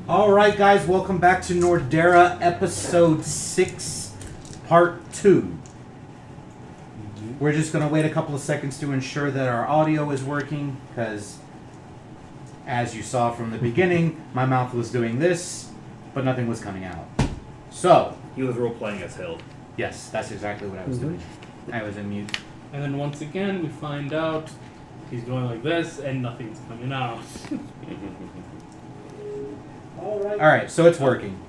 Alright guys, welcome back to NORDERRA Episode 6, Part 2. We're just going to wait a couple of seconds to ensure that our audio is working, because as you saw from the beginning, my mouth was doing this, but nothing was coming out. So, he was role-playing as Hild. Yes, that's exactly what I was doing. I was in mute. And then once again, we find out he's going like this, and nothing's coming out. Alright, so it's working.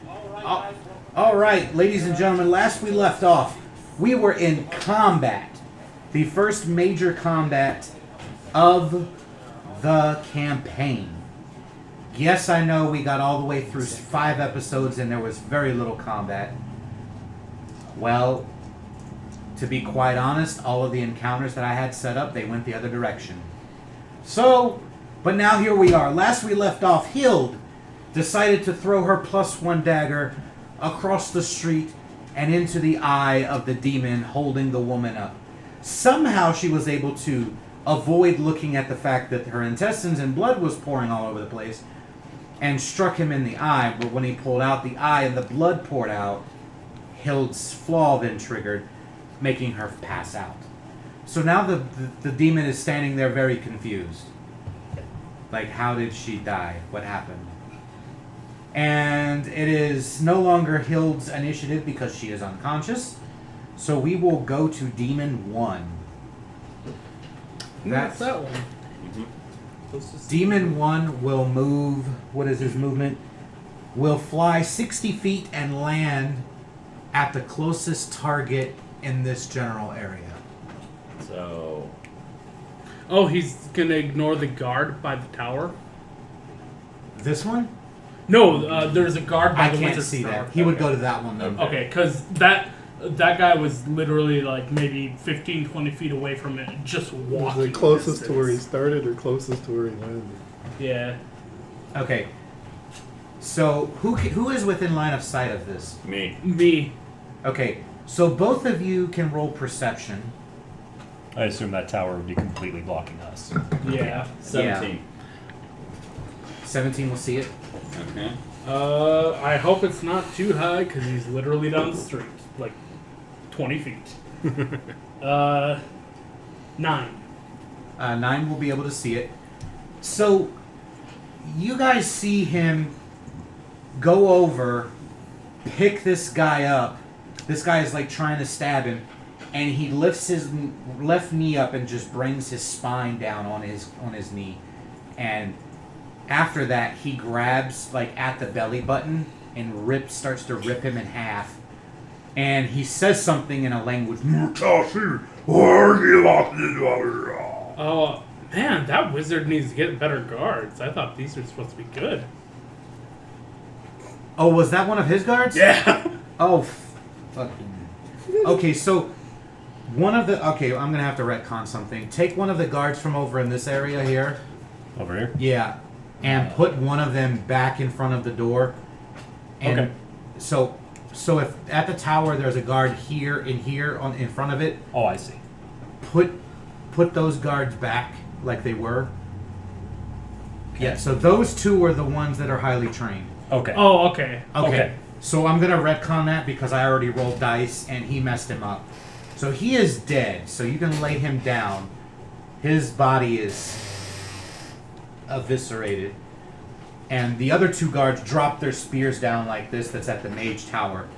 Alright, ladies and gentlemen, last we left off, we were in combat. The first major combat of the campaign. Yes, I know we got all the way through 5 episodes and there was very little combat. Well, to be quite honest, all of the encounters that I had set up, they went the other direction. So, but now here we are. Last we left off, Hild decided to throw her +1 dagger across the street and into the eye of the demon holding the woman up. Somehow she was able to avoid looking at the fact that her intestines and blood was pouring all over the place and struck him in the eye. But when he pulled out the eye and the blood poured out, Hild's flaw then triggered, making her pass out. So now the demon is standing there very confused. Like, how did she die? What happened? And it is no longer Hild's initiative because she is unconscious. So we will go to Demon 1. That's that one. Demon 1 will move, what is his movement? Will fly 60 feet and land at the closest target in this general area. So... Oh, he's gonna ignore the guard by the tower? This one? No, there's a guard by I the can't wizard's see tower. that. He would go to that one though. Okay, because that guy was literally like maybe 15, 20 feet away from it, just walking. Was it closest to where he started or closest to where he landed? Yeah. Okay. So who is within line of sight of this? Me. Okay. So both of you can roll perception. I assume that tower would be completely blocking us. Yeah. 17. 17 will see it. Okay. I hope it's not too high because he's literally down the street, like 20 feet. 9. 9 will be able to see it. So you guys see him go over, pick this guy up. This guy is like trying to stab him, and he lifts his left knee up and just brings his spine down on his knee. And after that, he grabs like at the belly button and starts to rip him in half. And he says something in a language. Oh, man, that wizard needs to get better guards. I thought these were supposed to be good. Oh, was that one of his guards? Yeah. Oh, fucking. Okay, so one of the. Okay, I'm gonna have to retcon something. Take one of the guards from over in this area here. Over here? Yeah, and put one of them back in front of the door. And Okay. So if at the tower there's a guard here in front of it. Oh, I see. Put those guards back like they were. Yeah. So those two are the ones that are highly trained. Okay. Oh, okay. Okay. So I'm going to retcon that because I already rolled dice and he messed him up. So he is dead. So you can lay him down. His body is eviscerated. And the other two guards drop their spears down like this that's at the mage tower.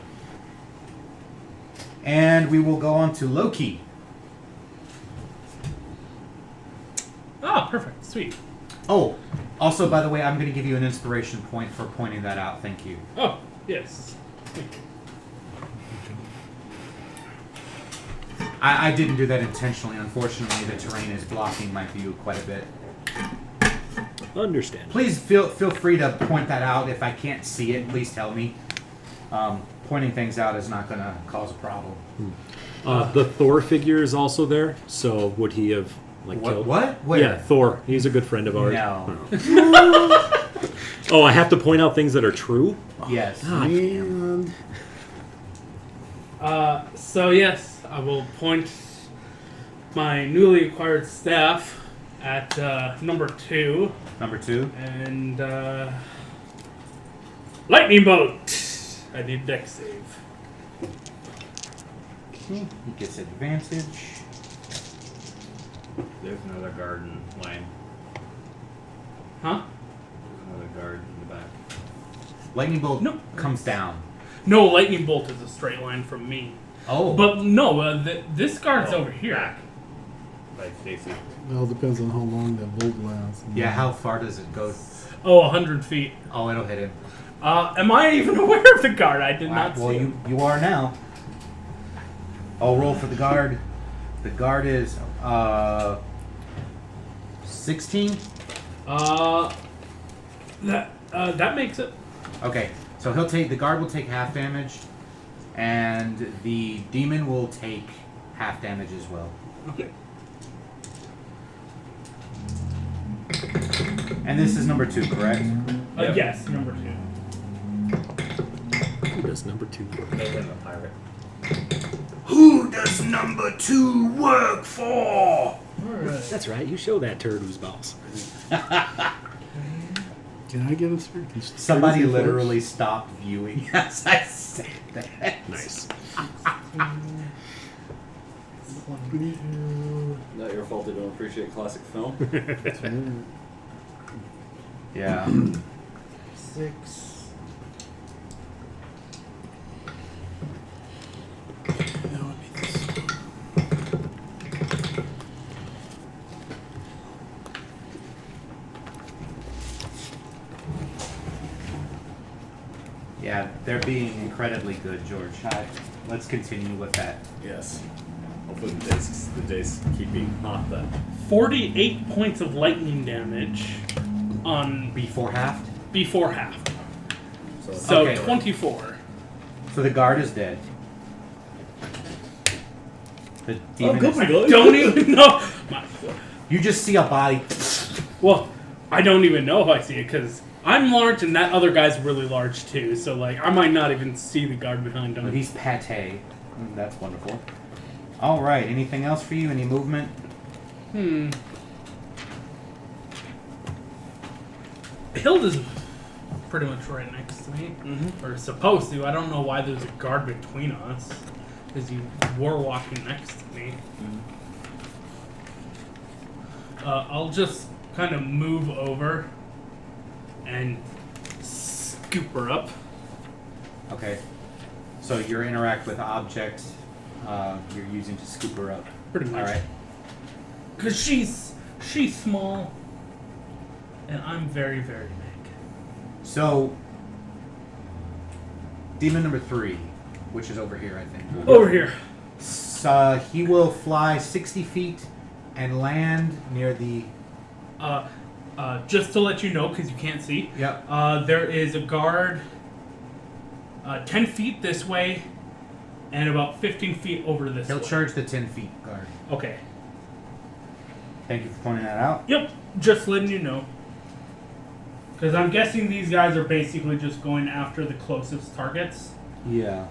And we will go on to Loki. Ah, perfect. Sweet. Oh, also, by the way, I'm going to give you an inspiration point for pointing that out. Thank you. Oh, yes. Thank you. I didn't do that intentionally. Unfortunately, the terrain is blocking my view quite a bit. Understand. Please feel free to point that out. If I can't see it, please tell me. Pointing things out is not going to cause a problem. The Thor figure is also there, so would he have killed? What? Where? Yeah, Thor. He's a good friend of ours. No. Oh, I have to point out things that are true? Yes. Ah, damn. So yes, I will point my newly acquired staff at number 2. Number 2. And Lightning bolt. I need deck save. Okay, he gets advantage. There's another garden lane. Huh? There's another guard in the back. Lightning bolt No. comes down. No, lightning bolt is a straight line from me. Oh. But no, this guard's over here. Back. By Stacy. Well, it depends on how long that bolt lasts. Yeah, how far does it go? Oh, 100 feet. Oh, it'll hit him. Am I even aware of the guard? I did not Well, see him. you are now. I'll roll for the guard. The guard is 16. That makes it. Okay, so the guard will take half damage, and the demon will take half damage as well. Okay. And this is number 2, correct? Yep. Yes, number 2. Who does number 2 work? They hit the pirate. Who does number 2 work for? Alright. That's right. You show that turd who's boss. Can I get a spirit? Somebody literally stopped viewing as I said that. Nice. 22. Not your fault they don't appreciate classic film. Yeah. 6. That would be this. Yeah, they're being incredibly good, George. Let's continue with that. Yes. Hopefully the days keep being hot then. 48 points of lightning damage on Before half. before half. So, So Okay. 24. So the guard is dead. The demon is, Don't even know. you just see a body. Well, I don't even know if I see it because I'm large and that other guy's really large too. So like, I might not even see the guard behind But him. he's pate. That's wonderful. All right. Anything else for you? Any movement? Hilda's pretty much right next to me, or supposed to. I don't know why there's a guard between us, because you were walking next to me. I'll just kind of move over and scoop her up. Okay. So your interact with objects you're using to scoop her up. Pretty much. All right. Because she's small, and I'm very, very big. So demon number 3, which is over here, I think. Over here. He will fly 60 feet and land near the. Just to let you know, because you can't see, Yep. there is a guard 10 feet this way and about 15 feet over this He'll way. charge the 10 feet guard. Okay. Thank you for pointing that out. Yep, just letting you know. Because I'm guessing these guys are basically just going after the closest targets. Yeah.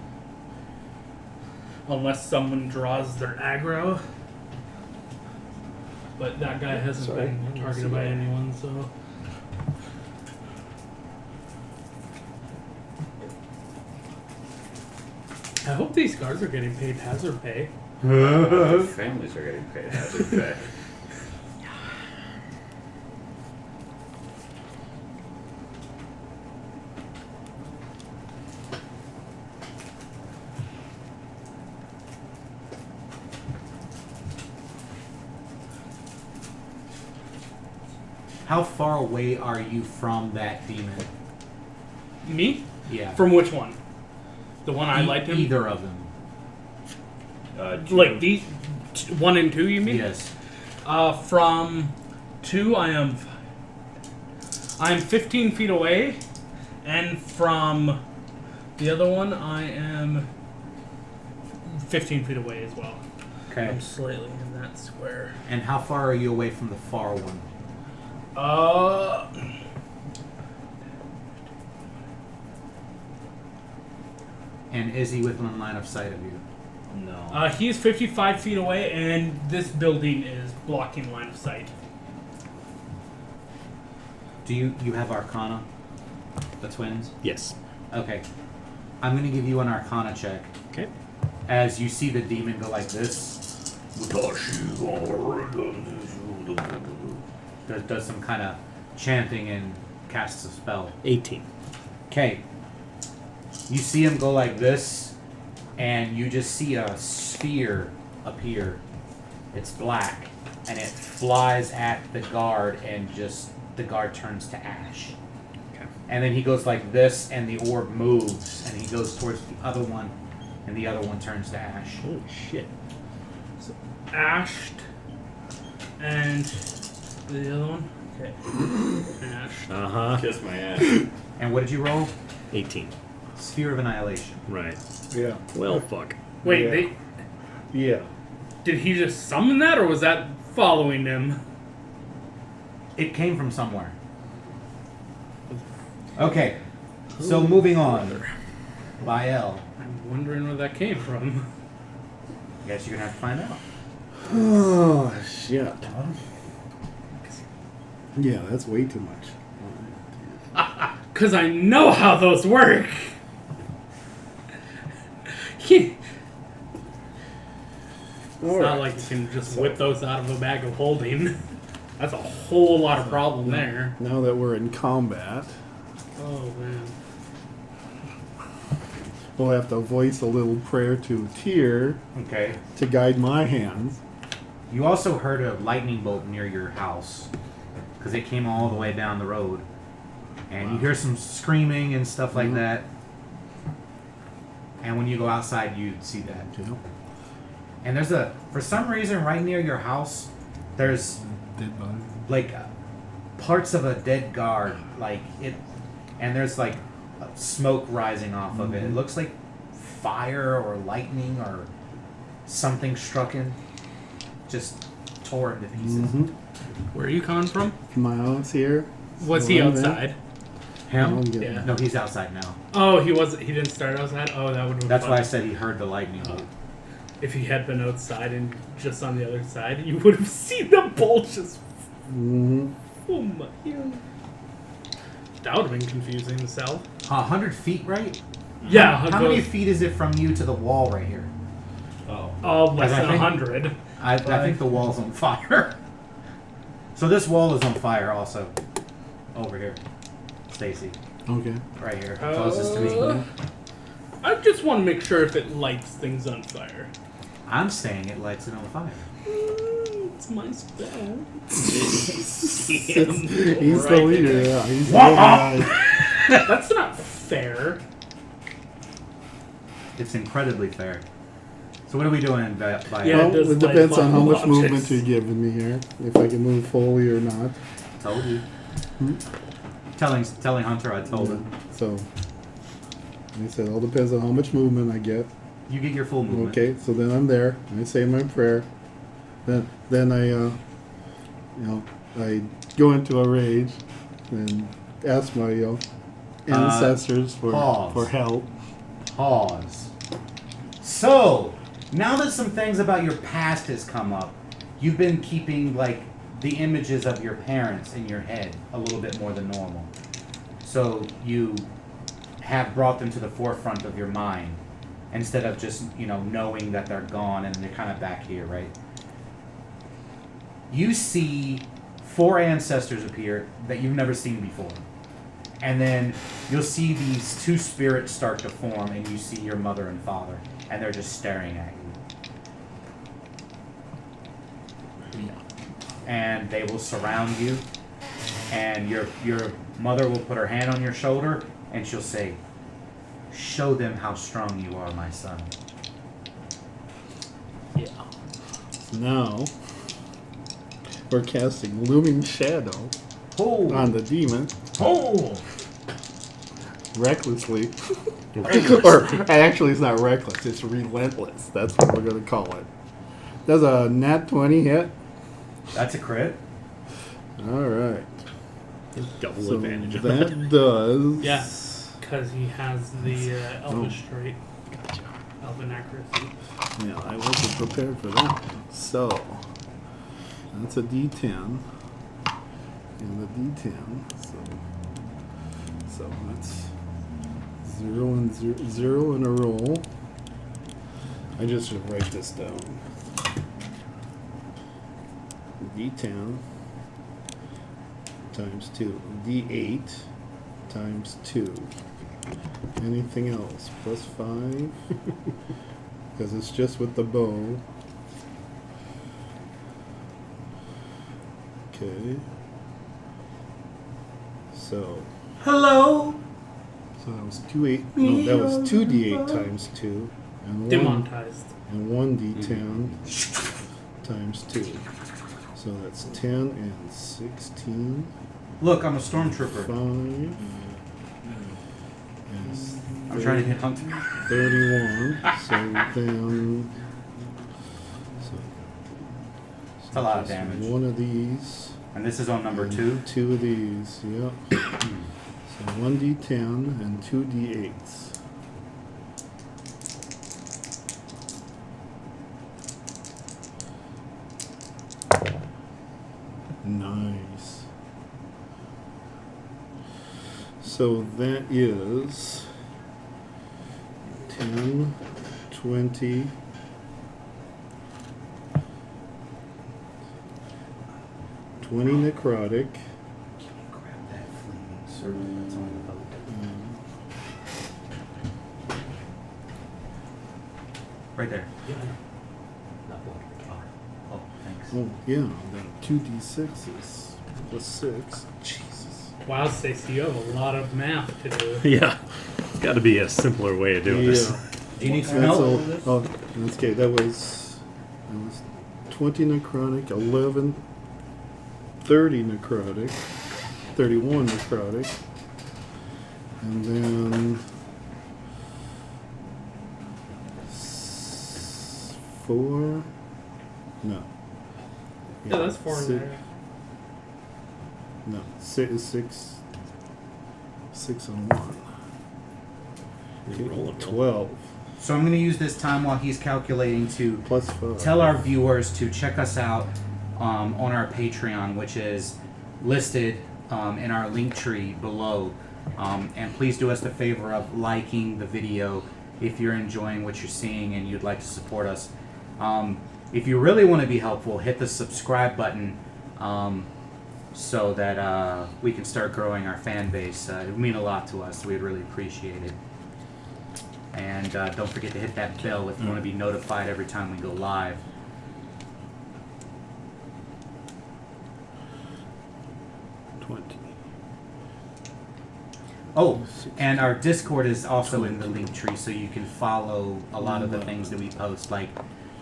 Unless someone draws their aggro. But that guy hasn't Sorry, I been didn't targeted see by that. anyone, so... I hope these guards are getting paid hazard pay. families are getting paid hazard pay. How far away are you from that demon? Me? Yeah. From which one? The one I liked him? Either of them. Like these 1 and 2, you mean? Yes. From 2, I am 15 feet away, and from the other one, I am 15 feet away as well. Okay. I'm slightly in that square. And how far are you away from the far one? And is he within line of sight of you? No. He's 55 feet away, and this building is blocking line of sight. Do you have Arcana? The twins? Yes. Okay. I'm going to give you an Arcana check. Okay. As you see the demon go like this. Does some kind of chanting and casts a spell. 18. Okay. You see him go like this, and you just see a sphere appear. It's black, and it flies at the guard, and just the guard turns to ash. Okay. And then he goes like this, and the orb moves, and he goes towards the other one, and the other one turns to ash. Holy shit. Ashed. And the other one? Okay. Ashed. Uh-huh. Kiss my ass. And what did you roll? 18. Sphere of Annihilation. Right. Yeah. Well, fuck. Wait, Yeah. Yeah. did he just summon that, or was that following him? It came from somewhere. Okay, so moving on. Bael. I'm wondering where that came from. Guess you're gonna have to find out. Oh, shit. Yeah, that's way too much. Because I know how those work. It's not like you can just whip those out of a bag of holding. That's a whole lot of problem there. Now that we're in combat, Oh, man. we'll have to voice a little prayer to Tyr Okay. to guide my hands. You also heard a lightning bolt near your house because it came all the way down the road, and you hear some screaming and stuff like that. And when you go outside, you see that. Yeah. And there's for some reason, right near your house, there's Dead body. like parts of a dead guard, like it, and there's like smoke rising off of it. It looks like fire or lightning or something struck him, just tore it to pieces. Where are you coming from? Miles here. Was he One there. outside? Him? I'm getting- Yeah. No, he's outside now. Oh, he wasn't. He didn't start outside. Oh, that would have been That's fun. why I said he heard the lightning bolt. If he had been outside and just on the other side, you would have seen the bolt just. Mhm. Oh my! That would have been confusing as hell. 100 feet, right? Yeah. How many feet is it from you to the wall right here? Oh, less Because I than think- 100. I think the wall's on fire. So this wall is on fire also. Over here. Stacy. Okay. Right here. Closest to me. I just want to make sure if it lights things on fire. I'm saying it lights it on fire. It's my spell. He's the leader. Yeah. He's the Wah! guy. That's not fair. It's incredibly fair. So what are we doing by Yeah. Well, does it depends light on how much objects. movement you're giving me here. If I can move fully or not. Told you. Telling Hunter I told him. So, like I said, it all depends on how much movement I get. You get your full movement. Okay, so then I'm there. I say my prayer. Then I, I go into a rage and ask my ancestors pause. for help. Pause. So, now that some things about your past has come up, you've been keeping like the images of your parents in your head a little bit more than normal. So you have brought them to the forefront of your mind instead of just, knowing that they're gone and they're kind of back here, right? You see 4 ancestors appear that you've never seen before. And then you'll see these 2 spirits start to form, and you see your mother and father, and they're just staring at you. And they will surround you, and your mother will put her hand on your shoulder, and she'll say, "Show them how strong you are, my son." Yeah. Now, we're casting Looming Shadow Oh, on the demon oh! recklessly. Or actually, it's not reckless, it's relentless. That's what we're going to call it. Does a nat 20 hit? That's a crit. Alright. Double So advantage on that. that does. Yeah. Because he has the Elvish trait. Gotcha. Elven accuracy. Yeah, I wasn't prepared for that. So, that's a D10. And a D10. So that's 0 in a roll. I just should write this down. D10 times 2. D8 times 2. Anything else? Plus 5. Because it's just with the bow. Okay. So Hello. that was 2 8. No, that was 2d8 times 2, and Demonetized. one d10 times 2. So that's 10 and 16. Look, I'm a stormtrooper. 5 is I'm trying to hit Hunter. 31. So then. It's a lot of damage. One of these. And this is on number and 2. 2 of these. Yep. So 1d10 and 2 d8s. Nice. So that is 10, 20, 20 necrotic. Grab that flaming circle that's on the boat. Right there. Not blocking the car. Oh, thanks. Oh, yeah, that 2d6s plus 6. Jesus. Wow, Stacey, you have a lot of math to do. Yeah. It's got to be a simpler way of doing this. Do you need some That's help? all. Oh, that's okay. That was 20 necrotic, 11, 30 necrotic, 31 necrotic, and then 4. No. Yeah, that's 4 in there. No, 6 and 1. You roll Okay, and roll. 12 So I'm going to use this time while he's calculating to plus 5. tell our viewers to check us out on our Patreon, which is listed in our link tree below. And please do us the favor of liking the video if you're enjoying what you're seeing and you'd like to support us. If you really want to be helpful, hit the subscribe button so that we can start growing our fan base. It would mean a lot to us. We'd really appreciate it. And don't forget to hit that bell if you want to be notified every time we go live. Oh, and our Discord is also in the link tree, so you can follow a lot of the things that we post, like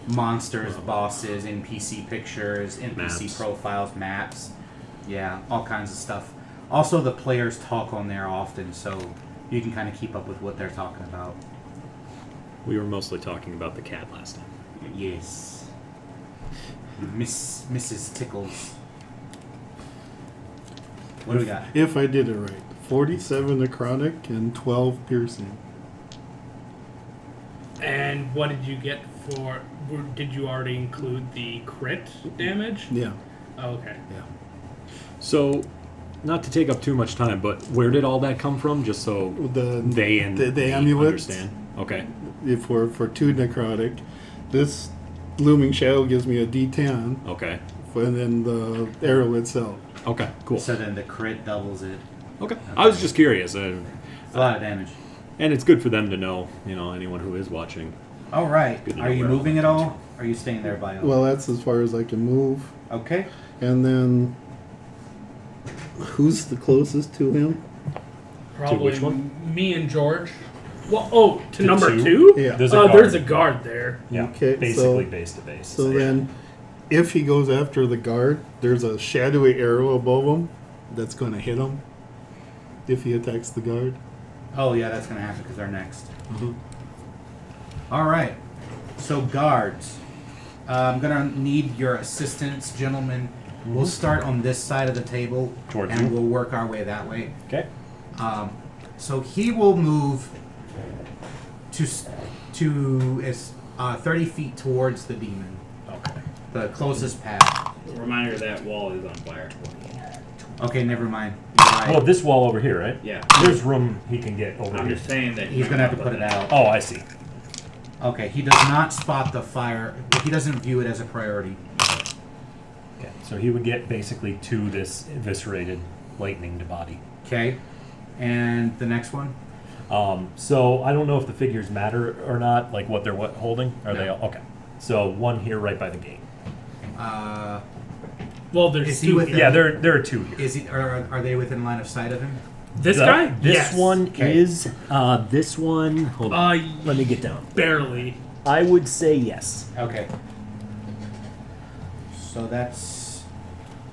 monsters, bosses, NPC pictures, NPC Maps. profiles, maps. Yeah, all kinds of stuff. Also, the players talk on there often, so you can kind of keep up with what they're talking about. We were mostly talking about the cat last time. Yes. Mrs. Tickles. What do we got? If I did it right. 47 necrotic and 12 piercing. And what did you get for... Did you already include the crit damage? Yeah. Oh, okay. Yeah. So, not to take up too much time, but where did all that come from? Just so The they and the me amulets. understand. Okay. If for 2 necrotic, this looming shadow gives me a D10, Okay. and then the arrow itself. Okay. Cool. So then the crit doubles it. Okay. I was just curious, It's a lot of damage. and it's good for them to know. You know, anyone who is watching. All right. Good to Are know you where all moving that at comes all? Are you staying there, Bio? Well, that's as far as I can move. Okay. And then, who's the closest to him? Probably which one? me and George. Well, to number 2? 2? Yeah. There's a guard. There's a guard there. Yeah, Okay, basically so- base to base. So then, if he goes after the guard, there's a shadowy arrow above him that's going to hit him if he attacks the guard. Oh, yeah, that's going to happen because they're next. Mhm. All right. So, guards. I'm going to need your assistance, gentlemen. We'll start on this side of the table, Towards and you. we'll work our way that way. Okay. So he will move to 30 feet towards the demon, Okay. the closest path. Reminder that wall is on fire. Okay, never mind. You're right. Well, this wall over here, right? Yeah. There's room he can get over I'm here. just saying that He's going to have to put it out. Oh, I see. Okay, he does not spot the fire. He doesn't view it as a priority. Okay, so he would get basically to this eviscerated lightning body. Okay. And the next one? So I don't know if the figures matter or not, like what they're holding. Are they No. all? Okay. So one here right by the gate. Well, there's Is he two. with here. Yeah, there are two here. Is he? Are they within line of sight of him? This guy? This Yes. one Okay. is. This one. Hold on. Let me get down. Barely. I would say yes. Okay. So that's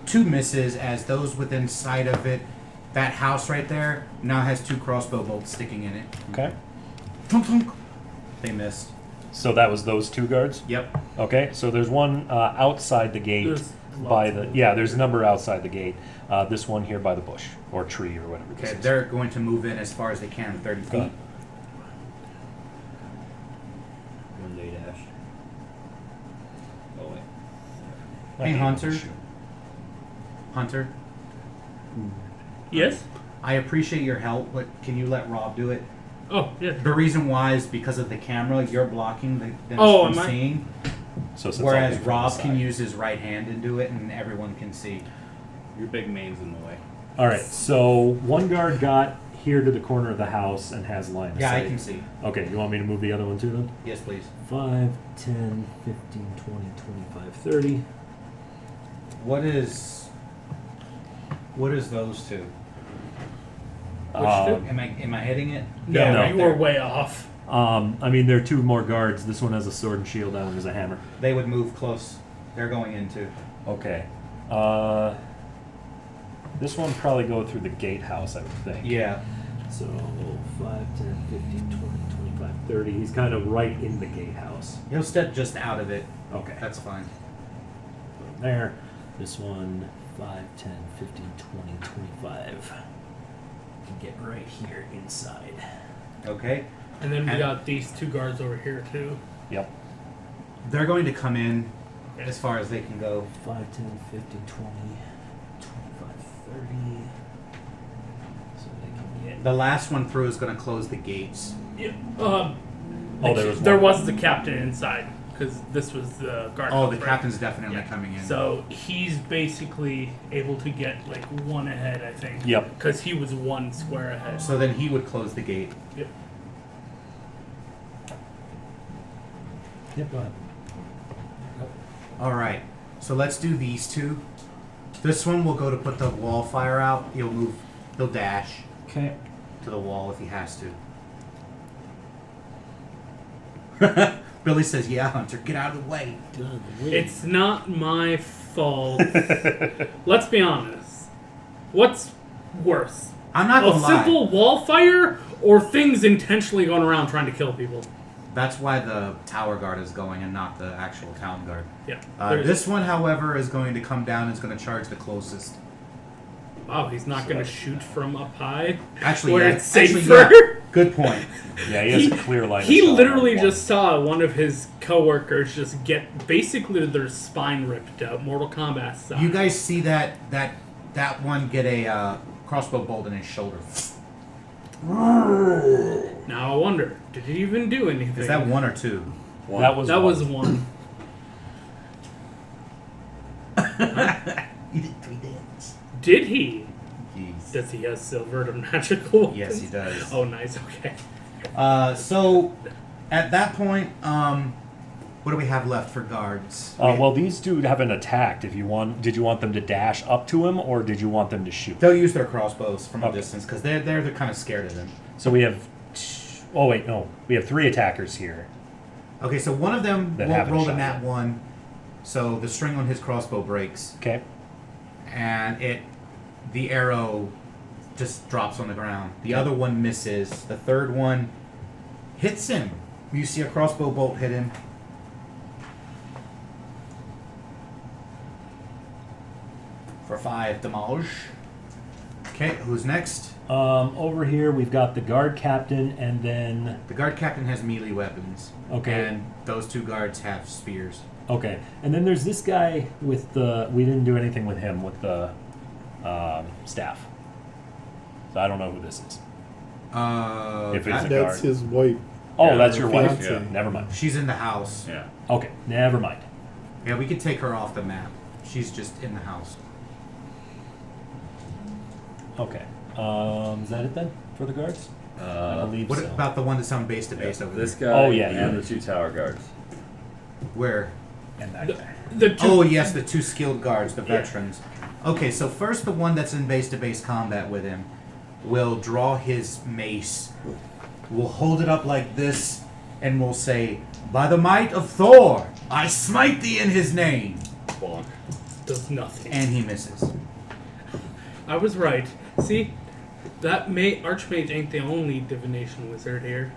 2 misses as those within sight of it. That house right there now has 2 crossbow bolts sticking in it. Okay. Thunk, thunk. They missed. So that was those 2 guards. Yep. Okay. So there's one outside the gate. There's By lots the of- yeah, there's a number outside the gate. This one here by the bush or tree or whatever. This Okay, is. they're going to move in as far as they can, 30 Go feet. ahead. When they dashed. Oh wait. I Hey, hate Hunter. this shit. Hunter, Yes? I appreciate your help, but can you let Rob do it? Oh, yeah. The reason why is because of the camera. You're blocking them Oh, from am I? seeing. So since I'll Whereas be from the Rob can side. use his right hand and do it, and everyone can see. Your big main's in the way. All right. So one guard got here to the corner of the house and has line of Yeah, sight. I can see. Okay. You want me to move the other one too then? Yes, please. 5, 10, 15, 20, 25, 30. What is those two? Um, Am I hitting it? No, Yeah, no. you were way off. I mean, there are 2 more guards. This one has a sword and shield. That one has a hammer. They would move close. They're going into. Okay. This one probably go through the gatehouse, I would think. Yeah. So 5, 10, 15, 20, 25, 30. He's kind of right in the gatehouse. He'll step just out of it. Okay. That's fine. Boom there. This one, 5, 10, 15, 20, 25. Can get right here inside. Okay. And then we And- got these 2 guards over here, too. Yep. They're going to come in as far as they can go. 5, 10, 15, 20, 25, 30. So they can get. The last one through is going to close the gates. Yeah. Oh, there was there one. was the captain inside, because this was the guard. Oh, the right? captain's definitely Yeah. coming in. So he's basically able to get like 1 ahead, I think. Yep. Because he was 1 square ahead. So then he would close the gate. Yep. Yep, go ahead. All right. So let's do these 2. This one will go to put the wall fire out. He'll move. He'll dash Okay. to the wall if he has to. Billy says, "Yeah, Hunter, get out of the way." It's not my fault. Let's be honest. What's worse? I'm not A gonna lie. simple wall fire or things intentionally going around trying to kill people? That's why the tower guard is going and not the actual town guard. Yeah. This one, however, is going to come down and is going to charge the closest. Wow, he's not going to shoot from up high? Actually, Where yeah. it's safer? Actually, yeah. Good point. Yeah, he has a clear line. He of shot literally on one. just saw one of his coworkers just get basically their spine ripped out, Mortal Kombat style. You guys see that one get a crossbow bolt in his shoulder. Now I wonder, did he even do anything? Is that 1 or 2? One. That was That one. was 1. He did 3 dance. Did he? Jeez. Does he have silver to magical weapons? Yes, he does. Oh, nice. Okay. So, at that point, what do we have left for guards? Well, these two haven't attacked. If you want, did you want them to dash up to him, or did you want them to shoot? They'll use their crossbows from a Okay. distance because they're kind of scared of him. So we have. Oh wait, no. We have 3 attackers here. Okay, so one of them That won't haven't roll a shot nat yet. 1, so the string on his crossbow breaks, Okay. and the arrow just drops on the ground. The other one misses. The third one hits him. You see a crossbow bolt hit him. For 5 damage. Okay, who's next? Over here we've got the guard captain, and then The guard captain has melee weapons. Okay. And those 2 guards have spears. okay, and then there's this guy with the. We didn't do anything with him with the staff. So I don't know who this is. If it's that- a That's guard. his wife. Oh, Yeah, that's your wife. fiancé. Yeah. Never mind. she's in the house. Yeah. Okay, never mind. Yeah, we could take her off the map. She's just in the house. Okay. Is that it then for the guards? I believe What so. about the one that's on base to base over This there? guy Oh, yeah, and yeah. the 2 tower guards. Where? And that The, guy. the two, Oh, yes, the 2 skilled guards, the Yeah. veterans. Okay, so first the one that's in base to base combat with him will draw his mace. We'll hold it up like this and we'll say, "By the might of Thor, I smite thee in his name." Bonk. does nothing. And he misses. I was right. See, that Archmage ain't the only divination wizard here.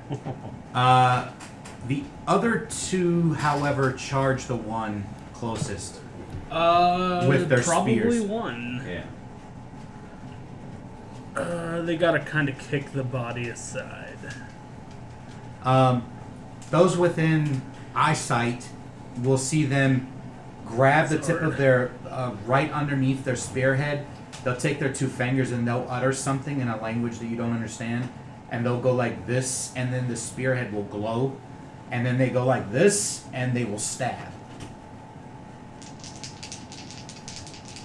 The other 2, however, charge the one closest. With their probably spears. one. Yeah. They gotta kind of kick the body aside. Those within eyesight will see them grab the tip of their right underneath their spearhead. They'll take their 2 fingers and they'll utter something in a language that you don't understand, and they'll go like this, and then the spearhead will glow, and then they go like this, and they will stab.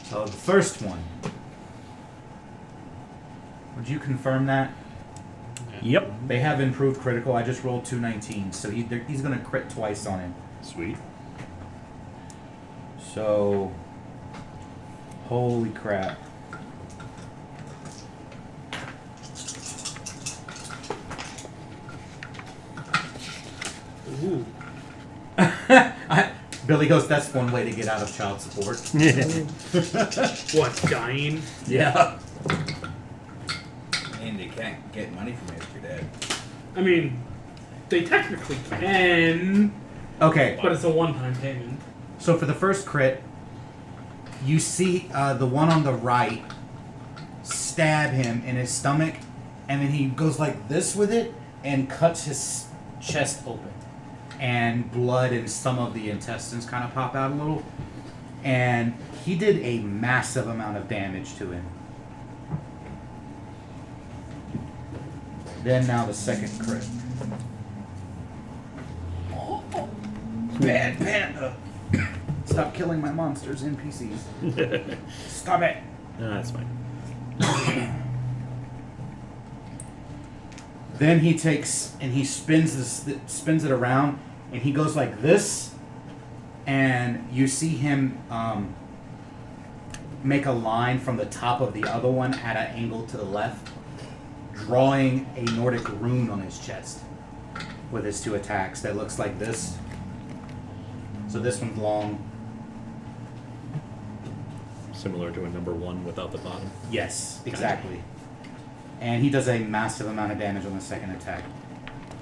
So the first one. Would you confirm that? Yep. They have improved critical. I just rolled 2 19s, so he's going to crit twice on him. Sweet. So, holy crap. Ooh. Billy goes, that's one way to get out of child support. What, dying? Yeah. And they can't get money from it if you're dead. I mean, they technically can, Okay, but it's a one-time payment. so for the first crit, you see the one on the right stab him in his stomach, and then he goes like this with it and cuts his chest open. And blood and some of the intestines kind of pop out a little. And he did a massive amount of damage to him. Then now the second crit. Bad panda! Stop killing my monsters, NPCs. Stop it! No, that's fine. Then he takes and he spins it around, and he goes like this, and you see him make a line from the top of the other one at an angle to the left, drawing a Nordic rune on his chest with his 2 attacks that looks like this. So this one's long. Similar to a number 1 without the bottom. Yes, exactly. And he does a massive amount of damage on the second attack.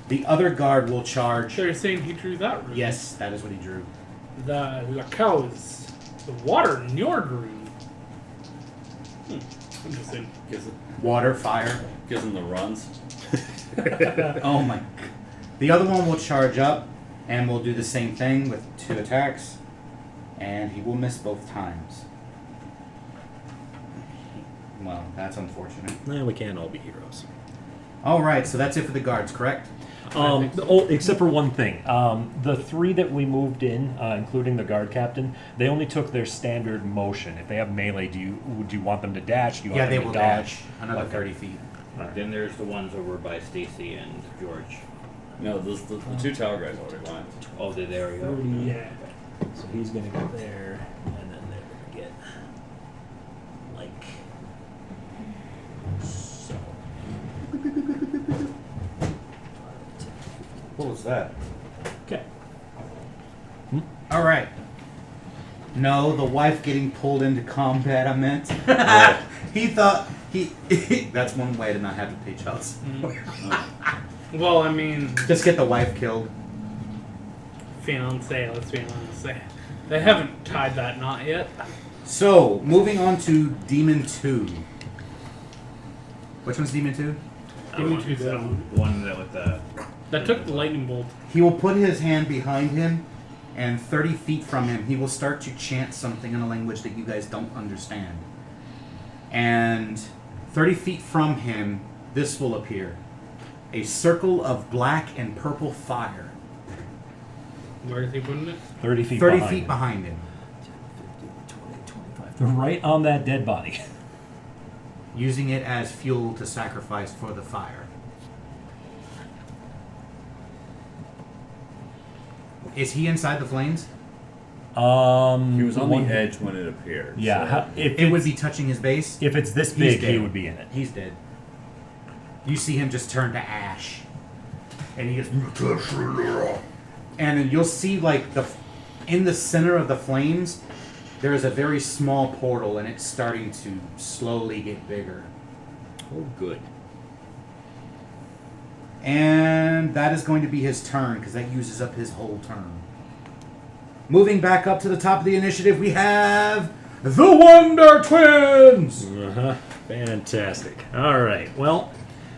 The other guard will charge. So you're saying he drew that rune? Yes, that is what he drew. The Lakel is the water Njord rune. Interesting. Gives, it, Water, fire. gives him the runs. Oh my. The other one will charge up and will do the same thing with 2 attacks. And he will miss both times. Well, that's unfortunate. Nah, we can't all be heroes. Alright, so that's it for the guards, correct? Except for one thing. The 3 that we moved in, including the guard captain, they only took their standard motion. If they have melee, do you want them to dash? Do you Yeah, want they them will to dodge? dash another Okay. 30 feet. Then there's the ones over by Stacy and George. No, the 2 tower guys already went. Oh, did there we go. Yeah. So he's gonna go there, and then they're gonna get like so. What was that? Okay. Alright. No, the wife getting pulled into combat, I meant. He thought that's one way to not have to pay child support. Well, I mean, Just get the wife killed. fiance, let's be honest. They haven't tied that knot yet. So, moving on to Demon 2. Which one's Demon 2? Give me 2 seconds. One that with the. That took the lightning bolt. He will put his hand behind him, and 30 feet from him, he will start to chant something in a language that you guys don't understand. And 30 feet from him, this will appear. A circle of black and purple fire. Where is he putting it? 30 feet 30 behind feet him. behind him. 25. Right on that dead body. Using it as fuel to sacrifice for the fire. Is he inside the flames? He was on one- the edge when it appeared. Yeah, so- if It would it's- be touching his base. If it's this He's big, he dead. would be in it. He's dead. You see him just turn to ash. And he gets... And then you'll see, like, in the center of the flames, there is a very small portal, and it's starting to slowly get bigger. Oh, good. And that is going to be his turn, because that uses up his whole turn. Moving back up to the top of the initiative, we have the Wonder Twins! Uh-huh. Fantastic. All right. Well,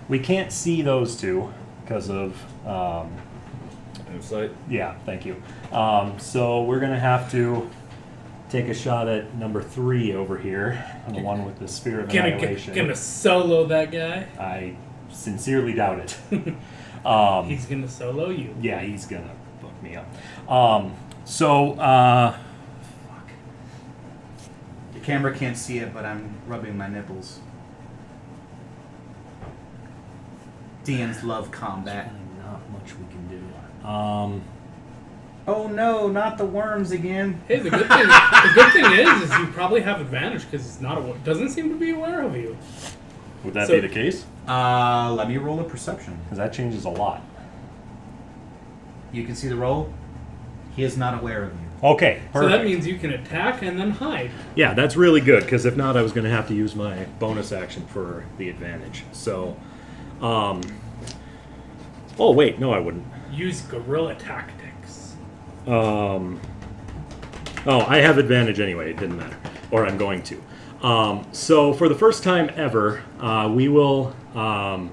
we can't see those two because of... Insight. yeah, thank you. So we're going to have to take a shot at number 3 over here, the one with the Sphere of Annihilation. Gonna solo that guy. I sincerely doubt it. He's gonna solo you. Yeah, he's going to fuck me up. Fuck. The camera can't see it, but I'm rubbing my nipples. DMs love combat. Not much we can do. Oh no, not the worms again. Hey, the good thing is you probably have advantage because he's not doesn't seem to be aware of you. Would that So- be the case? Let me roll a perception. Because that changes a lot. You can see the roll. He is not aware of you. Okay, So perfect. that means you can attack and then hide. Yeah, that's really good, because if not, I was going to have to use my bonus action for the advantage. So, oh, wait, no, I wouldn't. Use guerrilla tactics. Oh, I have advantage anyway, it didn't matter. Or I'm going to. So, for the first time ever, we will we'll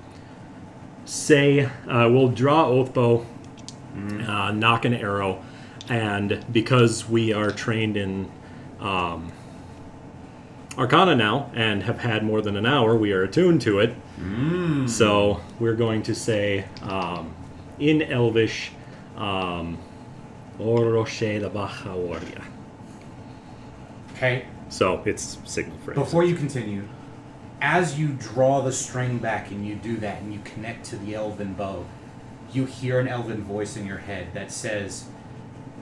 draw Oathbow, knock an arrow, and because we are trained in Arcana now and have had more than an hour, we are attuned to it. So we're going to say in Elvish, Oroshe the Bahawaria. Okay. So it's signal phrase. Before you continue, as you draw the string back and you do that and you connect to the elven bow, you hear an elven voice in your head that says,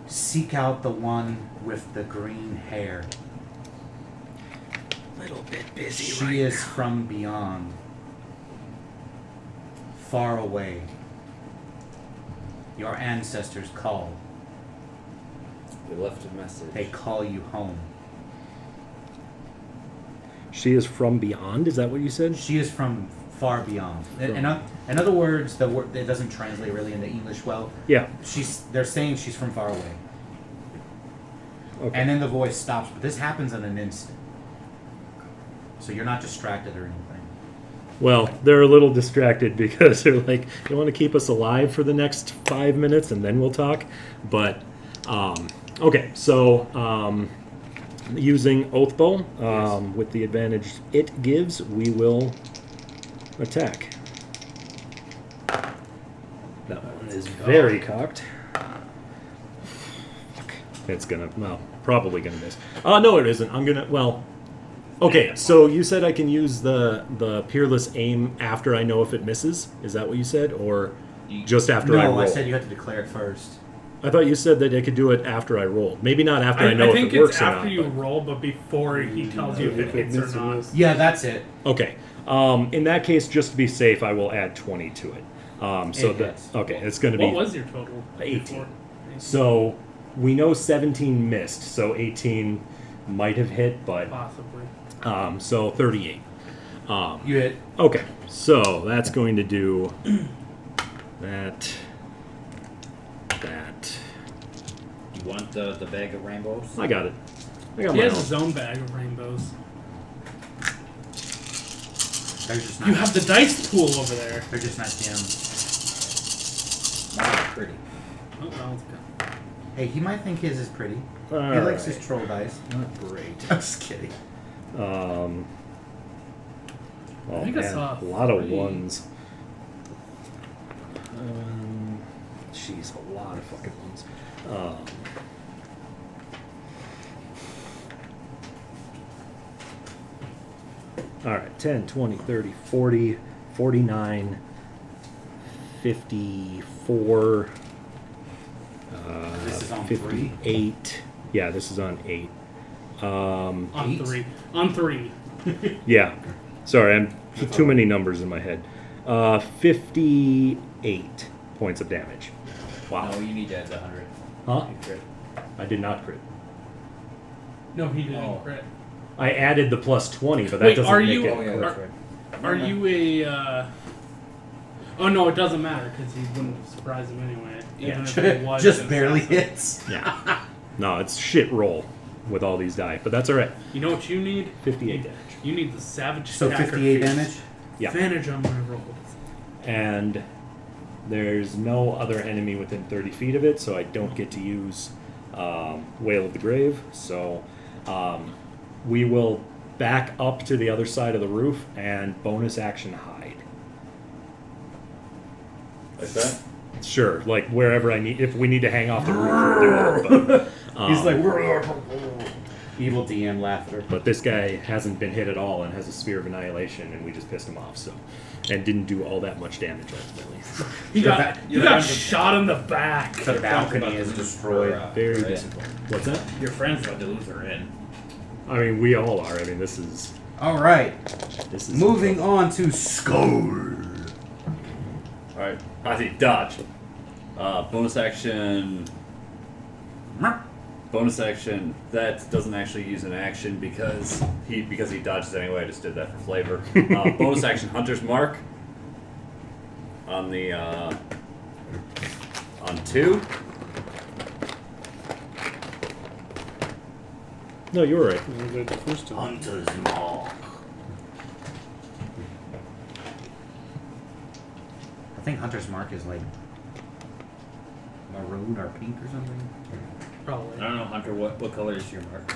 "Seek out the one with the green hair. Little bit busy She is from beyond, far away. Your ancestors call. They left a message. They call you home." She is from beyond, is that what you said? She is from far beyond. In other words, the word it doesn't translate really into English well. Yeah. They're saying she's from far away. Okay. And then the voice stops, but this happens in an instant. So you're not distracted or anything. Well, they're a little distracted because they're like, you want to keep us alive for the next 5 minutes and then we'll talk. But, okay, so using Oathbow, with the advantage it gives, we will attack. That one is very cocked. Fuck. It's gonna, well, probably gonna miss. No, it isn't. I'm gonna, well... Okay, so you said I can use the Peerless Aim after I know if it misses? Is that what you said? Or just after I roll? No, I said you have to declare it first. I thought you said that I could do it after I rolled. Maybe not after I know think if it works it's or after not. you but- roll, but before he tells you if it hits or not. Yeah, that's it. Okay. In that case, just to be safe, I will add 20 to it. So It that hits. okay, it's going to be What was your total? 18. before? So we know 17 missed, so 18 might have hit, but Possibly. so 38. You hit. Okay, so that's going to do that. You want the bag of rainbows? I got it. I got He my has own. his own bag of rainbows. They're just You not, have the dice pool over there. they're just not DMs. Not pretty. Oh, well, it's good. Hey, he might think his is pretty. He likes Alright. his troll dice. Not great. I'm just kidding. Oh, think I man, saw a lot of 3. ones. Jeez, a lot of fucking ones. All right, 10, 20, 30, 40, 49, 54, This is on 3. 58. Yeah, this is on 8. On 8? 3. On 3. Yeah. Sorry, I'm too many numbers in my head. 58 points of damage. Wow. No, you need to add the 100. Huh? You crit. I did not crit. No, he didn't Oh. crit. I added the plus 20, but that Wait, doesn't are make you- it. Oh, yeah, that's right. Are you a? Oh no, it doesn't matter because he wouldn't have surprised him anyway. Even if it was Just an barely assassin. hits. Yeah. No, it's shit roll with all these die, but that's all right. You know what you need? 58 damage. You need the savage. So Stacker 58 feat. damage? Yeah. Advantage on my rolls. And there's no other enemy within 30 feet of it, so I don't get to use Wail of the Grave. So we will back up to the other side of the roof and bonus action hide. Like that? Sure, like wherever I need. If we need to hang off the roof, we'll do it. But, He's like, evil DM laughter. but this guy hasn't been hit at all and has a Sphere of Annihilation, and we just pissed him off. So, and didn't do all that much damage ultimately. He got Your he got friends are- shot in the back. The balcony is destroyed. Very Right. disappointing. What's that? Your friends about to lose her in. I mean, we all are. I mean, this is All right. Moving on. on to Skull. Alright. Ozzy, dodge. Bonus action. Bonus action. That doesn't actually use an action because he dodges anyway. I just did that for flavor. Bonus action, Hunter's Mark. On the on 2. No, you were right. I did the first time. Hunter's Mark. I think Hunter's Mark is like maroon or pink or something. Probably. I don't know, Hunter, what color is your mark?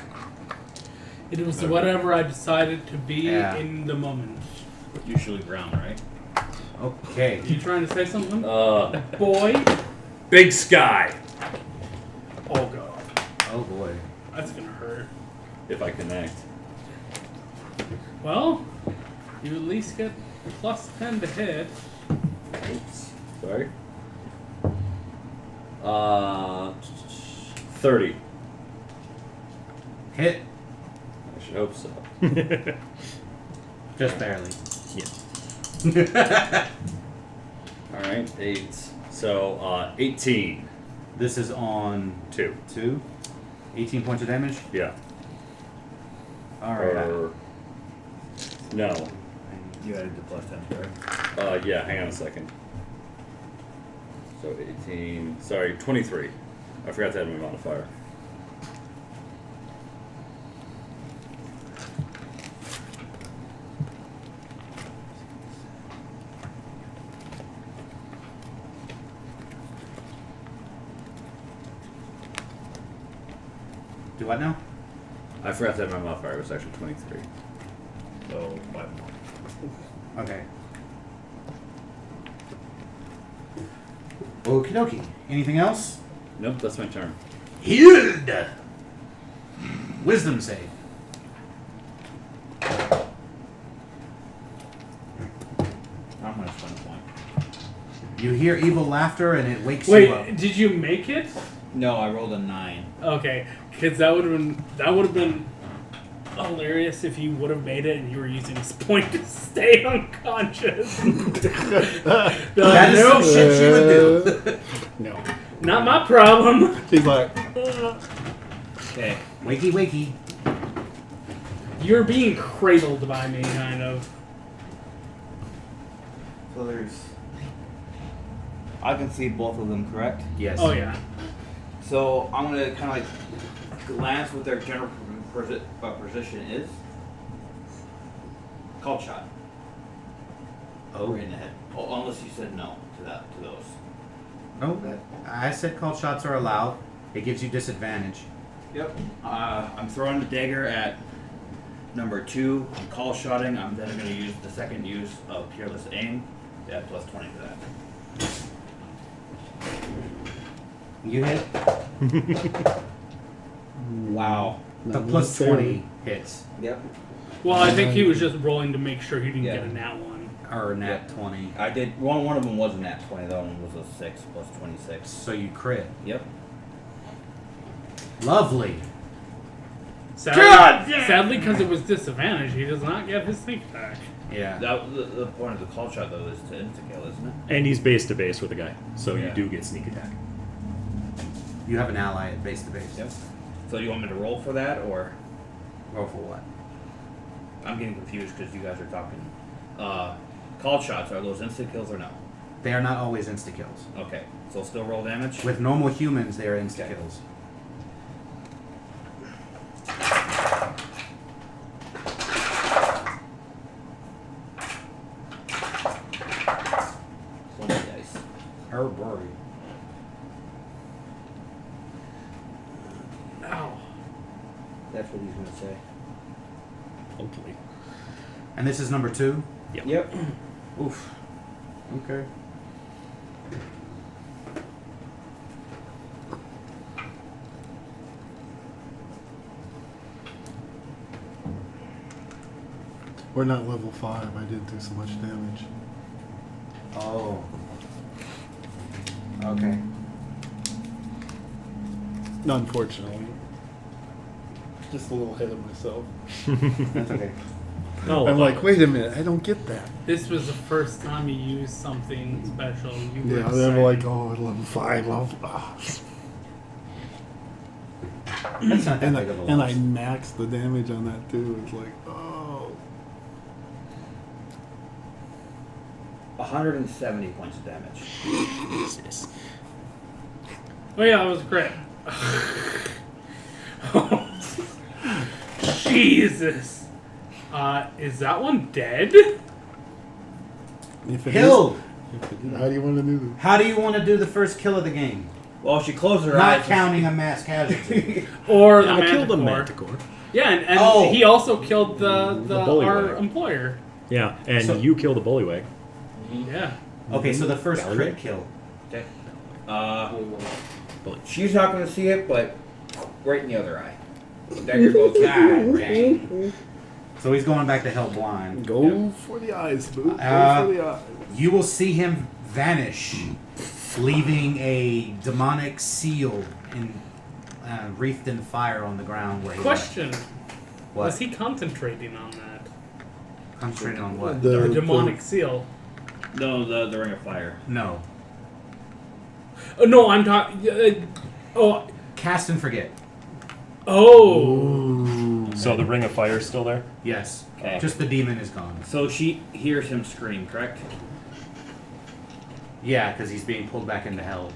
It was whatever I decided to be Yeah. in the moment. Usually brown, right? Okay. You trying to say something? Boy. Boy? Big Sky. Oh god. Oh boy. That's gonna hurt. If I connect. Well, you at least get plus 10 to hit. Oops. Sorry. 30. Hit. I should hope so. Just barely. Alright, 8. So, 18. This is on 2. 2. 18 points of damage. Yeah. All right. Or, no. You added the plus 10, correct? Yeah, hang on a second. So 18. Sorry, 23. I forgot to add my modifier. Do what now? I forgot to add my modifier. It was actually 23. So 5 more. Okay. Okie dokie. Anything else? Nope, that's my turn. Healed. Wisdom save. I'm gonna spend a point. You hear evil laughter and it wakes Wait, you up. did you make it? No, I rolled a 9. Okay, because that would have been hilarious if you would have made it and you were using this point to stay unconscious. That is some shit she would do. No. Not my problem. He's like, Okay. Wakey, wakey. You're being cradled by me, kind of. So there's. I can see both of them, correct? Yes. Oh yeah. So I'm gonna kind of like glance what their general position is. Called shot. Oh. Right in the head. Oh, unless you said no to that, to those. No. I said called shots are allowed. It gives you disadvantage. Yep. I'm throwing the dagger at Number 2, I'm call shotting. I'm then going to use the second use of Peerless Aim. Yeah, plus 20 for that. You hit. Wow. The Not plus necessarily. 20 hits. Yep. Well, I think he was just rolling to make sure he didn't Yeah. get a nat one. Or nat 20. I did. One of them was a nat 20. The other one was a 6 plus 26. So you crit. Yep. Lovely. Sadly, because it was disadvantage, he does not get his sneak attack. Yeah. The point of the call shot, though, is to insta-kill, isn't it? And he's base to base with a guy, so you Yeah. do get sneak attack. You have an ally at base to base. Yep. So you want me to roll for that, or Roll for what? I'm getting confused because you guys are talking. Call shots, are those insta kills or no? They are not always insta kills. Okay, so still roll damage. With normal humans, they are insta kills. Dice. Oh boy. Ow. That's what he's gonna say. Hopefully. And this is number 2? Yep. Oof. Okay. We're not level 5. I didn't do so much damage. Oh. Okay. Unfortunately. Just a little ahead of myself. That's okay. Oh, I'm like, wait a minute, I don't get that. This was the first time he used something special. You were Yeah, they were like, excited. oh, level 5, level 5. That's not that And, big of a and I loss. maxed the damage on that too. It's like, oh. 170 points of damage. Jesus. Oh yeah, that was great. Jesus. Is that one dead? If it Hill! is- if it- how do you want to do this? How do you want to do the first kill of the game? Well, she closed her Not eyes. counting a mass casualty. Or the I killed the Manticore? Manticore. Yeah, and Oh. he also killed the bullywag. our employer. Yeah, and So- you kill the bullywag. Yeah. Okay, so the first Valid. crit kill. Okay. She's not going to see it, but right in the other eye. Dagger goes. God dang. So he's going back to hell blind. Go for the eyes, boo. Go Uh, for the eyes. You will see him vanish, leaving a demonic seal wreathed in fire on the ground where he Question: left. What? Was he concentrating on that? Concentrating on what? The demonic seal. No, the Ring of Fire. No. Oh, no, I'm talking. Oh, Cast and forget. oh. So the Ring of Fire is still there? Yes. Okay. Just the demon is gone. So she hears him scream, correct? Yeah, because he's being pulled back into hell.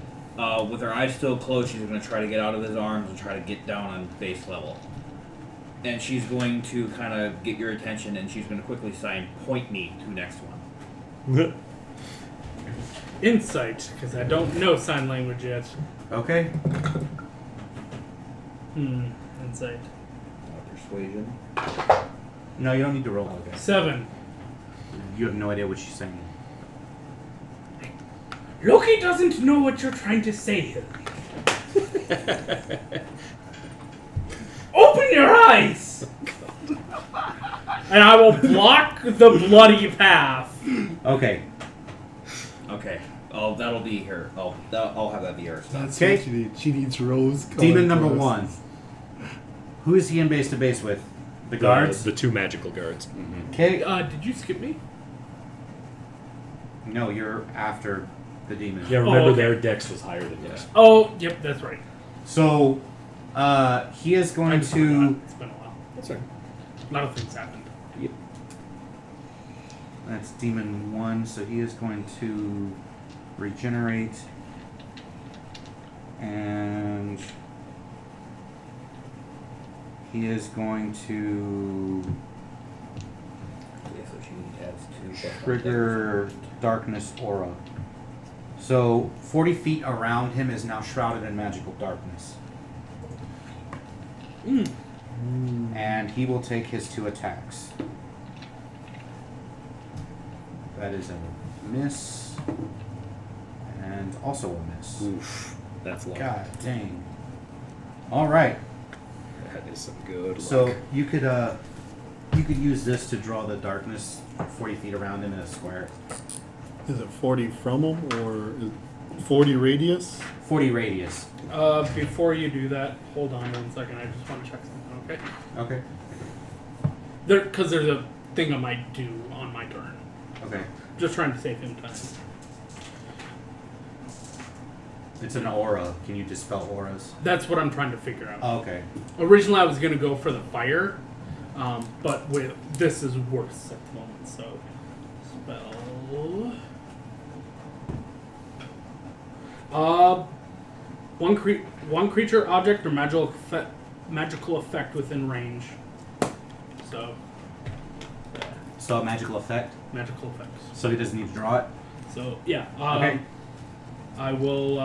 With her eyes still closed, she's going to try to get out of his arms and try to get down on base level. And she's going to kind of get your attention, and she's going to quickly sign, point me to next one. Insight, because I don't know sign language yet. Okay. Insight. Persuasion. No, you don't need to roll. Okay. 7. You have no idea what she's saying. Loki doesn't know what you're trying to say here. Open your eyes! And I will block the bloody path. Okay. Okay. Oh, that'll be her. I'll have that be her stuff. That's Okay. what she needs. She needs rose. Demon number colored 1. glasses. Who is he in base to base with? The guards? The two magical guards. Okay. Did you skip me? No, you're after the demon. Yeah, remember okay. their dex was higher than yours. Oh, yep, that's right. So, he is I going just to... forgot. It's been a while. That's right. A lot of things happened. That's demon 1, so he is going to regenerate. And... he is going to Okay, so she has 2. trigger Darkness Aura. So, 40 feet around him is now shrouded in magical darkness. And he will take his 2 attacks. That is a miss. And also a miss. Oof, that's luck. God dang. Alright. That is some good So luck. you could use this to draw the darkness 40 feet around him in a square. Is it 40 from him or is 40 radius? 40 radius. Before you do that, hold on 1 second. I just want to check something, okay? Okay. Because there's a thing I might do on my turn. Okay. Just trying to save him time. It's an aura. Can you dispel auras? That's what I'm trying to figure out. Oh, okay. Originally, I was going to go for the fire, but with this is worse at the moment. So, spell. One creature, object, or magical effect within range. So, So a magical effect. magical effects. So he doesn't need to draw it. So yeah. Okay. I will.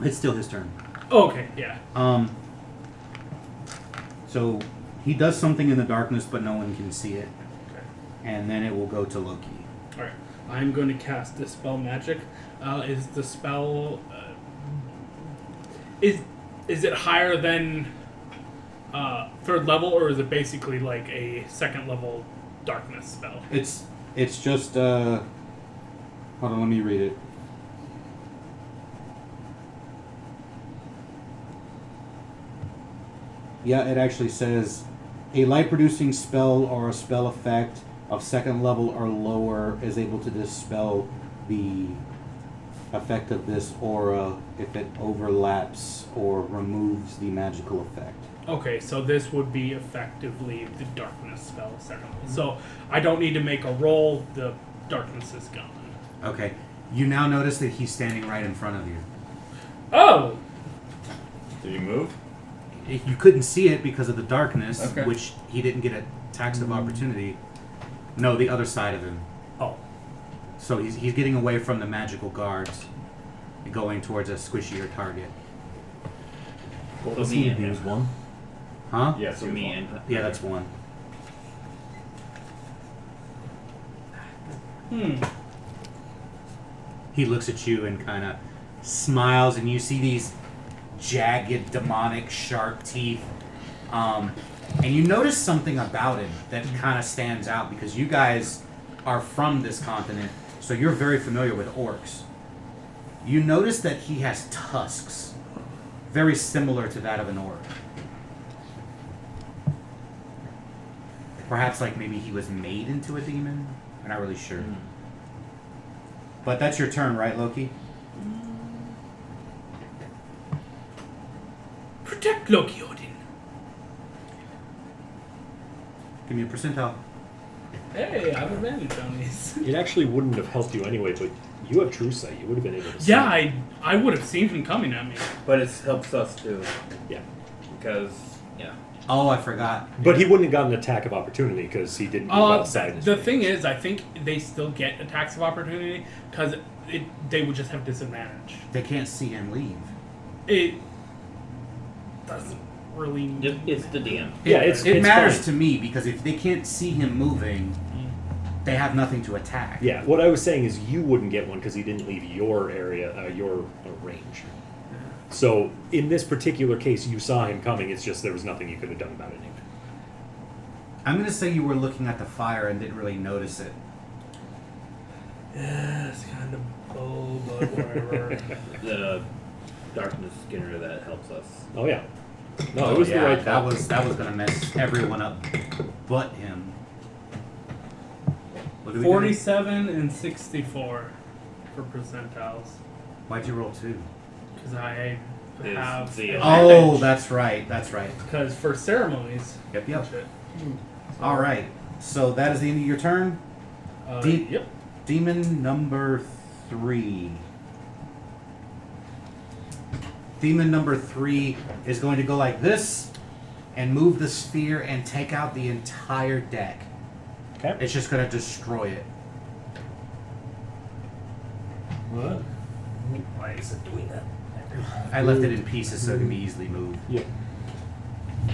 It's still his turn. Okay. Yeah. So he does something in the darkness, but no one can see it, Okay. and then it will go to Loki. All right. I'm going to cast Dispel Magic. Is the spell is it higher than 3rd level, or is it basically like a 2nd level darkness spell? It's just hold on, let me read it. Yeah, it actually says a light producing spell or a spell effect of 2nd level or lower is able to dispel the effect of this aura if it overlaps or removes the magical effect. Okay, so this would be effectively the darkness spell 2nd level. So I don't need to make a roll. The darkness is gone. Okay. You now notice that he's standing right in front of you. Oh. Did you move? You couldn't see it because of the darkness, Okay. which he didn't get a tax of opportunity. No, the other side of him. Oh. So he's getting away from the magical guards and going towards a squishier target. What So was me he? and He was 1? Huh? Yeah, For me and Yeah, that's 1. He looks at you and kind of smiles, and you see these jagged, demonic, sharp teeth. And you notice something about him that kind of stands out because you guys are from this continent, so you're very familiar with orcs. You notice that he has tusks, very similar to that of an orc. Perhaps like maybe he was made into a demon? I'm not really sure. But that's your turn, right, Loki? Protect Loki, Odin. Give me a percentile. Hey, I have advantage on these. It actually wouldn't have helped you anyway, but you have true sight. You would have been able to see. Yeah, I would have seen him coming at me. But it helps us too, Yeah. because yeah. Oh, I forgot. But he wouldn't have gotten an attack of opportunity because he didn't move outside his The range. thing is, I think they still get attacks of opportunity because they would just have disadvantage. They can't see him leave. It doesn't really. It's the DM. Yeah, It it's matters fine. to me because if they can't see him moving, they have nothing to attack. Yeah, what I was saying is you wouldn't get one because he didn't leave your area, your range. So in this particular case, you saw him coming. It's just there was nothing you could have done about it anyway. I'm going to say you were looking at the fire and didn't really notice it. Yeah, it's kind of bull, but whatever. The darkness skinner that helps us. Oh yeah, no, it was the right that call. was going to mess everyone up but him. What do we do? 47 and 64 for percentiles. Why'd you roll 2? Because I Is have. the- Oh, that's right. That's right. Because for ceremonies. Yep, yep. Shit. All right. So that is the end of your turn. Yep. Demon number 3. Demon number 3 is going to go like this and move the sphere and take out the entire deck. Okay. It's just going to destroy it. What? Why is it doing that? I left it in pieces so it can be easily moved. Yeah.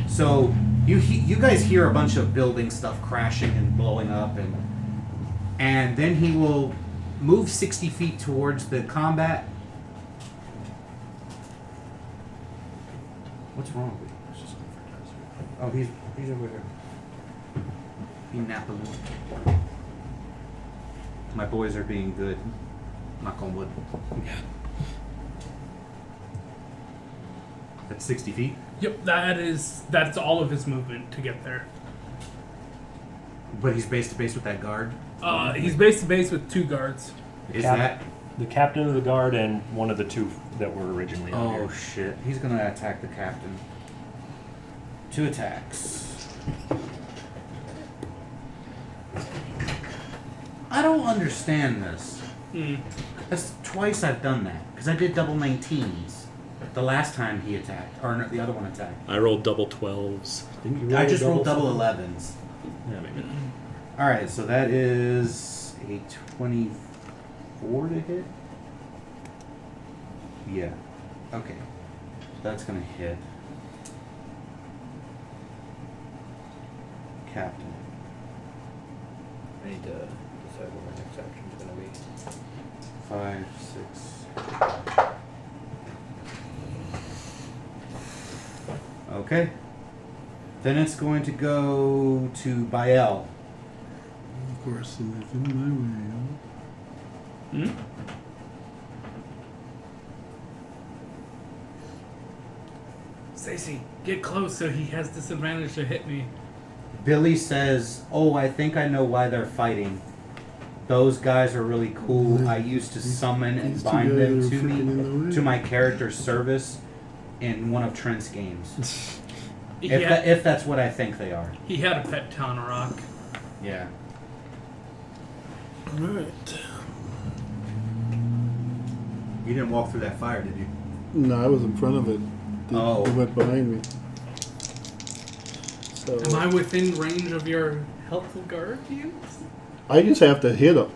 So You guys hear a bunch of building stuff crashing and blowing up, and then he will move 60 feet towards the combat. What's wrong with you? Oh, he's over here. He Napoleon. My boys are being good. Knock on wood. That's 60 feet. Yep, that's all of his movement to get there. But he's base to base with that guard. He's base to base with 2 guards. Is that? The captain of the guard and one of the 2 that were originally on Oh here. shit! He's gonna attack the captain. 2 attacks. I don't understand this. That's twice I've done that because I did double 19s the last time he attacked, or no, the other one attacked. I rolled double 12s. Didn't you roll I just rolled double 7? 11s. Yeah, maybe. All right, so that is a 24 to hit. Yeah. Okay. That's gonna hit. Captain. I need to decide what my next action is going to be. 5, 6. Okay. Then it's going to go to Bael. Of course, it is in my way. Stacy, get close so he has disadvantage to hit me. Billy says, "Oh, I think I know why they're fighting. Those guys are really cool. I used to summon and these two bind them guys are to freaking in the me, way." to my character's service in one of Trent's games. He If that's what I think they are. he had a pet Tanarok. Yeah. Alright. You didn't walk through that fire, did you? No, I was in front of it. Oh. It went behind me. So Am I within range of your helpful guard use? I just have to hit him.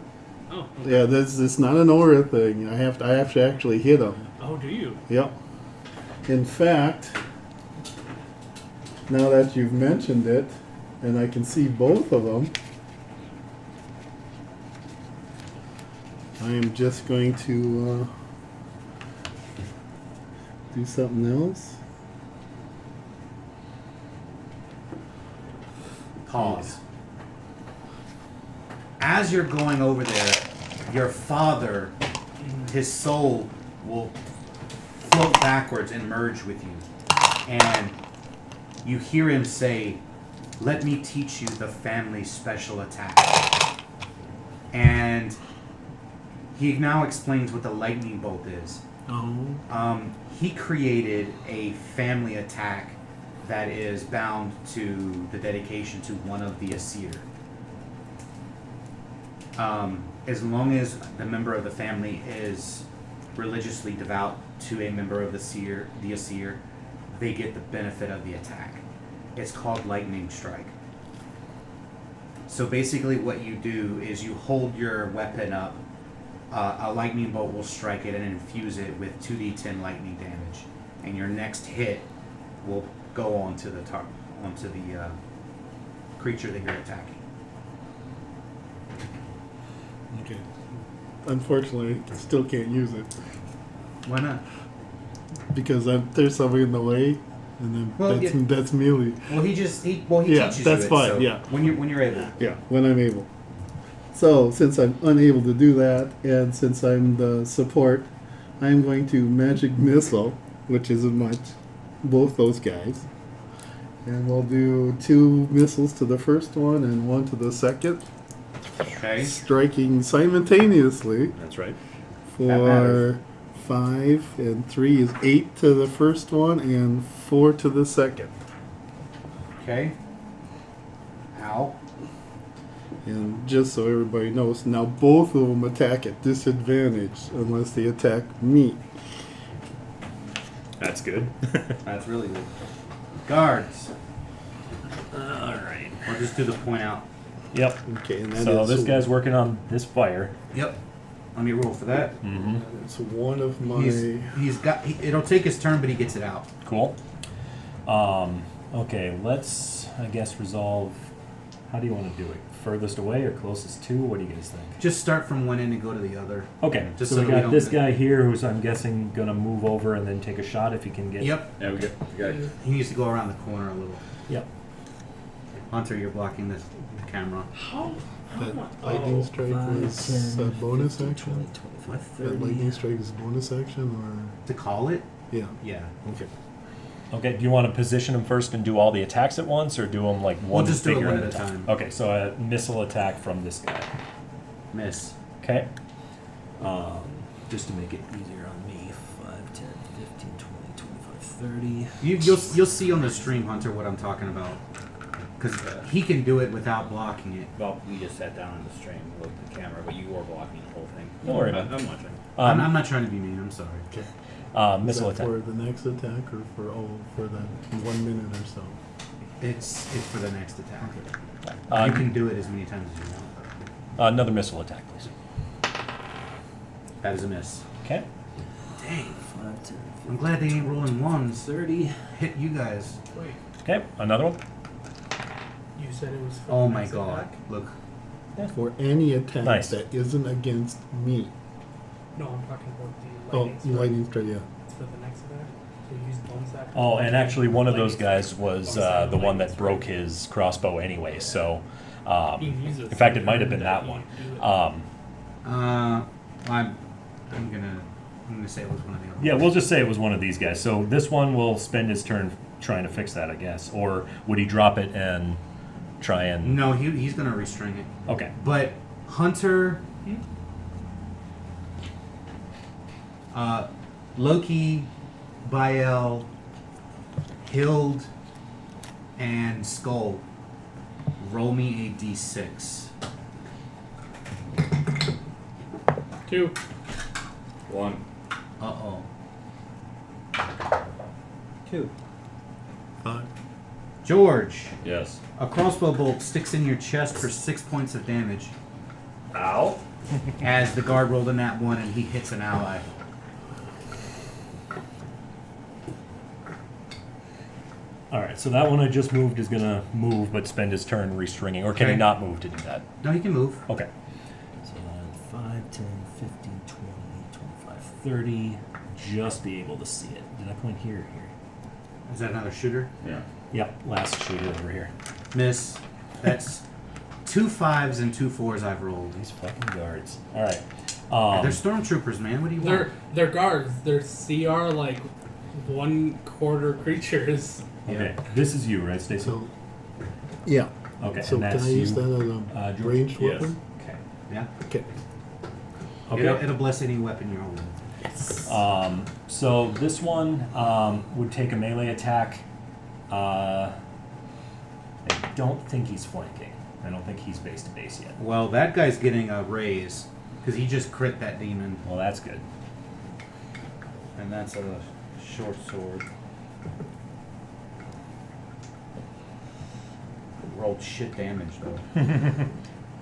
Oh. Yeah, this it's not an aura thing. I have to actually hit him. Oh, do you? Yep. In fact, now that you've mentioned it, and I can see both of them, I am just going to do something else. Pause. As you're going over there, your father, his soul will float backwards and merge with you. And you hear him say, "Let me teach you the family special attack." And he now explains what the lightning bolt is. Oh. He created a family attack that is bound to the dedication to one of the Asir. As long as the member of the family is religiously devout to a member of the Asir, they get the benefit of the attack. It's called Lightning Strike. So basically what you do is you hold your weapon up, a lightning bolt will strike it and infuse it with 2d10 lightning damage. And your next hit will go onto the creature that you're attacking. Okay. Unfortunately, I still can't use it Why not? because there's somebody in the way, and then Well, that's melee. Well, he Yeah, teaches that's you it, fine, so yeah. when you're able. Yeah, when I'm able. So, since I'm unable to do that, and since I'm the support, I'm going to magic missile, which isn't much, both those guys. And we'll do 2 missiles to the first one and 1 to the second, Okay. striking simultaneously That's right. matters. for 5, and 3 is 8 to the first one and 4 to the second. Okay. Ow. And just so everybody knows, now both of them attack at disadvantage unless they attack me. That's good. That's really good. Guards. All right. Or just do the point out. Yep. Okay, and that So is this guy's working on this fire. Yep. Let me roll for that. Mm-hmm. it's one of my. It'll take his turn, but he gets it out. Cool. Okay, let's, I guess, resolve. How do you want to do it? Furthest away or closest to? What do you guys think? Just start from one end and go to the other. Okay, Just so so we that we got don't this miss- guy here who's, I'm guessing, going to move over and then take a shot if he can get. Yep. Yeah, we got. He needs to go around the corner a little. Yep. Hunter, you're blocking the camera. How That much? lightning strike 5, was 10, a bonus 15, action. 20, 25, That 30. lightning strike is bonus action, To call it? or yeah. Yeah. Okay. Okay, do you want to position him first and do all the attacks at once, or do them like one just do it figure one at at a a time? time. Okay, so a missile attack from this guy. Miss. Okay. Just to make it easier on me. 5, 10, 15, 20, 25, 30. You'll see on the stream, Hunter, what I'm talking about. Because he can do it without blocking it. Well, we just sat down on the stream, looked at the camera, but you were blocking the whole thing. Don't worry I- about it. I'm watching. I'm not trying to be mean. I'm sorry. Okay. Missile Is that attack. for the next attack or for the 1 minute or so? It's for the next attack. Uh, You can do it as many times as you want. Another missile attack, please. That is a miss. Okay. Dang. 5, 10, I'm glad they ain't rolling ones. 30. Hit you guys. Wait, Okay, another one. you said it was. For Oh the my next god. attack? Look. For any attack Nice. that isn't against me. No, I'm talking about the Oh, lightning strike. lightning strike, yeah. It's for the next attack. So you use bonus action. Oh, and actually, one of those Lightning guys strike. was Bonus action, the one lightning that strike. broke his crossbow anyway. So, You can use in fact, it might have been that you one. do it. I'm gonna say it was one of the other Yeah, ones. we'll just say it was one of these guys. So this one will spend his turn trying to fix that, I guess. Or would he drop it and try and? No, he's gonna restring it. Okay. But Hunter, Loki, Bael, Hild, and Skull, roll me a d6. 2. 1. Uh-oh. 2. 5. George, Yes. a crossbow bolt sticks in your chest for 6 points of damage Ow. as the guard rolled in that one and he hits an ally. All right. So that one I just moved is gonna move, but spend his turn restringing. Or can he Okay. not move to do that? No, he can move. Okay. So 5, 10, 15, 20, 25, 30. Just be able to see it. Did I point here or here? Is that another shooter? Yeah. Yep. Last shooter over here. Miss. That's 2 5s and 2 4s I've rolled. These fucking guards. All right. They're stormtroopers, man. What do you want? They're guards. They're CR like 1/4 creatures. Okay. This is you, right, Stacy? So, yeah. Okay. So and can that's I use you. that as a George? ranged Yes. weapon? Okay. Yeah. Okay. Okay. It'll bless any weapon you're holding. So this one would take a melee attack. I don't think he's flanking. I don't think he's base to base yet. Well, that guy's getting a raise because he just crit that demon, Well, that's good. and that's a short sword. Rolled shit damage though.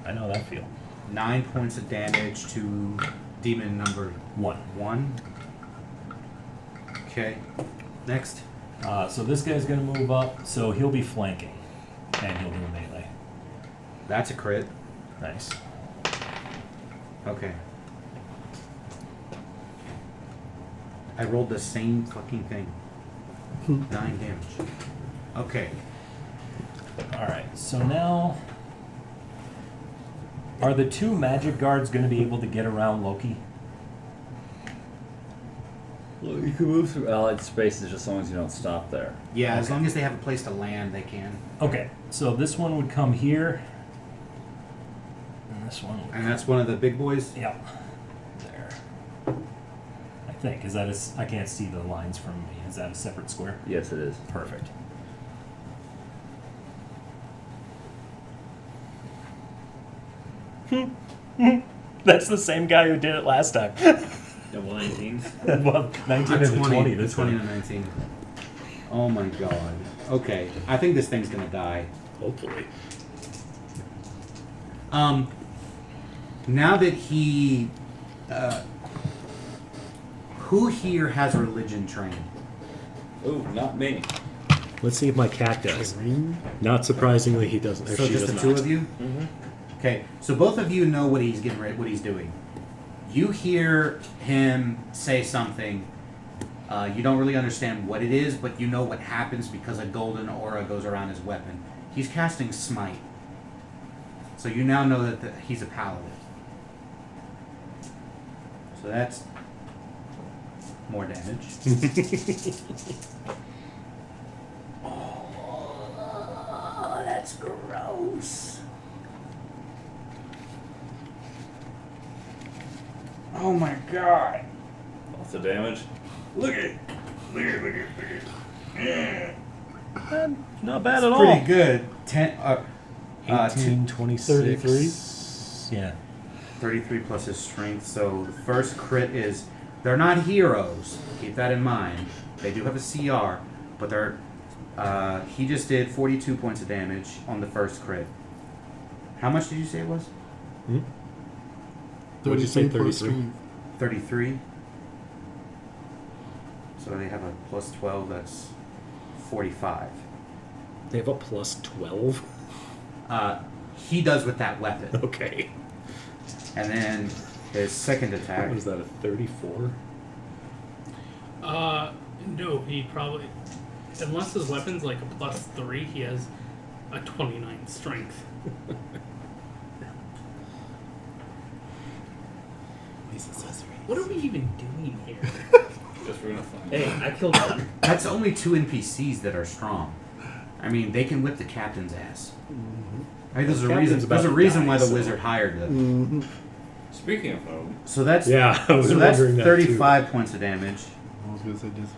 I know that feel. 9 points of damage to demon number 1. 1. Okay. Next. So this guy's gonna move up, so he'll be flanking, and he'll do a melee. That's a crit. Nice. Okay. I rolled the same fucking thing. 9 damage. Okay. All right. So now, are the 2 magic guards gonna be able to get around Loki? Well, you can move through allied spaces just as long as you don't stop there. Yeah, as Okay. long as they have a place to land, they can. Okay. So this one would come here, and this one would. And that's one of the big boys. Yep. There. I think. Is that I can't see the lines from me. Is that a separate square? Yes, it is. Perfect. That's the same guy who did it last time. Double 19s. Well, 19 and 20 this 20 time. and 19. Oh my god. Okay, I think this thing's gonna die. Hopefully. Now that he, who here has religion trained? Ooh, not me. Let's see if my cat does. Not surprisingly, he doesn't. Or So she just does the two not. of you? Okay, so both of you know what he's getting ready, what he's doing. You hear him say something. You don't really understand what it is, but you know what happens because a golden aura goes around his weapon. He's casting Smite. So you now know that he's a paladin. So that's more damage. Oh, that's gross. Oh my god. Lots of damage. Look at it. Look at it, look at it, look at it. Not bad It's at pretty all. good. 18, 26. 33? Yeah. 33 plus his strength. So the first crit is, they're not heroes. Keep that in mind. They do have a CR, but they're. He just did 42 points of damage on the first crit. How much did you say it was? What'd you say, 33 plus 33? strength. 33. So they have a plus 12. That's 45. They have a plus 12? He does with that weapon. Okay. And then his second attack. What is that, a 34? No, he probably, unless his weapon's like a +3, he has a 29 strength. What are we even doing here? Just we're gonna find. Hey, I killed one. That's only 2 NPCs that are strong. I mean, they can whip the captain's ass. I mean, there's a Captain's reason. about There's a to reason die, why the so- wizard hired them. Speaking of home, So that's Yeah, I was so that's wondering that 35 points of damage I was gonna say just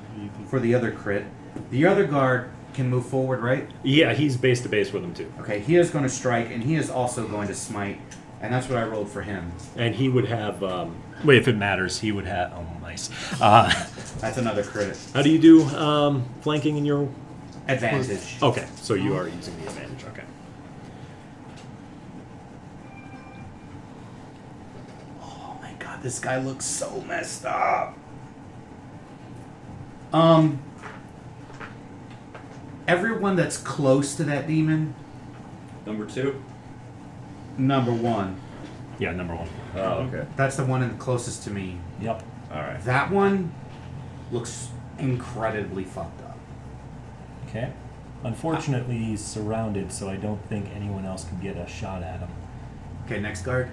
for the other crit. The other guard can move forward, right? Yeah, he's base to base with him too. Okay, he is going to strike, and he is also going to smite, and that's what I rolled for him. And he would have, wait, if it matters, he would have, oh, nice. That's another crit. How do you do flanking in your, Advantage. okay, so you are using the advantage, okay. Oh my god, this guy looks so messed up. Everyone that's close to that demon, number 2. number 1. Yeah, number 1. Oh, okay. That's the one closest to me. Yep. All right. That one looks incredibly fucked up. Okay. Unfortunately, he's surrounded, so I don't think anyone else can get a shot at him. Okay, next guard.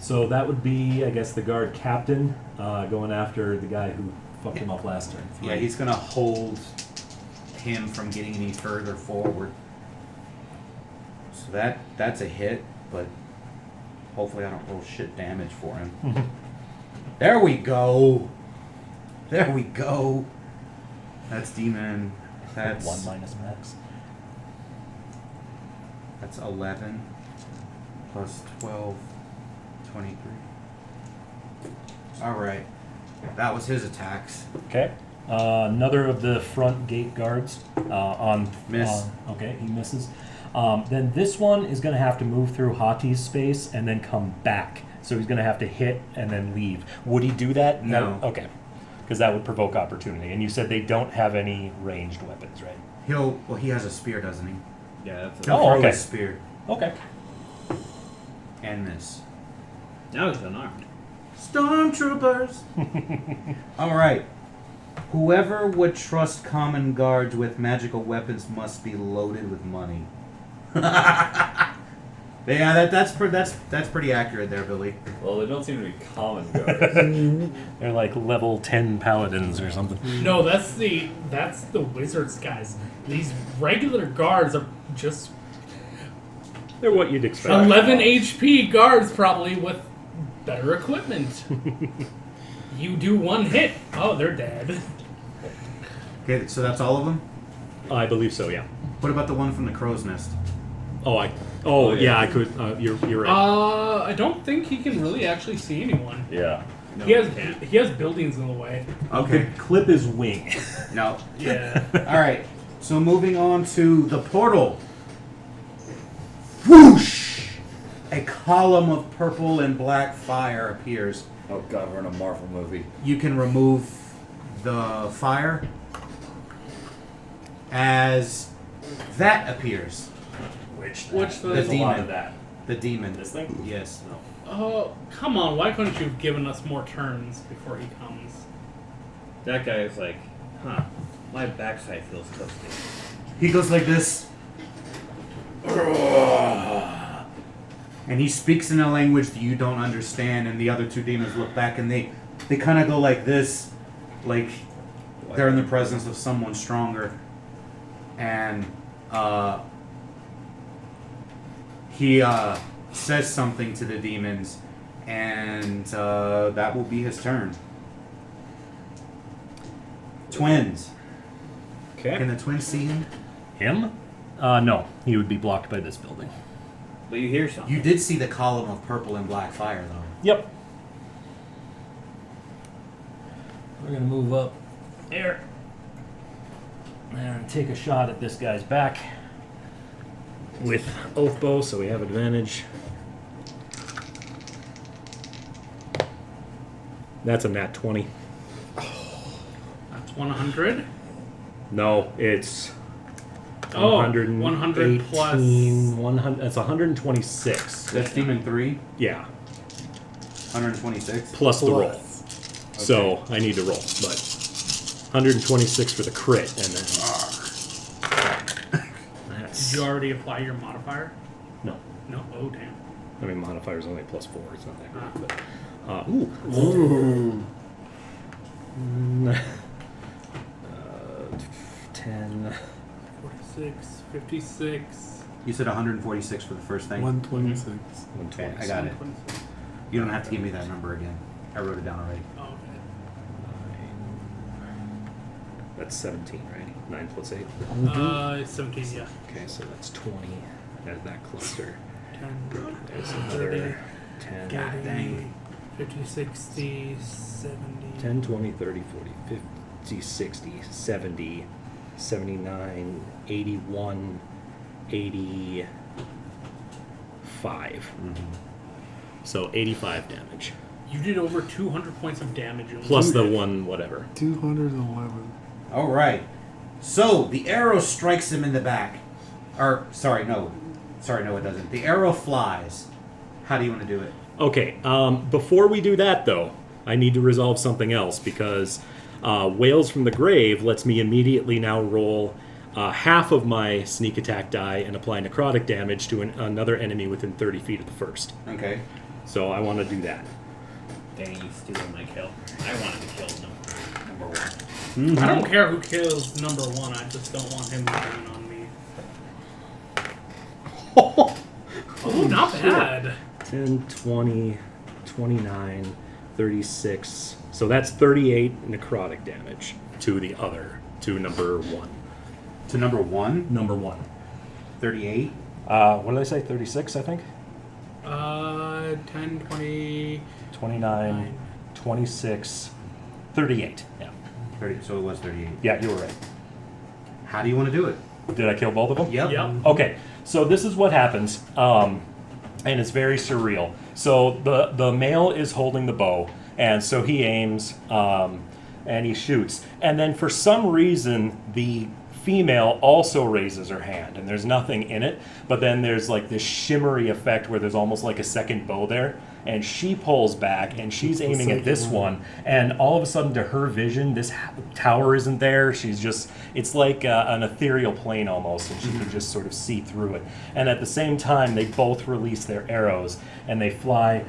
So that would be, I guess, the guard captain going after the guy who fucked him up last turn. Yeah, he's gonna hold him from getting any further forward. So that's a hit, but hopefully I don't roll shit damage for him. There we go. There we go. That's demon. That's 1 minus max. That's 11 plus 12, 23. All right. That was his attacks. Okay. Another of the front gate guards on Miss. Okay, he misses. Then this one is going to have to move through Hati's space and then come back. So he's going to have to hit and then leave. Would he do that? No. Okay. Because that would provoke opportunity. And you said they don't have any ranged weapons, right? He has a spear, doesn't he? Yeah, that's He'll Oh, throw okay. his spear Okay. and this. now he's unarmed. Stormtroopers. All right. Whoever would trust common guards with magical weapons must be loaded with money. Yeah, that's pretty accurate there, Billy. Well, they don't seem to be common guards. They're like level 10 paladins or something. No, that's the wizards guys. These regular guards are just They're what you'd expect. 11 HP guards probably with better equipment. You do one hit, oh, they're dead. Okay, so that's all of them. I believe so, yeah. What about the one from the crow's nest? Oh, yeah, I could. You're right. I don't think he can really actually see anyone. Yeah. No, he can't. has buildings in the way. Okay. Clip his wing. No. Yeah. All right. So moving on to the portal. Whoosh! A column of purple and black fire appears. Oh god, we're in a Marvel movie. You can remove the fire. as that appears. Which There's a lot of that. The demon. This thing? Yes. No. Oh, come on. Why couldn't you have given us more turns before he comes? That guy is like, huh, my backside feels toasty. He goes like this. And he speaks in a language that you don't understand, and the other two demons look back and they kind of go like this, like they're in the presence of someone stronger. And he says something to the demons, and that will be his turn. Twins. Okay. Can the twins see him? Him? No. He would be blocked by this building. But you hear something. You did see the column of purple and black fire, though. Yep. We're gonna move up there and take a shot at this guy's back with oath bow, so we have advantage. That's a nat 20. That's 100. No, it's Oh, 100 plus. 100. That's 126. That's demon 3, Yeah, 126. plus the roll. So I need to roll, but 126 for the crit, and then Did that's you already apply your modifier? no. No. Oh, damn. I mean, modifier's only +4. It's not that great, but Ooh. 10. 46, 56. You said 146 for the first thing. 126. 120. I got it. 26. You don't have to give me that number again. I wrote it down already. Oh, okay. That's 17, right? 9 plus 8. 17, yeah. Okay, so that's 20. There's that cluster. 10, There's 30, another 10. God dang. 50, 60, 70. 10, 20, 30, 40, 50, 60, 70, 79, 81, 85. So 85 damage. You did over 200 points of damage. in Plus one the hit. one whatever. 211. All right. So the arrow strikes him in the back. Or, sorry, no. Sorry, no, it doesn't. The arrow flies. How do you want to do it? Okay, before we do that, though, I need to resolve something else, because Wails from the Grave lets me immediately now roll half of my sneak attack die and apply necrotic damage to another enemy within 30 feet of the first. Okay. So I want to do that. Dang, you stealing my kill. I wanted to kill number one. I don't care who kills number one. I just don't want him landing on me. Oh, not bad. 10, 20, 29, 36. So that's 38 necrotic damage to number one. To number 1, Number one. 38. What did I say? 36, I think? 10, 20. 29, 26, 38. Yeah. 30. So it was 38. Yeah, you were right. How do you want to do it? Did I kill both of them? Yep. Yep. Okay, so this is what happens, and it's very surreal. So the male is holding the bow, and so he aims, and he shoots. And then for some reason, the female also raises her hand, and there's nothing in it, but then there's like this shimmery effect where there's almost like a second bow there, and she pulls back, and she's aiming at this one, and all of a sudden to her vision, this tower isn't there. She's just, it's like an ethereal plane almost, and she can just sort of see through it. And at the same time, they both release their arrows, and they fly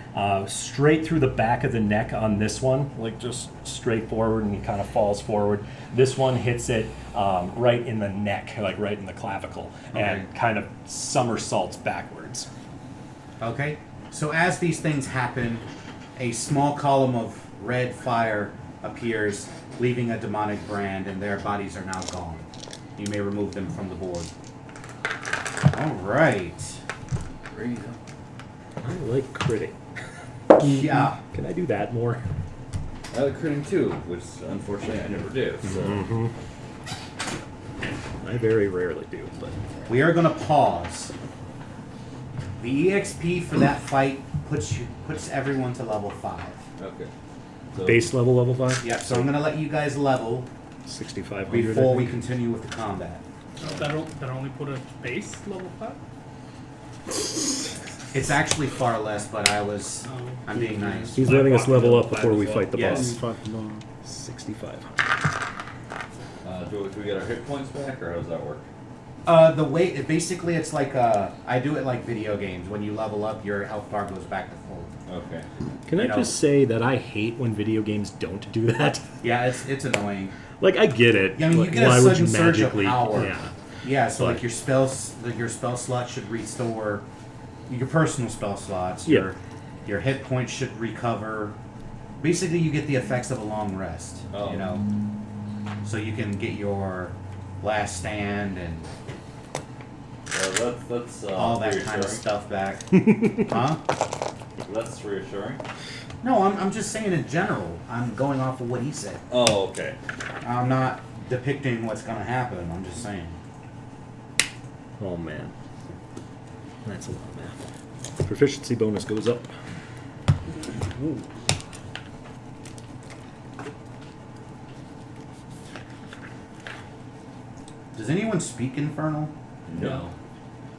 straight through the back of the neck on this one, like just straight forward, and he kind of falls forward. This one hits it right in the neck, like right in the clavicle, and kind of somersaults backwards. Okay. So as these things happen, a small column of red fire appears, leaving a demonic brand, and their bodies are now gone. You may remove them from the board. All right. I like critting. Yeah. Can I do that more? I like critting too, which unfortunately I never do. So. I very rarely do, but We are going to pause. The EXP for that fight puts everyone to level 5. Okay. So, base level 5? Yep, so I'm going to let you guys level 6,500. before we continue with the combat. That only put a base level 5? It's actually far less, but I'm being nice. He's letting us level up before we fight the Yes. boss. 65. 6,500. Do we get our hit points back, or how does that work? The way basically it's like I do it like video games. When you level up, your health bar goes back to full. Okay. Can I You know- just say that I hate when video games don't do that? Yeah, it's annoying. Like, I get it. Yeah, I mean, you but get a why would you sudden surge of magically? power. Yeah. Yeah, so But- like your spell slot should restore your personal spell slots. Yeah. Your hit points should recover. Basically, you get the effects of a long rest. Oh. You know, so you can get your last stand and That's all that kind of reassuring. stuff back. Huh? That's reassuring. No, I'm just saying in general. I'm going off of what he said. Oh, okay. I'm not depicting what's gonna happen. I'm just saying. Oh man, that's a lot of math. Proficiency bonus goes up. Ooh. Does anyone speak Infernal? No.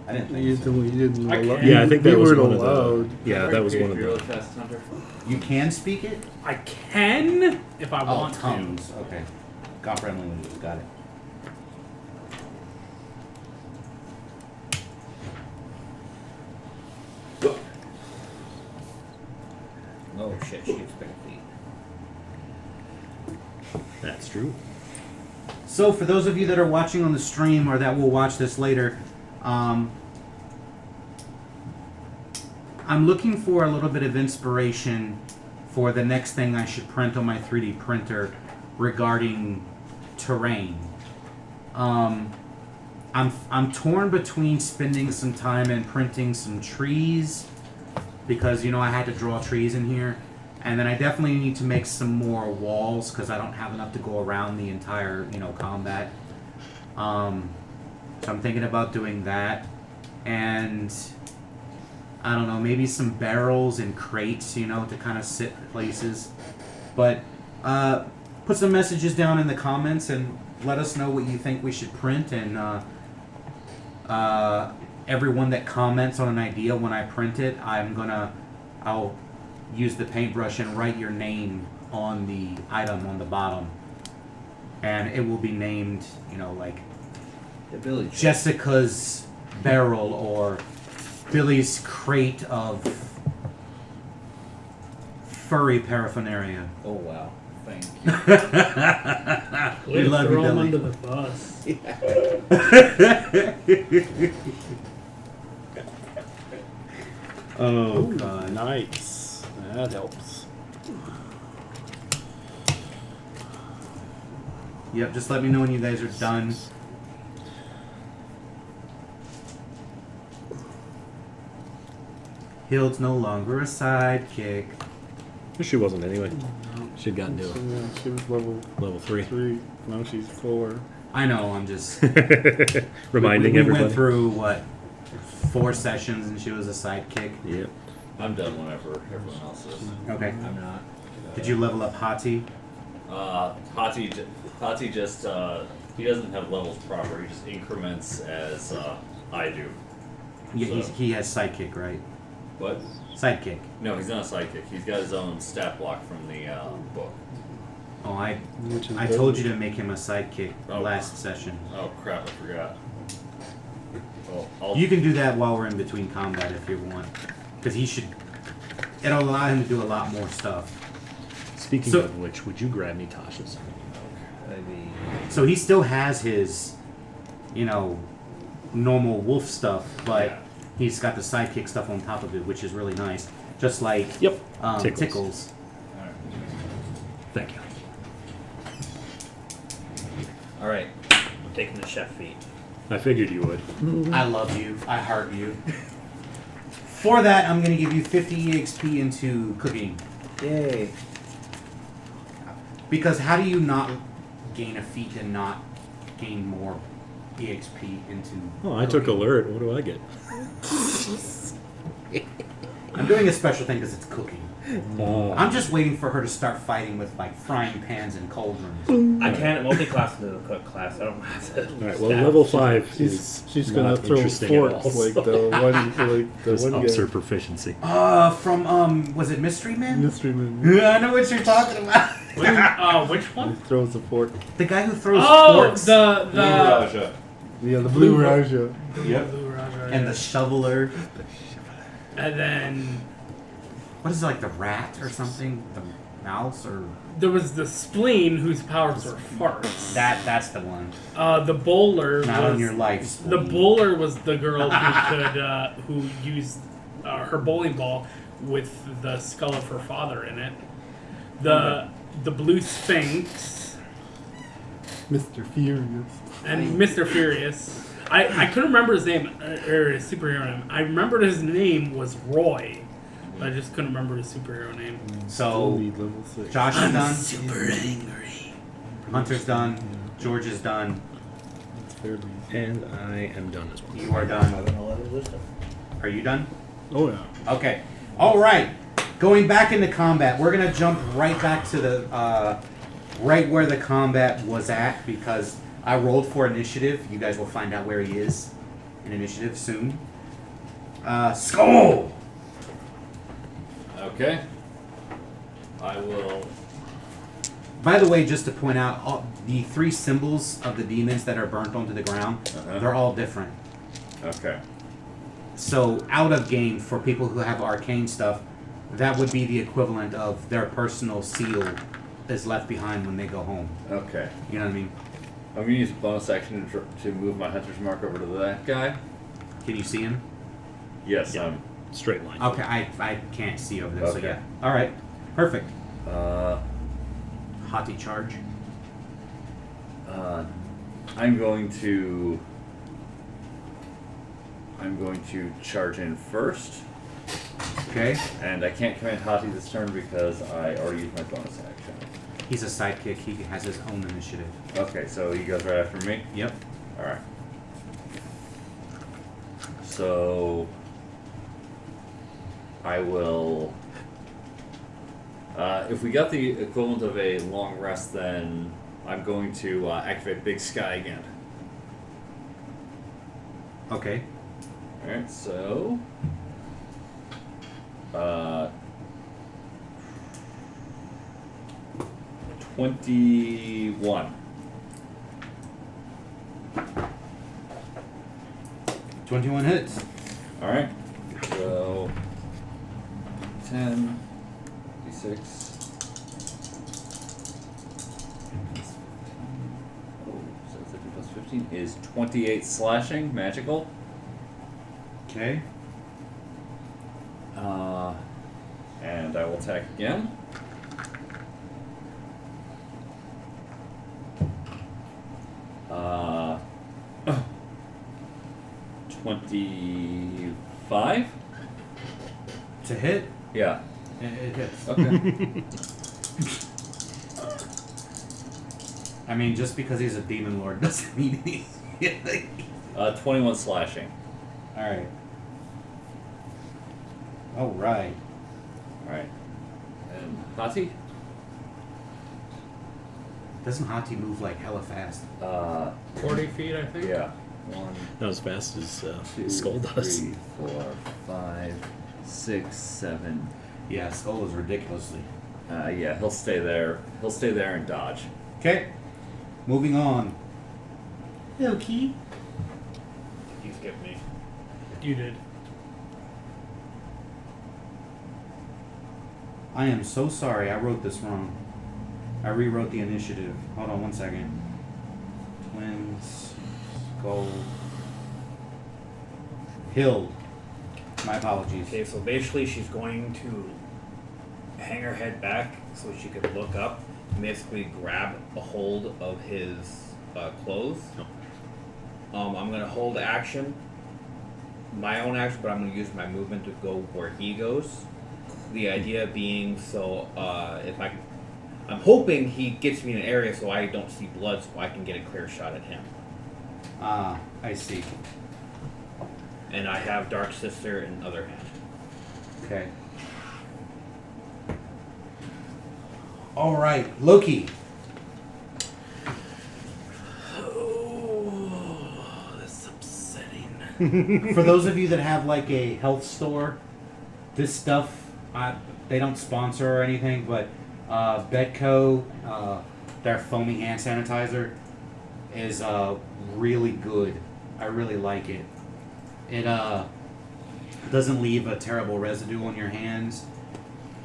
I didn't think You so. didn't I allow- can. Yeah, I think that we was weren't one of allowed. the. Yeah, that was one of Really the. fast, Hunter. You can speak it? I can if I Oh, want to. tongues. Okay. Comprehend languages. Got it. Oh shit, she gets big feet. That's true. So, for those of you that are watching on the stream or that will watch this later, I'm looking for a little bit of inspiration for the next thing I should print on my 3D printer regarding terrain. I'm torn between spending some time and printing some trees because, you know, I had to draw trees in here. And then I definitely need to make some more walls because I don't have enough to go around the entire, you know, combat. So I'm thinking about doing that. And I don't know, maybe some barrels and crates, you know, to kind of sit places. But put some messages down in the comments and let us know what you think we should print. And everyone that comments on an idea when I print it, I'll use the paintbrush and write your name on the item on the bottom. And it will be named, you know, like The village. Jessica's barrel or Billy's crate of furry paraphernalia. Oh wow. Thank you. We love you, Throw 'em Billy. under the bus. Oh, God. Nice. That helps. Yep, just let me know when you guys are done. Hild's no longer a sidekick. She wasn't anyway. She'd gotten So, to yeah, she was level 3. 3. Now she's 4. I know, I'm just... Reminding we everybody. went through, what, 4 sessions and she was a sidekick? Yep. I'm done whenever everyone else is. Okay. I'm not. Did you level up Hati? Hati just, he doesn't have levels proper, he just increments as I do. Yeah, So- he has sidekick, right? What? Sidekick. No, he's not a sidekick. He's got his own stat block from the book. Oh, I Which is told you to make him a sidekick Oh. last session. Oh crap, I forgot. Well, I'll, You can do that while we're in between combat if you want. Because he should... It'll allow him to do a lot more stuff. Speaking So- of which, would you grab me Tasha's? Maybe. So he still has his, you know, normal wolf stuff, but Yeah. he's got the sidekick stuff on top of it, which is really nice. Just like Yep. Tickles. Tickles. Thank you. All right, I'm taking the chef feat. I figured you would. I love you. I heart you. For that, I'm going to give you 50 EXP into cooking. Yay. Because how do you not gain a feat and not gain more EXP into Oh, I took cooking? alert. What do I get? I'm doing a special thing because it's cooking. I'm just waiting for her to start fighting with like frying pans and cauldrons. I can't multi-class into the cook class. I don't have to. All right. Well, level 5 She's not gonna throw interesting at all, forks like so- the Just one ups her guy. proficiency. From was it Mystery Man? Mystery Man. Yeah, I know what you're talking about. Which He one? throws a fork. The guy who throws Oh, forks. the Raja. Yeah, the Blue Raja. Yep. Blue Raja, And the shoveler. and then What is it, like the rat or something? The mouse or there was the spleen whose powers were farts. that's the one. The bowler Not was on your life. the bowler was the girl who could who used her bowling ball with the skull of her father in it. The blue sphinx Mr. Furious. and Mr. Furious. I couldn't remember his name or his superhero name. I remembered his name was Roy. But I just couldn't remember his superhero name. So Only level 6. Josh is done. Super angry. Hunter's done. George is done. It's fairly easy. And I am done as well. You are done. 11 wisdom. Are you done? Oh yeah. Okay. All right. Going back into combat, we're gonna jump right back to the right where the combat was at because I rolled for initiative. You guys will find out where he is in initiative soon. Skull. Okay. I will. By the way, just to point out, all, the 3 symbols of the demons that are burnt onto the ground, they're all different. Okay. So out of game for people who have arcane stuff, that would be the equivalent of their personal seal is left behind when they go home. Okay. You know what I mean? I'm gonna use a bonus action to move my hunter's mark over to that guy. Can you see him? Yes, Yeah. Straight line. Okay, I can't see over there, so Okay. yeah. Alright, perfect. I'm. Haughty charge. I'm going to charge in first, Okay. and I can't command Hati this turn because I already used my bonus action. He's a sidekick, he has his own initiative. Okay, so he goes right after me. Yep. All right. So I will. If we got the equivalent of a long rest, then I'm going to activate Big Sky again. Okay. All right, so 21. 21 hits. All right, so 10, d6. Oh, so 50 plus 15 is 28 slashing, magical. Okay. And I will attack again. Uh, 25? To hit, Yeah. it hits. Okay. I mean, just because he's a demon lord doesn't mean anything. 21 slashing. Alright. Alright. Alright. And Hati? Doesn't Hati move like hella fast? 40 feet, I think. Yeah. 1, Not as fast as 2, Skull does. 3, 4, 5, 6, 7. Yeah, Skull is ridiculously. Yeah, he'll stay there. He'll stay there and dodge. Okay. Moving on. Loki. You skipped me. You did. I am so sorry, I wrote this wrong. I rewrote the initiative. Hold on one second. Twins, Skull, Hill. My apologies. Okay, so basically she's going to hang her head back so she could look up and basically grab a hold of his clothes. I'm going to hold action, my own action, but I'm going to use my movement to go where he goes. The idea being so I'm hoping he gets me in an area so I don't see blood so I can get a clear shot at him. Ah, I see. And I have Dark Sister in other hand. Okay. All right, Loki. Oh, that's upsetting. For those of you that have like a health store, this stuff, they don't sponsor or anything, but Betco, their foaming hand sanitizer, is really good. I really like it. It doesn't leave a terrible residue on your hands.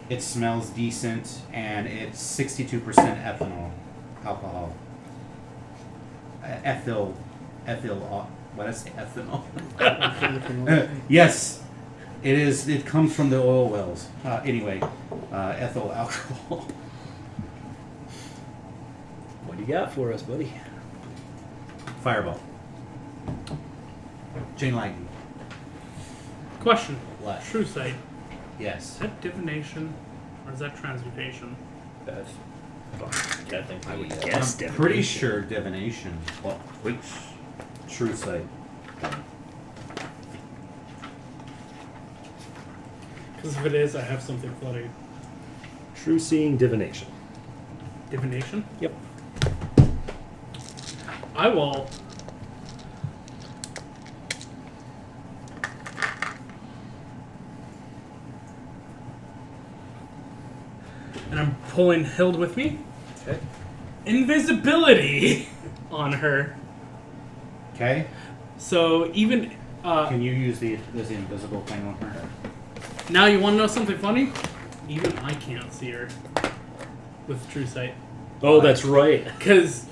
It smells decent, and it's 62% ethanol alcohol. What did I say? Ethanol. Yes, it is. It comes from the oil wells. Anyway, ethyl alcohol. What do you got for us, buddy? Fireball. Chain lightning. Question. What? True sight. Yes. Is that divination or is that transmutation? That's technically. I would uh, guess. I'm pretty sure divination. Well, which True sight. Because if it is, I have something floating. True seeing divination. Divination? Yep. I will. And I'm pulling Hild with me. okay. Invisibility on her. Okay. So even Can you use the invisible thing on her? now, you want to know something funny? Even I can't see her with true sight Oh, that's right. because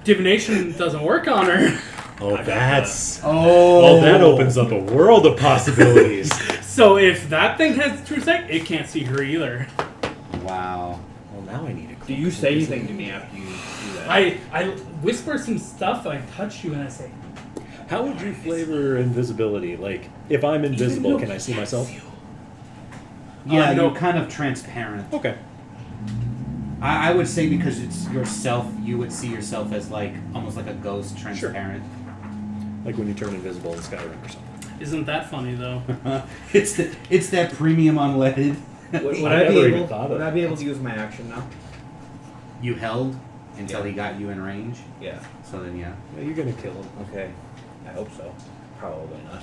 divination doesn't work on her. Oh, that's. Oh. Oh, that opens up a world of possibilities. So if that thing has true sight, it can't see her either. Wow. Well, now I need a. Do you say anything to me after you do that? I whisper some stuff. I touch you and I say, How would you flavor invisibility? Like, if I'm invisible, though can I see myself? Yeah, no. you're kind of transparent. Okay. I would say because it's yourself, you would see yourself as like almost like a ghost, transparent. Like when you turn invisible in Skyrim or something. "Isn't that funny though?" It's that premium unleaded. Would I I be never even able? thought of Would it. I be able to use my action now? You held until Yeah. he got you in range. Yeah. So then, yeah. Yeah, you're gonna kill him. Okay. I hope so. Probably not.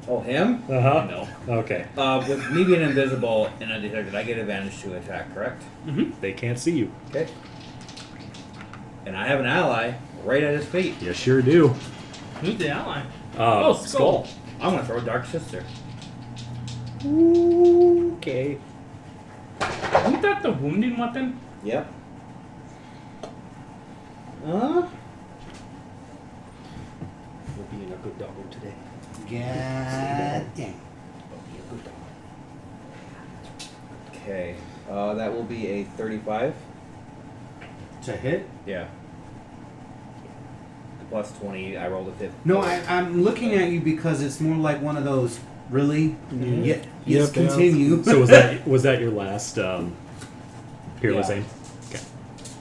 Oh, him? Uh huh. No. Okay. With me being invisible and undetected, I get advantage to attack, correct? They can't see you. Okay. And I have an ally right at his feet. You sure do. Who's the ally? Oh, Skull. I'm gonna throw Dark Sister. Okay. Isn't that the wounding weapon? Yep. We're being a good doggo today. God dang. Okay. That will be a 35. To hit? Yeah. Plus 20. I rolled a 50. No, I'm looking at you because it's more like one of those. Really? Mhm. Yeah. Yes. Yep, Continue. So was that your last peerless Yeah. aim? Okay.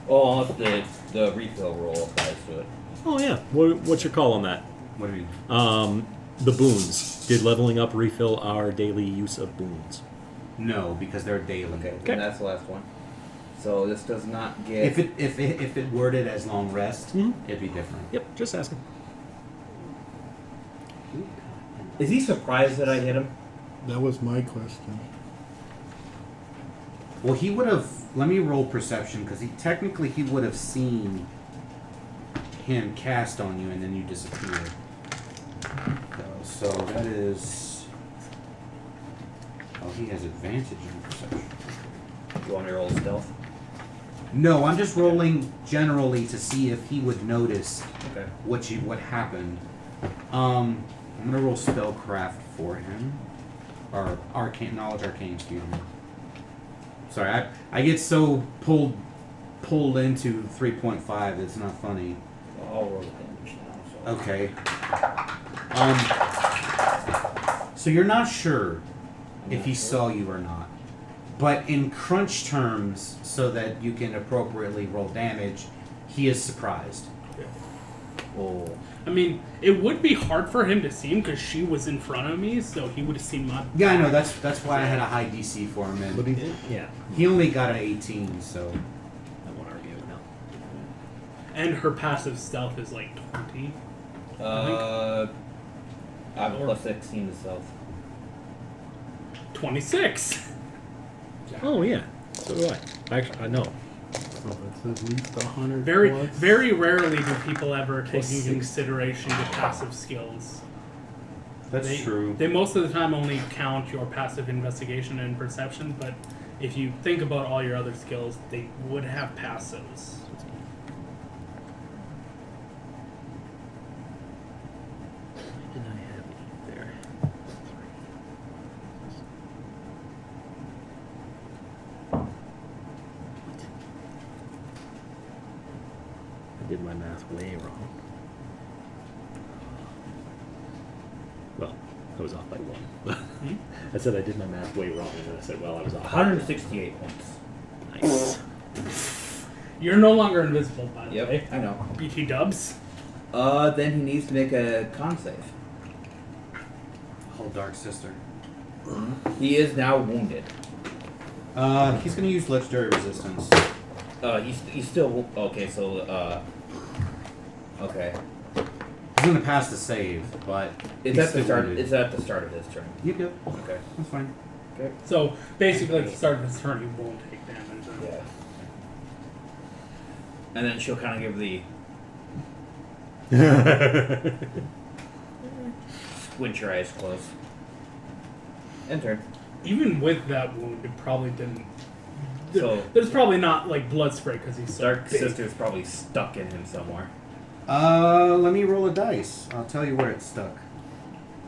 Oh, unless the refill roll applies to it. Oh yeah. What's your call on that? What do you mean? The boons. Did leveling up refill our daily use of boons? No, because they're daily. Okay. Okay. And that's the last one. So this does not get. If it worded as long rest, Mhm. it'd be different. Yep. Just asking. Is he surprised that I hit him? That was my question. Well, he would have. Let me roll perception because he would have seen him cast on you and then you disappeared. So that is. Oh, he has advantage in perception. You want me to roll stealth? No, I'm just rolling generally to see if he would notice Okay. what happened. I'm gonna roll spellcraft for him, or knowledge arcane. Excuse me. Sorry, I get so pulled into 3.5. It's not funny. I'll roll the damage now. So. Okay. So you're not sure if he saw you or not, but in crunch terms, so that you can appropriately roll damage, he is surprised. Oh. I mean, it would be hard for him to see him because she was in front of me, so he would have seen my. Yeah, I know. That's why I had a high DC for him, But and he, Yeah. he only got an 18. So And her passive stealth is like 20. I have a plus 16 to stealth. 26. Oh yeah. So do I. Actually, I know. So it's at least 100 Very, plus. very rarely do people ever take Plus into 6. consideration the passive skills. That's true. They most of the time only count your passive investigation and perception, but if you think about all your other skills, they would have passives. Did I have it there? I did my math way wrong. Well, I was off by 1. I said I did my math way wrong, and then I said, well, I was off. 168 points. Nice. You're no longer invisible, by the Yep, way. I know. BT dubs. Then he needs to make a con save. Oh, Dark Sister. He is now wounded. He's gonna use legendary resistance. He's still okay. So okay. He's gonna pass the save, but It's he's at the still start. wounded. It's at the start of his turn. Yep, yep. Okay. That's fine. Okay. So basically, at the start of his turn, he won't take damage. Yeah. And then she'll kind of give the squint your eyes closed. End turn. Even with that wound, it probably didn't. So There's probably not like blood spray because he's so Dark big. Sister's probably stuck in him somewhere. Let me roll a dice. I'll tell you where it's stuck.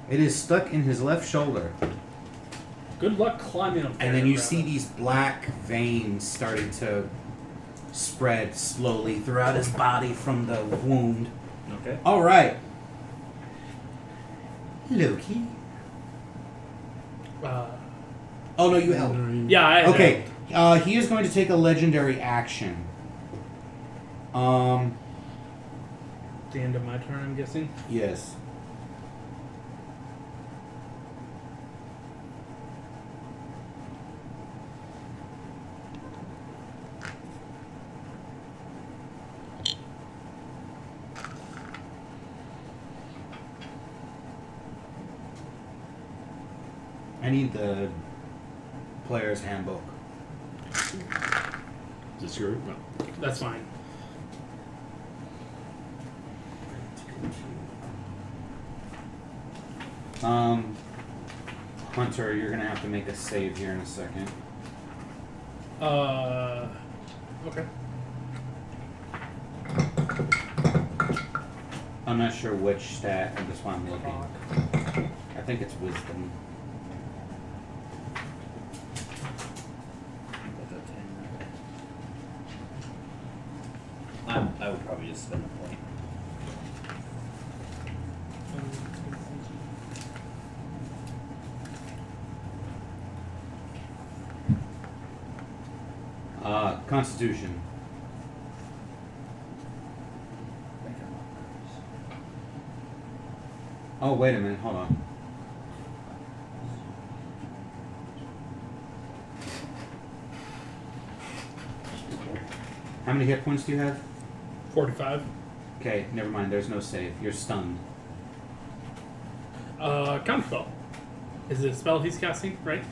It is stuck in his left shoulder. Good luck climbing up there. And then you grab see it. these black veins starting to spread slowly throughout his body from the wound. Okay. All right. Loki. Oh, no, you help. Yeah. I Okay. He is going to take a legendary action. The end of my turn, I'm guessing. Yes. I need the player's handbook. Is this your? No. That's fine. Hunter, you're gonna have to make a save here in a second. Okay. I'm not sure which stat, and that's why I'm looking. I think it's wisdom. I would probably just spend a point. Constitution. Oh, wait a minute, hold on. How many hit points do you have? 45. Okay, never mind, there's no save. You're stunned. Counterspell. Is it a spell he's casting, right?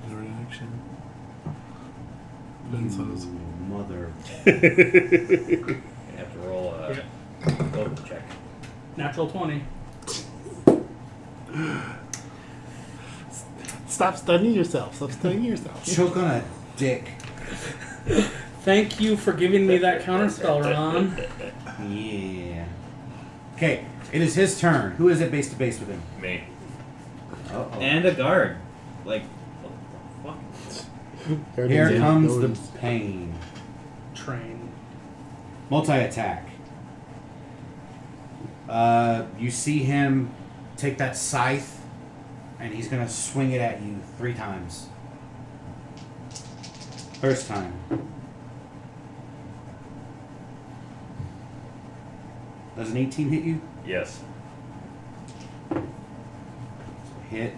Reaction. Mother. You have to roll a global check. Natural 20. Stop stunning yourself. Stop stunning yourself. Choke on a dick. Thank you for giving me that counterspell, Ron. Yeah. Okay, it is his turn. Who is it base to base with him? Me. Uh-oh. And a guard. Like, what the fuck? Here comes the pain. Train. Multi-attack. You see him take that scythe, and he's going to swing it at you 3 times. First time. Does an 18 hit you? Yes. Hit.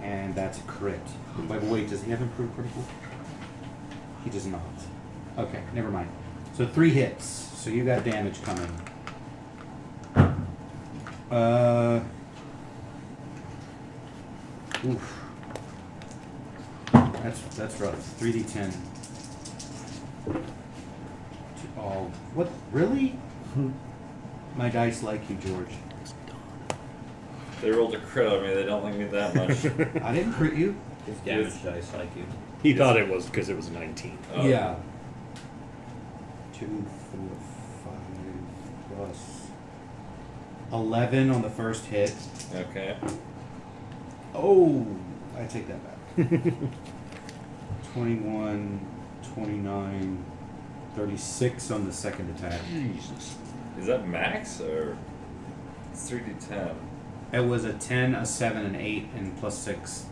And that's a crit. By the way, does he have improved critical? He does not. Okay, never mind. So 3 hits. So you got damage coming. Oof. That's rough. 3d10. Oh, what? Really? My dice like you, George. They rolled a crit on me. They don't like me that much. I didn't crit you. His damage dice like you. He thought it was because it was 19. Oh. Yeah. 2, 4, 5 plus 11 on the first hit. Okay. Oh, I take that back. 21, 29, 36 on the second attack. Jesus. Is that max or it's 3d10? It was a 10, a 7, an 8, and plus 6.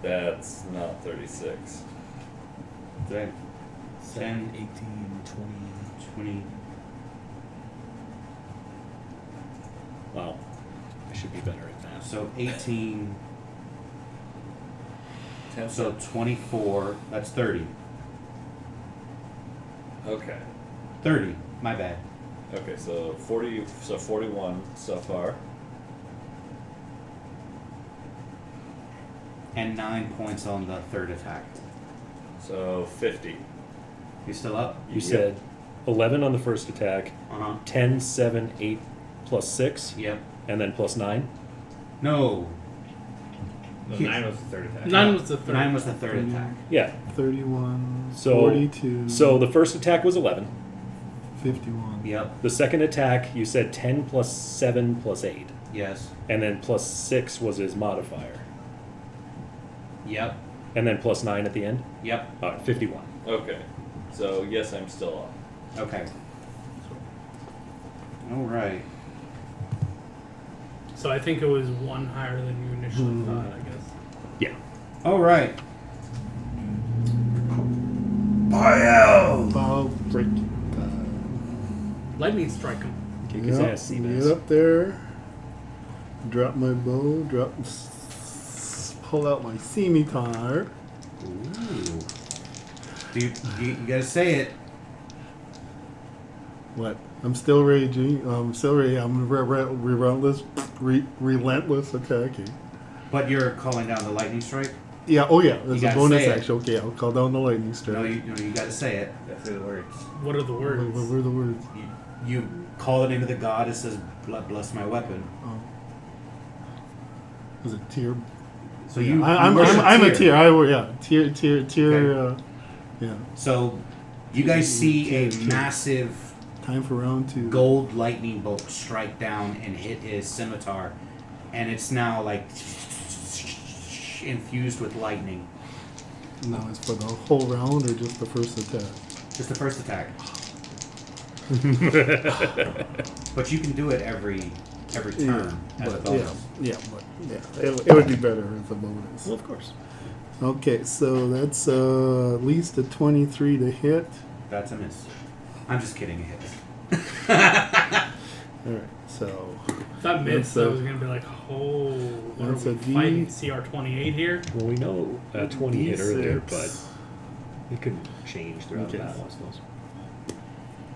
That's not 36. Did I? 7, 10, 18, 20. 20. Wow. I should be better at that. So 18. 10. So 24. That's 30. Okay. 30. My bad. Okay, so 40. So 41 so far. And 9 points on the third attack. So 50. You still up? You said 11 on the first attack, Uh-huh. 10, 7, 8 plus 6, Yep. and then plus 9. No. No, He- 9 was the third attack. 9 was the third. 9 was the third attack. Yeah. 31, So 42, So the first attack was 11. 51. Yep. The second attack, you said 10 plus 7 plus 8. Yes. And then plus 6 was his modifier. Yep. And then plus 9 at the end? Yep. All right, 51. Okay. So yes, I'm still up. Okay. All right. So I think it was 1 higher than you initially thought, I guess. Yeah. All right. Oh, frick. Lightning strike him. Kick his ass, Get Seabass. up there. Drop my bow. Pull out my scimitar. Ooh. You gotta say it. What? I'm still raging. I'm still ready. I'm relentless attacking. But you're calling down the lightning strike? Yeah. Oh yeah. There's a gotta bonus say it. action. Okay, I'll call down the lightning strike. No, you gotta say it. That's the words. What are the What words? were the words? You call the name of the god. It says, bless my weapon. Oh. Was it tear? So you. I'm worship a tear. Tear. Okay. Yeah. So you guys see a massive Time for round 2. gold lightning bolt strike down and hit his scimitar, and it's now like infused with lightning. Now it's for the whole round or just the first attack? Just the first attack. But you can do it every turn as a bonus. It would be better as a bonus. Well, of course. Okay, so that's at least a 23 to hit. That's a miss. I'm just kidding. It hits. All right, so If that missed, That's I a- was going to be like, oh, what that's are a we D. fighting? CR28 here? Well, we know 20 hit earlier, D6. but it could change throughout the Okay. battle, I suppose.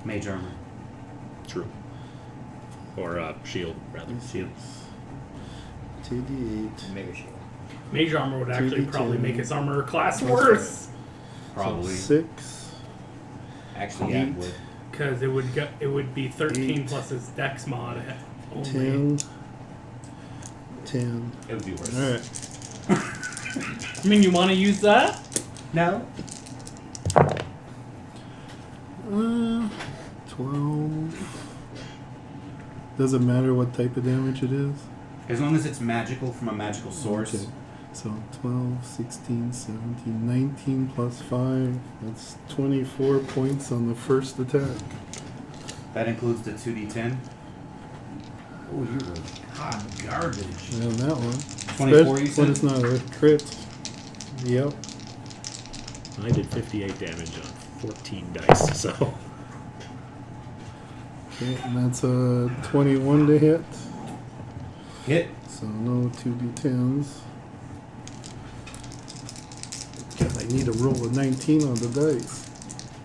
Mage armor. True. Or shield, rather. Shield. 2d8. Mega shield. Mage armor would actually 2d10. probably make his armor class worse. Probably. 6. Actually, yeah, it 8. would. Because it would be 13 8. plus his dex mod only. 10. 10. It would be worse. All right. I mean, you want to use that? No. 12. Doesn't matter what type of damage it is. As long as it's magical from a magical source. Okay. So 12, 16, 17, 19 plus 5. That's 24 points on the first attack. That includes the 2d10. Oh, you were hot garbage. And that one. 24, you But said? it's not a crit. Yep. I did 58 damage on 14 dice, so. Okay, and that's a 21 to hit. Hit. So no 2d10s. Because I need to roll a 19 on the dice.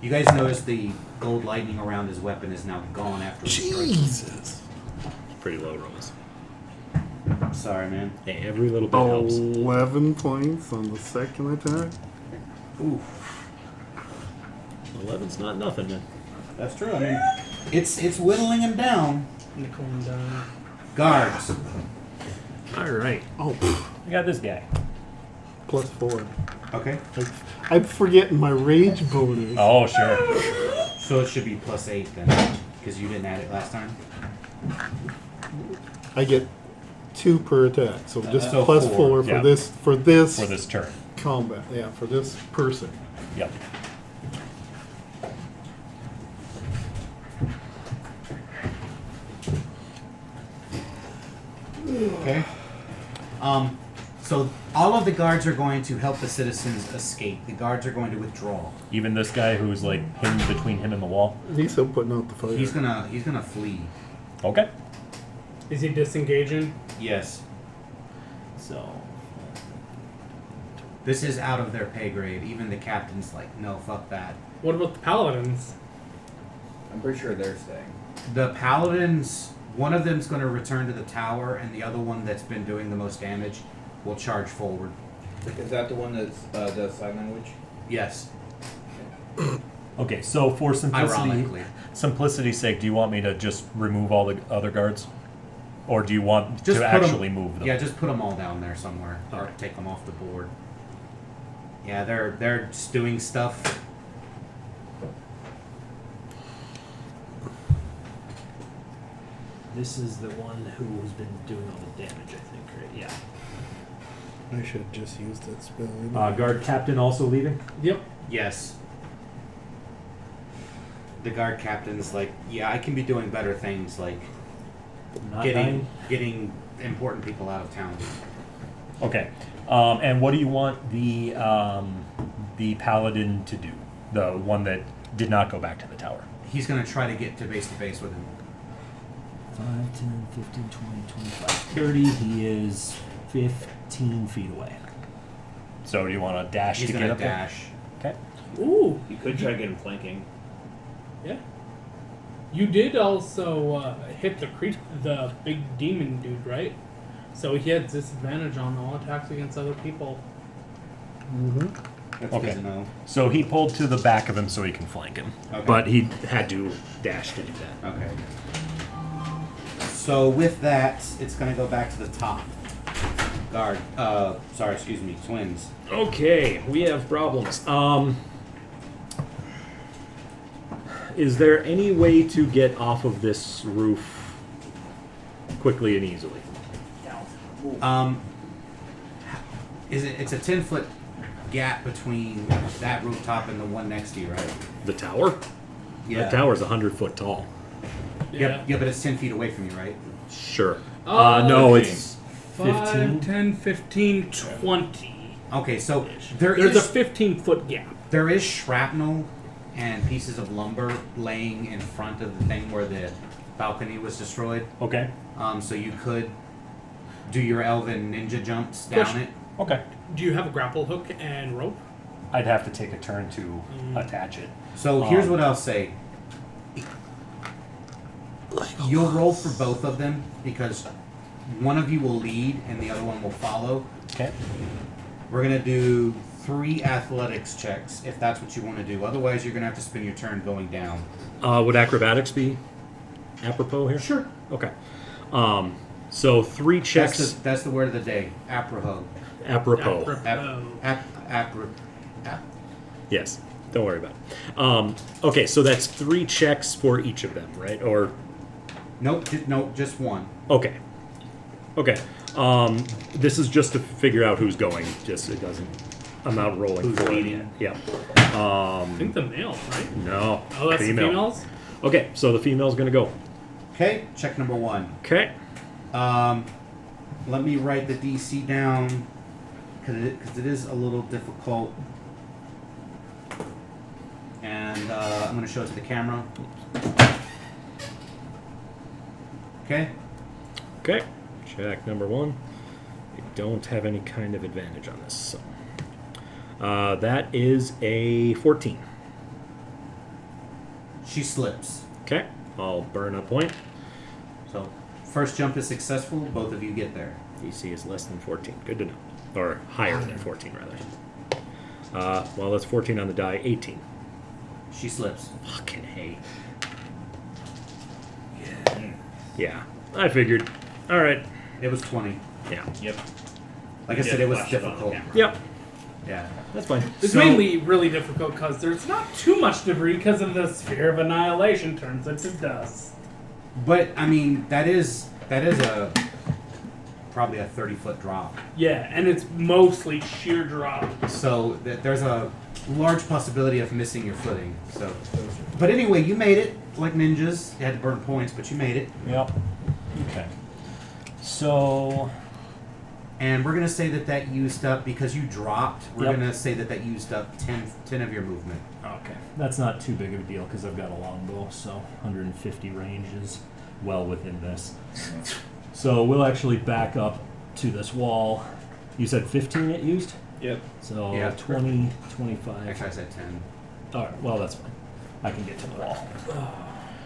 You guys notice the gold lightning around his weapon is now gone after he strikes. Jesus. Pretty low rolls. Sorry, man. Hey, every little bit helps. 11 points on the second attack. Ooh, 11's not nothing, man. that's true. I mean, it's whittling him down. Nickel and dime. Guards. All right. Oh, I got this guy. +4. Okay. I'm forgetting my rage bonus. Oh, sure. So it should be +8 then, because you didn't add it last time. I get 2 per attack, so just So +4 4. for Yeah. this For this turn. combat. Yeah, for this person. Yep. Okay. So all of the guards are going to help the citizens escape. The guards are going to withdraw. Even this guy who's like pinned between him and the wall. He's still putting out the fire. He's gonna flee. Okay. Is he disengaging? Yes. So. This is out of their pay grade. Even the captain's like, no, fuck that. What about the paladins? I'm pretty sure they're staying. The paladins, one of them's going to return to the tower, and the other one that's been doing the most damage will charge forward. Is that the one that does sign language? Yes. Okay, so for Ironically. simplicity's sake, do you want me to just remove all the other guards? Or do you want Just to put 'em- actually move them? Yeah, just put them all down there somewhere, or Okay. take them off the board. Yeah, they're just doing stuff. This is the one who's been doing all the damage, I think, right? Yeah. I should have just used that spell. Guard captain also leaving? Yep. Yes. The guard captain's like, yeah, I can be doing better things, like Not getting important people out of town. Okay. And what do you want the paladin to do? The one that did not go back to the tower? He's gonna try to get to base with him. 5, 10, 15, 20, 25, 30. He is 15 feet away. So do you want to dash He's to gonna get up dash. there? Okay. Ooh. You could try to get him flanking. Yeah. You did also hit the big demon dude, right? So he had disadvantage on all attacks against other people. That's Okay. good to know. So he pulled to the back of him so he can flank him. Okay. But he had to dash to do that. Okay. So with that, it's gonna go back to the top. Guard. Sorry, excuse me, twins. Okay, we have problems. Is there any way to get off of this roof quickly and easily? It's a 10-foot gap between that rooftop and the one next to you, right? The tower? Yeah. The tower's 100 foot tall. Yeah, but it's 10 feet away from you, right? Sure. Oh, No, okay. it's 5, 15. 10, 15, 20. Okay, so There's a 15-foot gap. there is shrapnel and pieces of lumber laying in front of the thing where the balcony was destroyed. Okay. So you could do your elven ninja jumps down Question. it. Okay. Do you have a grapple hook and rope? I'd have to take a turn to attach it. So here's what I'll say. You'll roll for both of them because one of you will lead and the other one will follow. Okay. We're gonna do 3 athletics checks if that's what you want to do. Otherwise, you're gonna have to spend your turn going down. Would acrobatics be apropos here? Sure. Okay. So 3 checks. That's the word of the day. Apropos. Apropos. Yes. Don't worry about it. Okay, so that's 3 checks for each of them, right? Or Nope, just one. okay. Okay. This is just to figure out who's going. Just it doesn't. I'm not rolling Who's for leading? it. Yeah. I think the males, right? No. Oh, that's female. the females? Okay, so the female's gonna go. Okay, check number 1. Okay. Let me write the DC down because it is a little difficult. And I'm going to show it to the camera. Okay. Okay. Check number 1. I don't have any kind of advantage on this. So. That is a 14. She slips. Okay, I'll burn a point. So first jump is successful. Both of you get there. DC is less than 14. Good to know. Or higher than 14, rather. Well, that's 14 on the die. 18. She slips. Fucking hey. Yeah, I figured. All right. It was 20. Yeah. Yep. Like I said, it was flash it on the difficult. camera. Yep. Yeah. That's fine. It's So- mainly really difficult because there's not too much debris because of the sphere of annihilation turns into dust. But I mean, that is a probably a 30-foot drop. Yeah, and it's mostly sheer drop. So there's a large possibility of missing your footing. So, but anyway, you made it like ninjas. You had to burn points, but you made it. Yep. Okay. So And we're gonna say that used up because you dropped. We're Yep. gonna say that used up 10 of your movement. okay, that's not too big of a deal because I've got a longbow, so 150 range is well within this. So we'll actually back up to this wall. You said 15 it used? Yep. So Yeah. 20, 25. Actually, I said 10. All right, well, that's fine. I can get to the wall.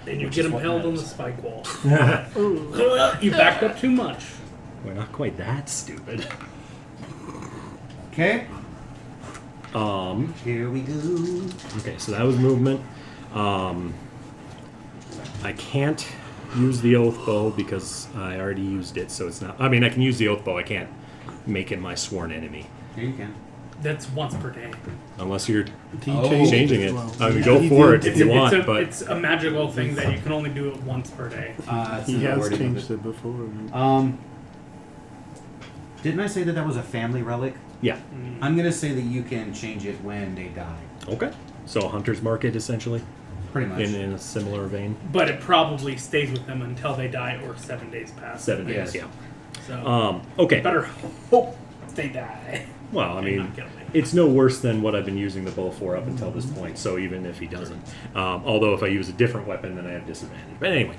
Then you Which get is what impaled on the matters. spike wall. You backed up too much. We're not quite that stupid. Okay. Here we go. Okay, so that was movement. I can't use the oath bow because I already used it, so it's not. I mean, I can use the oath bow. I can't make him my sworn enemy Here you can. That's once per day. unless you're He Oh. changing it. Well, I mean, yeah, go he for did- it if you want, but it's a magical thing that you can only do it once per day. It's He in the has wording of changed it before. Didn't I say that was a family relic? yeah. I'm gonna say that you can change it when they die. Okay. So hunter's market essentially, Pretty much. in a similar vein. But it probably stays with them until they die or 7 days pass. 7 Yes. days. Yeah. So Okay. better hope they die. Well, I and mean, not get away. it's no worse than what I've been using the bow for up until this point. So even if he doesn't, although if I use a different weapon, then I have disadvantage. But anyway,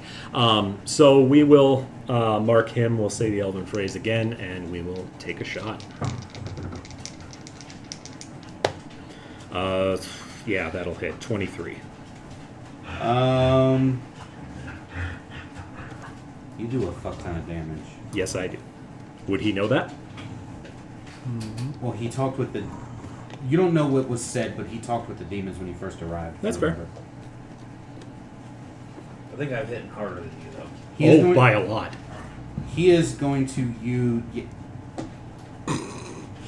so we will mark him. We'll say the Elven phrase again, and we will take a shot. Yeah, that'll hit 23. You do a fuck ton of damage. Yes, I do. Would he know that? Well, he talked with the. You don't know what was said, but he talked with the demons when he first arrived. That's fair. Remember. I think I've hit harder than you though. He is Oh, going- by a lot. He is going to use.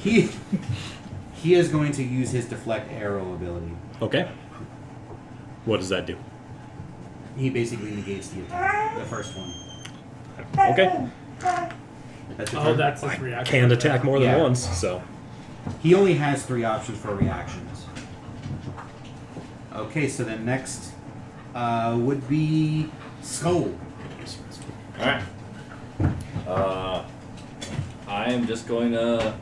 He is going to use his deflect arrow ability. Okay. What does that do? He basically negates the attack, the first one. Okay. That's your Oh, turn? that's his reaction. Can't attack more than Yeah. once, so. He only has 3 options for reactions. Okay, so then next would be Skull. Alright. I am just going to.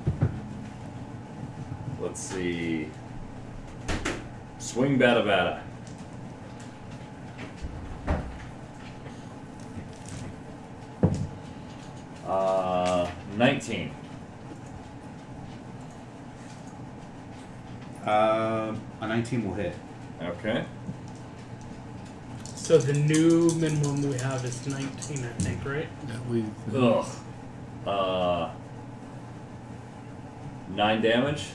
Let's see. Swing bada bada. Uh, 19. A 19 will hit. Okay. So the new minimum we have is 19, I think, right? Ugh. 9 damage.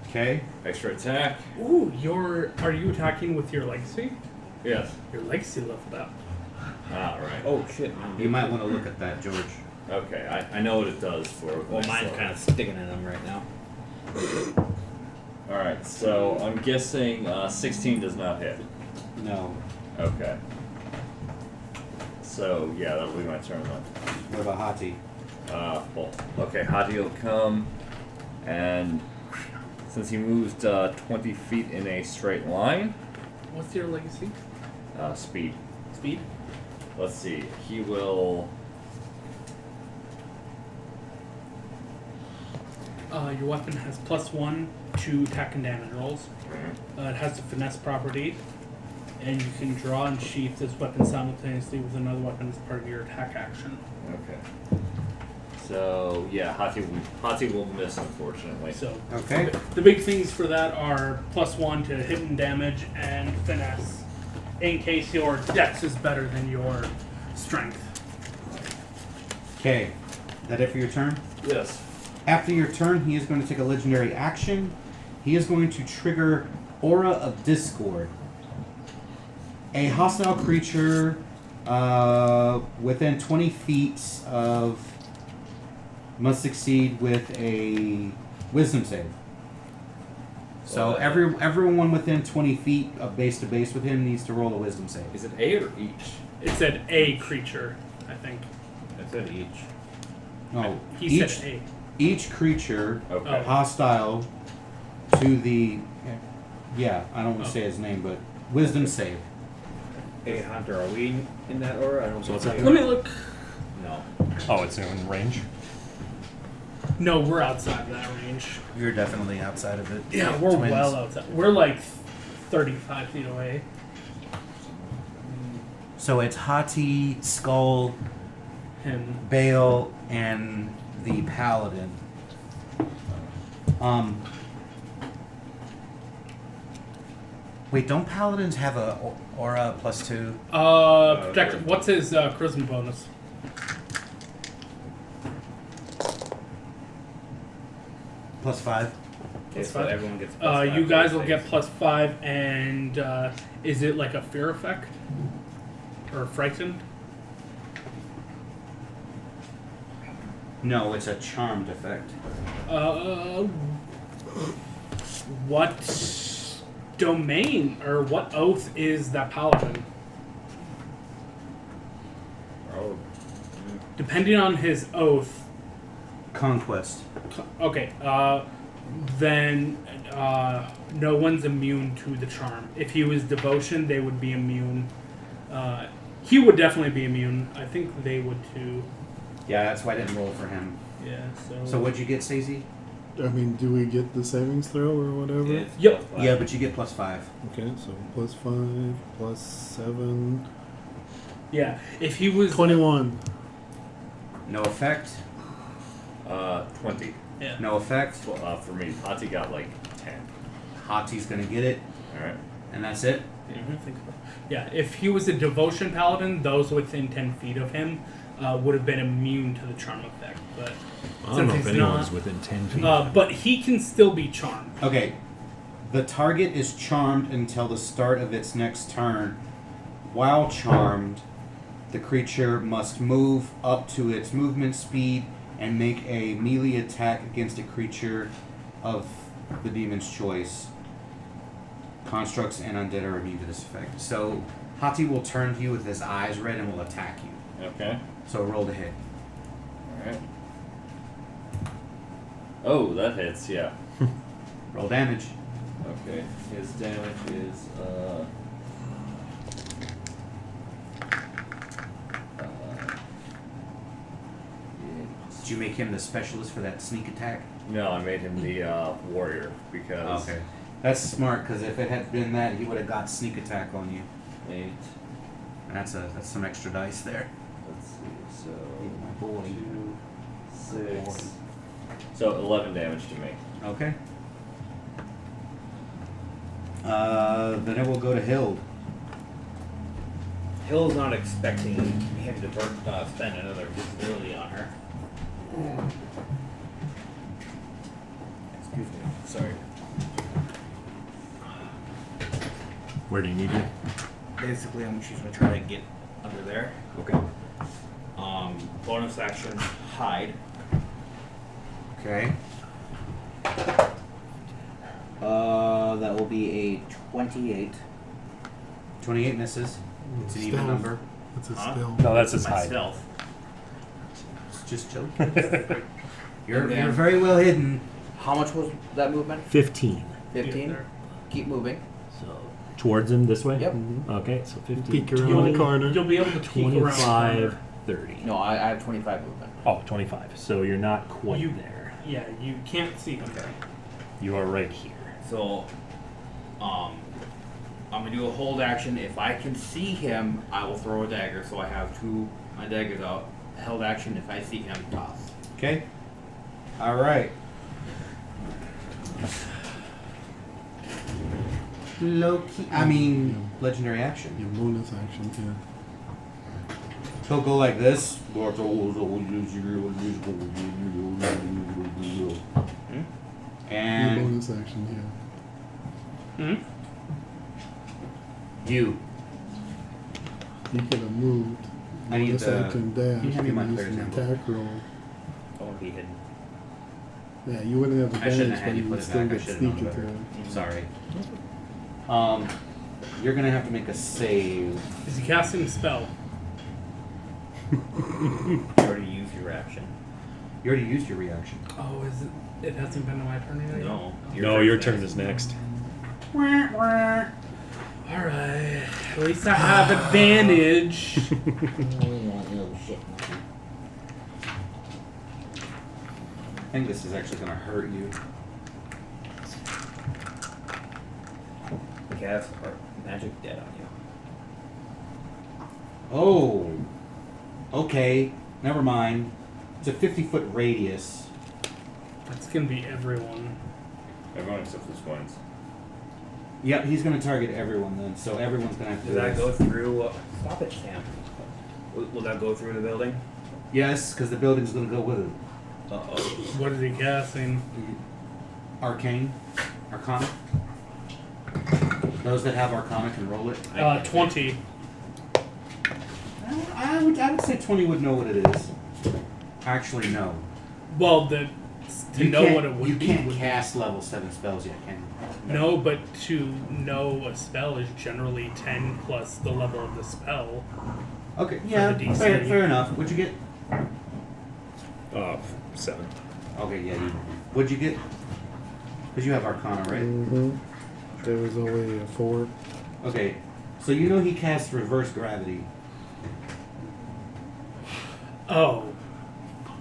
Okay. Extra attack. Ooh, are you attacking with your legacy? Yes. Your legacy leveled up. Alright. Oh shit. You might want to look at that, George. Okay, I know what it does for. Well, mine's kind of sticking in them right now. Alright, so I'm guessing 16 does not hit. No. Okay. So, yeah, that'll be my turn then. What about Hati? Well, okay, Hadi will come, and since he moved 20 feet in a straight line, What's your legacy? speed. Speed? Let's see, he will. Your weapon has +1 to attack and damage rolls. It has the finesse property, and you can draw and sheath this weapon simultaneously with another weapon as part of your attack action. Okay. So, yeah, Hati will miss, unfortunately. So, Okay. the big things for that are +1 to hit and damage and finesse. in case your dex is better than your strength. Okay. That it for your turn? Yes. After your turn, he is going to take a legendary action. He is going to trigger Aura of Discord. A hostile creature within 20 feet of must succeed with a Wisdom save. So everyone within 20 feet of base to base with him needs to roll a Wisdom save. Is it A or each? It said a creature, I think. I said each. No, He said a. each creature Okay. hostile to the I don't want to say his name, but Wisdom save. Hey, Hunter, are we in that order? I don't So think what's we Let are. me look. No. Oh, it's in range. No, we're outside of that range. You're definitely outside of it. Yeah, we're Twins. well outside. We're like 35 feet away. So it's Hati, Skull, Him. Bale, and the Paladin. Wait, don't Paladins have a aura +2? Protector. What's his charisma bonus? +5? Okay, so everyone gets. You guys will get +5, and is it like a fear effect? Or frightened? No, it's a charmed effect. What domain or what oath is that paladin? Oh. Depending on his oath. Conquest. Okay. Then no one's immune to the charm. If he was devotion, they would be immune. He would definitely be immune. I think they would too. Yeah, that's why I didn't roll for him. Yeah. So what'd you get, Stacey? I mean, do we get the savings throw or whatever? It's Yep. +5. Yeah, but you get +5. Okay, so +5, +7, Yeah. If he was 21. No effect. 20. Yeah. No effect. For me, Hati got like 10. Hati's gonna get it, Alright. and that's it. Yeah, if he was a devotion paladin, those within 10 feet of him would have been immune to the charm effect. But I don't know since if he's anyone's not, within 10 feet. but he can still be charmed. Okay. The target is charmed until the start of its next turn. While charmed, the creature must move up to its movement speed and make a melee attack against a creature of the demon's choice. Constructs and undead are immune to this effect. So Hati will turn to you with his eyes red and will attack you. Okay. So roll to hit. Alright. Oh, that hits, yeah. Roll damage. Okay. His damage is Did you make him the specialist for that sneak attack? no, I made him the warrior because Okay. That's smart, because if it had been that, he would have got sneak attack on you. 8. And that's some extra dice there. Let's see. So My boy. 2, 6. So 11 damage to me. Okay. Then it will go to Hild. Hill's not expecting him to spend another disability on her. Excuse me. Sorry. Where do you need me? Basically, she's gonna try to get under there. Okay. Bonus action, hide. Okay. That will be a 28. 28 misses. It's an even Stealth. number. That's a Huh? stealth. No, that's his My hide. stealth. Just joking. You're And then- very well hidden. How much was that movement? 15. 15? there. Keep moving. So towards him this way? Yep. Okay, so 15. Peek around 20, the corner. You'll be able to peek around. 25, 30. No, I have 25 movement. Oh, 25. So you're not quite You- there. Yeah, you can't see him. You are right here. So, I'm gonna do a hold action. If I can see him, I will throw a dagger. So I have my daggers out. Held action. If I see him, toss. Okay. All right. Low key. I mean, legendary action. Your bonus action, yeah. He'll go like this. Your And bonus action, yeah. you. He could have moved. I need Bonus the- action dash. you hand me my and use player's an handbook. attack roll. I won't be hidden. Yeah, you wouldn't have I shouldn't advantage, have but had you you put would it still back. I get should have sneak known into better. it. Sorry. You're gonna have to make a save. Is he casting a spell? You already used your action. You already used your reaction. Oh, is it? It hasn't been my turn yet. No. No, your turn is next. All right. At least I have advantage. I think this is actually gonna hurt you. The cats are magic dead on you. Oh. Okay. Never mind. It's a 50-foot radius. That's gonna be everyone. Everyone except for Swines. Yep, he's gonna target everyone then. So everyone's gonna have to. Does that go through? Stop it, Sam. Will that go through the building? Yes, because the building's gonna go with it. Uh-oh. What is he casting? Arcane, Arcana. Those that have Arcana can roll it. 20. I would say 20 would know what it is. Actually, no. Well, to know can't- what it would you be. can't would- cast level 7 spells yet, can you? No, but to know a spell is generally 10 plus the level of the spell. Okay, yeah, the DC. fair enough. What'd you get? 7. Okay, yeah. What'd you get? Because you have Arcana, right? Mm-hmm. There was only a 4. Okay, so you know he casts Reverse Gravity. Oh.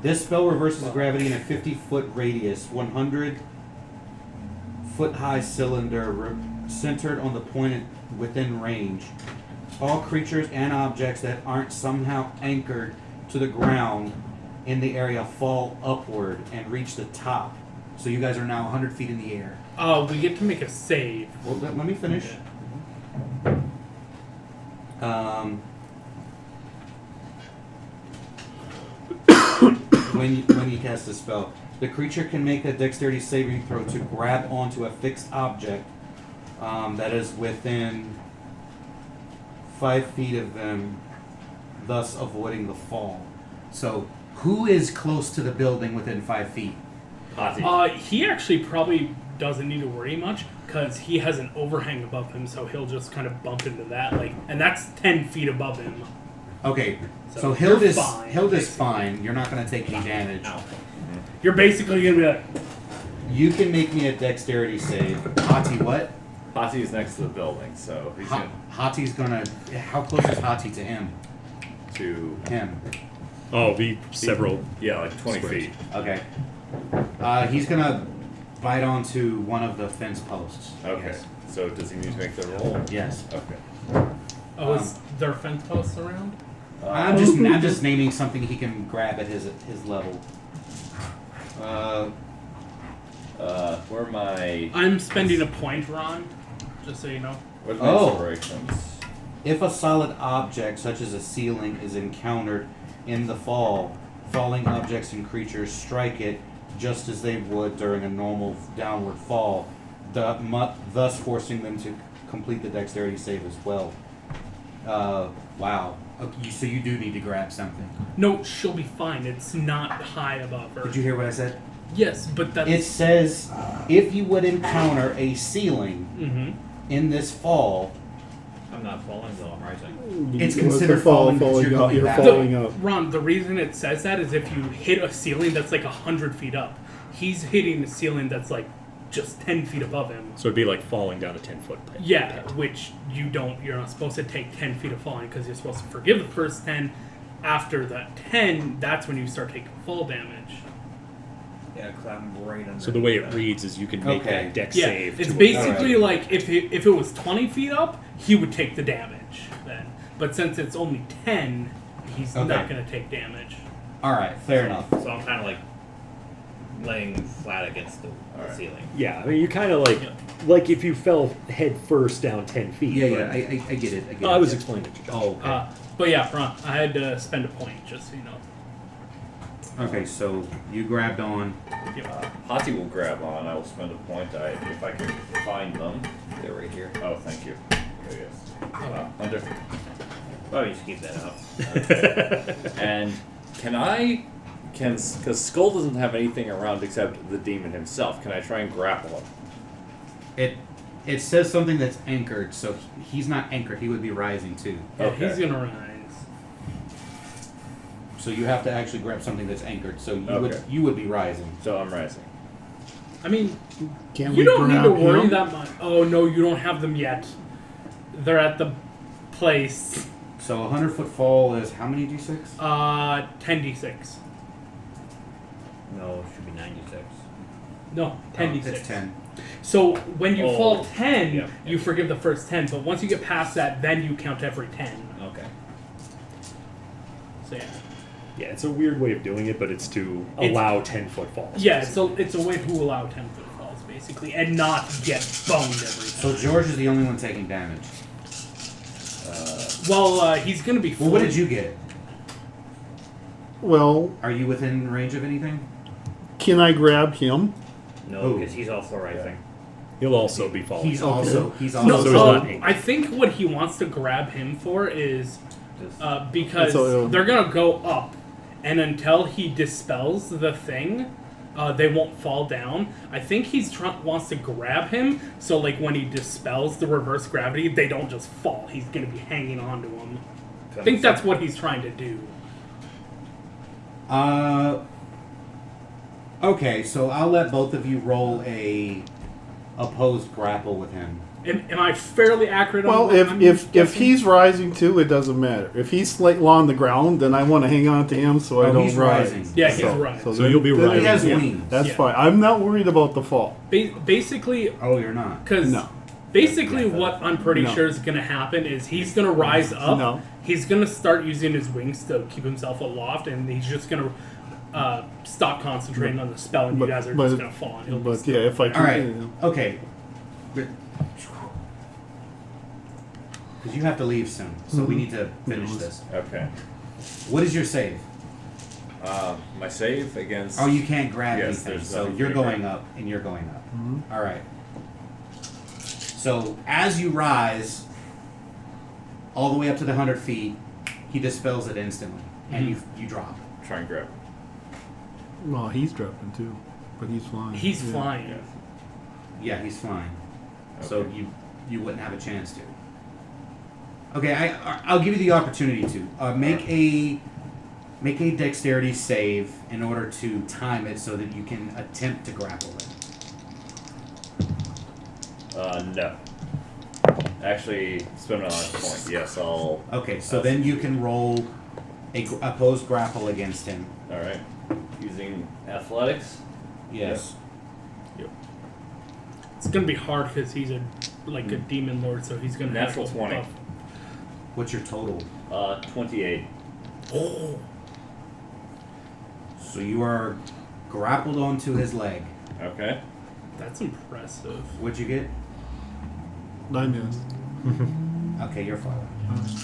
This spell reverses gravity in a 50-foot radius, 100-foot-high cylinder centered on the point within range. All creatures and objects that aren't somehow anchored to the ground in the area fall upward and reach the top. So you guys are now 100 feet in the air. We get to make a save. Well, let me finish. When you cast a spell, the creature can make a dexterity saving throw to grab onto a fixed object that is within 5 feet of them, thus avoiding the fall. So, who is close to the building within 5 feet? Hati. He actually probably doesn't need to worry much because he has an overhang above him, so he'll just kind of bump into that, and that's 10 feet above him. Okay, So so you're Hilda's fine, fine. You're not going to take any damage. Ow. You're basically gonna be like, You can make me a dexterity save. Hati, what? Hati is next to the building, so he's going Hati's gonna. How close is Hati to him? to Him. Oh, be several. yeah, like 20 Squares. feet. Okay. He's gonna bite onto one of the fence posts. Okay. Yes. So does he need to make the roll? Yes. Okay. is there fence posts around? I'm just naming something he can grab at his level. Where are my I'm spending a point, Ron, just so you know. what are my Oh. inspirations? If a solid object, such as a ceiling, is encountered in the fall, falling objects and creatures strike it just as they would during a normal downward fall, thus forcing them to complete the dexterity save as well. Wow. Okay, so you do need to grab something. No, she'll be fine. It's not high above her. Did you hear what I said? Yes, but that's... It says if you would encounter a ceiling Mm-hmm. in this fall, I'm not falling though, I'm rising. It's Well, considered the fall, falling 'cause falling you're up. going You're back. falling up. Ron, the reason it says that is if you hit a ceiling that's like 100 feet up. He's hitting a ceiling that's like just 10 feet above him. So it'd be like falling down a 10-foot pit. Yeah, which you're not supposed to take 10 feet of falling because you're supposed to forgive the first 10. After that 10, that's when you start taking fall damage. Yeah, because I'm right under. So the way it reads is you can make Okay. that dex Yeah, save. it's to basically Alright. like if it was 20 feet up, he would take the damage then. But since it's only 10, he's Okay. not going to take damage. All right, fair enough. So I'm kind of like laying flat against the Alright. ceiling. Yeah, I mean, you kind of like if you fell head first down 10 feet. Yeah, but- yeah, I get it. I get it. I was explaining it to Josh. Oh, okay. But yeah, Ron, I had to spend a point, just so you know. Okay, so you grabbed on. Hati will grab on. I will spend a point if I can find them. They're right here. Oh, thank you. There it is. Under. Probably just keep that up. And because Skull doesn't have anything around except the demon himself, can I try and grapple him? It says something that's anchored, so he's not anchored. He would be rising too. Yeah, Okay. he's gonna rise. So you have to actually grab something that's anchored. So Okay. you would be rising. So I'm rising. I mean, Can you we don't need to grab worry him? that much. Oh no, you don't have them yet. They're at the place. So a 100-foot fall is how many d6? 10d6. No, it should be 96. No, 10d6. It's 10. So when you Oh, fall 10, yeah, you forgive the first 10, but once you get past that, then you count every 10. Okay. So yeah. Yeah, it's a weird way of doing it, but it's to allow 10-foot falls. Yeah, so it's a way to allow 10-foot falls, basically, and not get boned every So time. George is the only one taking damage. Well, he's going to be Well, what did you get? Well, Are you within range of anything? can I grab him? No, Ooh. because he's also rising. He'll also be falling. He's also No, So he's not angry. I think what he wants to grab him for is Just, because So, they're going to go up, and until he dispels the thing, they won't fall down. I think he's wants to grab him, so like when he dispels the reverse gravity, they don't just fall. He's going to be hanging on to him. I think that's what he's trying to do. Okay, so I'll let both of you roll a opposed grapple with him. Am I fairly accurate on Well, what I'm if guessing? he's rising too, it doesn't matter. If he's like on the ground, then I want to hang on to him so I Oh, don't he's rise. rising. Yeah, he's right. So you'll be then- rising. He has yeah, wings. That's Yeah. fine. I'm not worried about the fall. Basically, Oh, you're not. because No. basically what I'm pretty No. sure is going to happen is he's going to rise up. No. He's going to start using his wings to keep himself aloft, and he's just going to stop concentrating on the spell, and you guys are just going to fall. And he'll But just yeah, if I can, All right. you know. Okay. Because you have to leave soon, so we need to finish this. Okay. What is your save? My save against. Oh, you can't grab Yes, anything, there's so nothing you're to going grab. up and you're going up. All right. So as you rise, all the way up to the 100 feet, he dispels it instantly, and you drop. Try and grab. Well, he's dropping too, but he's flying. He's Yeah. flying. Yeah, he's flying. So Okay. you wouldn't have a chance to. Okay, I'll give you the opportunity to make a dexterity save in order to time it so that you can attempt to grapple it. No. Actually, spend my last point. Yes, I'll. Okay, so then you can roll a opposed grapple against him. All right. Using athletics. Yes. It's going to be hard because he's a demon lord, so he's going to Natural have to 20. buff. What's your total? 28. So you are grappled onto his leg. Okay. That's impressive. What'd you get? I missed. Okay, you're fine.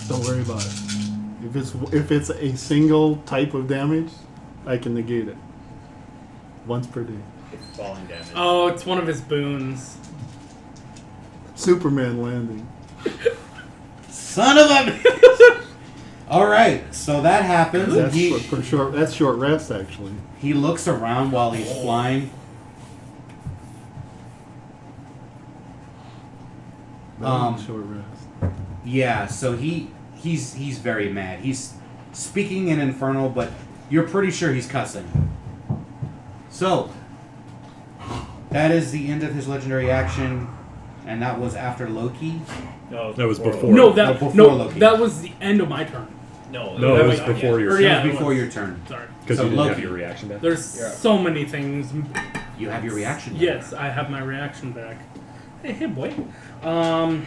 Don't worry about it. If it's a single type of damage, I can negate it. Once per day. It's falling damage. Oh, it's one of his boons. Superman landing. Son of a. All right, so that happens. And That's short rest actually. he looks around while he's flying. Short rest. Yeah, so he's very mad. He's speaking in Infernal, but you're pretty sure he's cussing. So that is the end of his legendary action, and that was after Loki. No, That was before. No, before Loki. that was the end of my turn. No, No, it was Yeah. before Or your yeah, It was it before was. your turn. Sorry. because So you didn't have Loki. your reaction back. There's so many things. You have your reaction back. Yes, I have my reaction back. Hey, boy. Son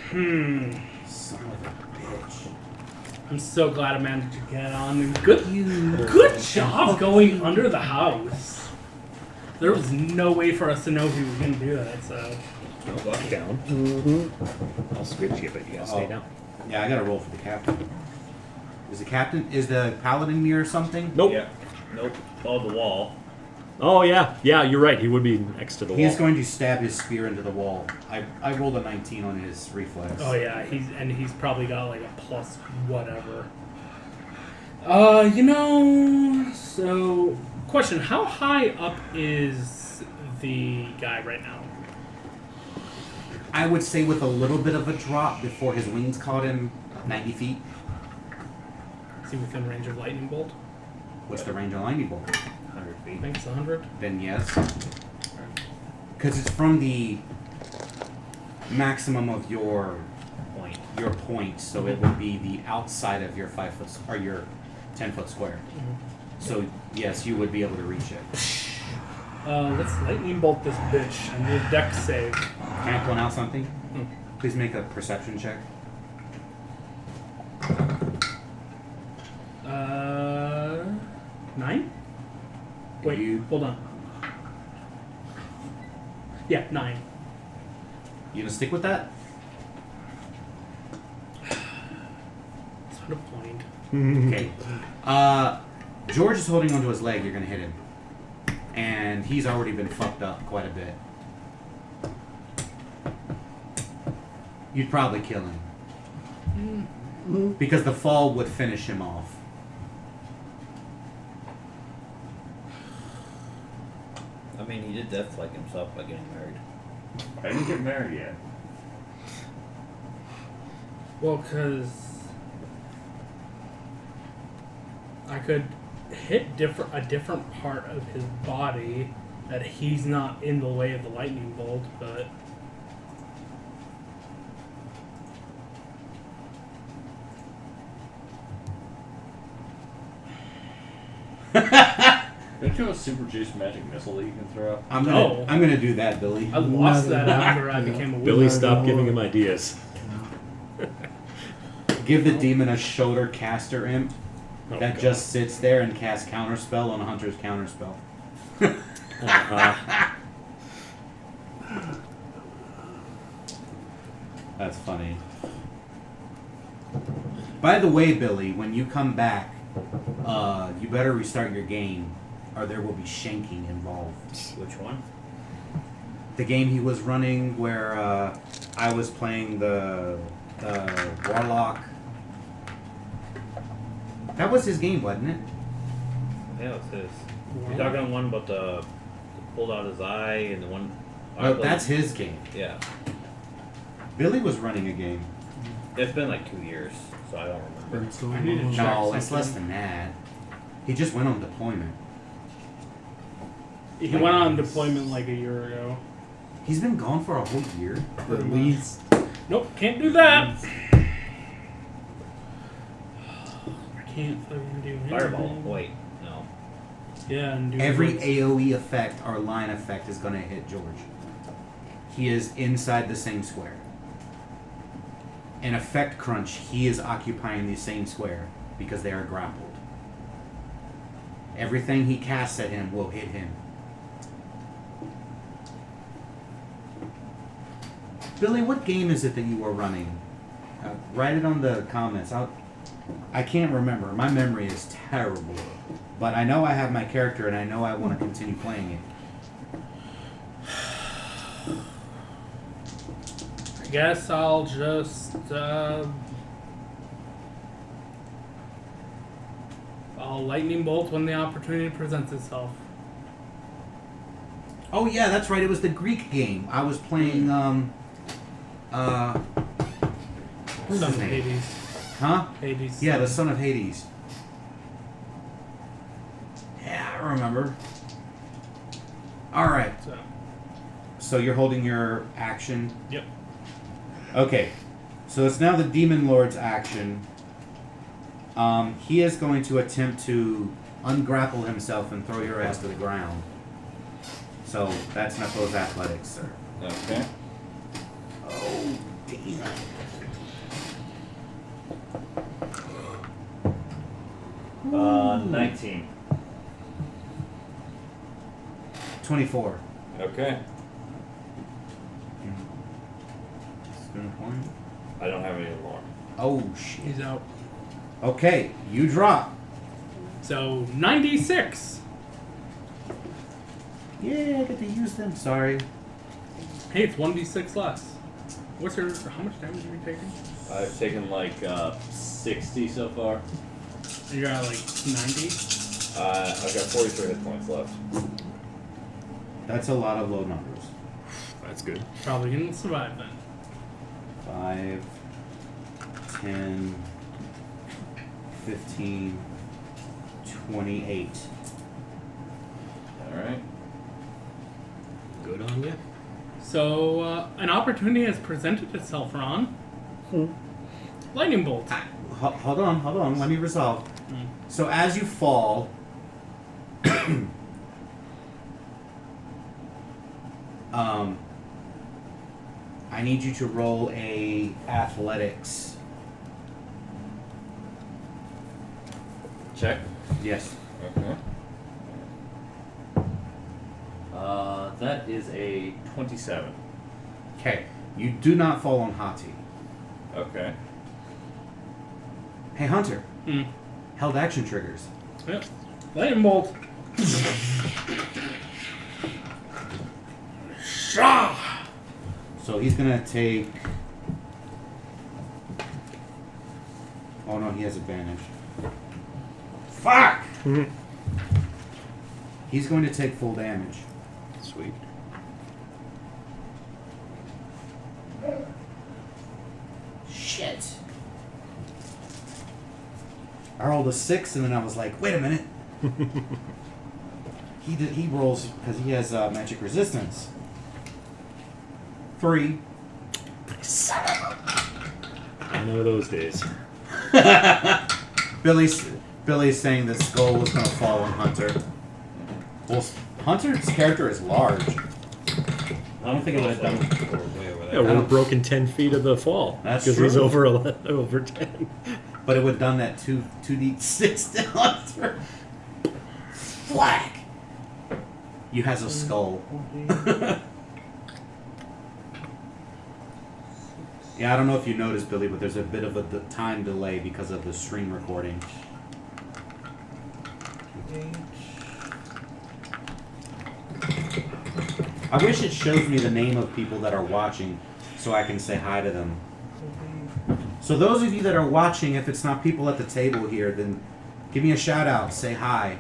of a bitch. I'm so glad I managed to get on. Good job going under the house. There was no way for us to know he was going to do that, so. Down. Mm-hmm. I'll switch you, but you gotta stay Oh. down. Yeah, I got to roll for the captain. Is the paladin near something? Nope. Yeah. Nope. Oh, the wall. Oh yeah, yeah. You're right. He would be next to the He wall. is going to stab his spear into the wall. I rolled a 19 on his reflex. Oh yeah, he's probably got like a plus whatever. So question, how high up is the guy right now? I would say with a little bit of a drop before his wings caught him, 90 feet. Is he within range of lightning bolt? What's the range on lightning bolt? 100 I feet. think it's 100. Then yes. Because it's from the maximum of your point, so it would be the outside of your 5 foot or your 10-foot square. So yes, you would be able to reach it. Let's lightning bolt this bitch. I need a dex save. Can I point out something? Please make a perception check. 9? Wait, You- hold on. Yeah, 9. You gonna stick with that? It's not a point. Okay. George is holding onto his leg. You're gonna hit him, and he's already been fucked up quite a bit. You'd probably kill him because the fall would finish him off. I mean, he did death like himself by getting married. I didn't get married yet. Well, because I could hit a different part of his body that he's not in the way of the lightning bolt, but Don't you have a super juice magic missile that you can throw? I'm No. gonna do that, Billy. I lost Not that enough. after I Yeah. became a Billy, wizard. stop giving him ideas. Give the demon a shoulder caster imp Oh, that God. just sits there and casts counterspell on a hunter's counterspell. Uh-huh. That's funny. By the way, Billy, when you come back, you better restart your game, or there will be shanking involved. Which one? The game he was running, where I was playing the warlock. That was his game, wasn't it? Yeah, it's his. You're talking the one about the pulled out his eye and the one. Oh, that's his game. Yeah. Billy was running a game. It's been like 2 years, so I don't remember. I need to check No, it's something. less than that. He just went on deployment. He went on deployment like a year ago. He's been gone for a whole year. At least. Nope, can't do that. I can't fucking do anything. Fireball. Wait, no. Yeah, and do Every what's- AoE effect or line effect is going to hit George. He is inside the same square. In effect crunch, he is occupying the same square because they are grappled. Everything he casts at him will hit him. Billy, what game is it that you were running? Write it on the comments. I can't remember. My memory is terrible. But I know I have my character and I know I want to continue playing it. I guess I'll just I'll lightning bolt when the opportunity presents itself. Oh yeah, that's right. It was the Greek game. I was playing. What's Son his of name? Hades. Huh? Hades. Yeah, the son of Hades. Yeah, I remember. All right. So you're holding your action. Yep. Okay. So it's now the Demon Lord's action. He is going to attempt to ungrapple himself and throw your ass to the ground. So that's Knuckles Athletics, sir. Okay. Oh, damn. 24. Okay. Spin a point. I don't have any more. Oh, shit. He's out. Okay, you drop. So 96. Yeah, I get to use them. Sorry. Hey, it's 1d6 less. What's your? How much damage have you taken? I've taken like 60 so far. You're at like 90. I've got 43 hit points left. That's a lot of low numbers. That's good. Probably gonna survive then. 5, 10, 15, 28. All right. Good on you. So an opportunity has presented itself, Ron. Lightning bolt. Hold on. Let me resolve. So as you fall, I need you to roll a athletics. Check. Yes. Okay. That is a 27. Okay. You do not fall on Hati. Okay. Hey, Hunter. Hmm. Held action triggers. Yep. Lightning bolt. So he's gonna take. Oh no, he has advantage. Fuck! He's going to take full damage. Sweet. Shit. I rolled a 6, and then I was like, wait a minute. He rolls because he has magic resistance. 3. I know those days. Billy's saying the skull was going to fall on Hunter. Well, Hunter's character is large. I don't think it would have done. We're way over Yeah, there. we're broken 10 feet of the fall. That's because he's true. over 10. But it would have done that 2d6 to Hunter. Flack! You has a skull. Yeah, I don't know if you noticed, Billy, but there's a bit of a time delay because of the stream recording. I wish it shows me the name of people that are watching so I can say hi to them. So those of you that are watching, if it's not people at the table here, then give me a shout out, say hi.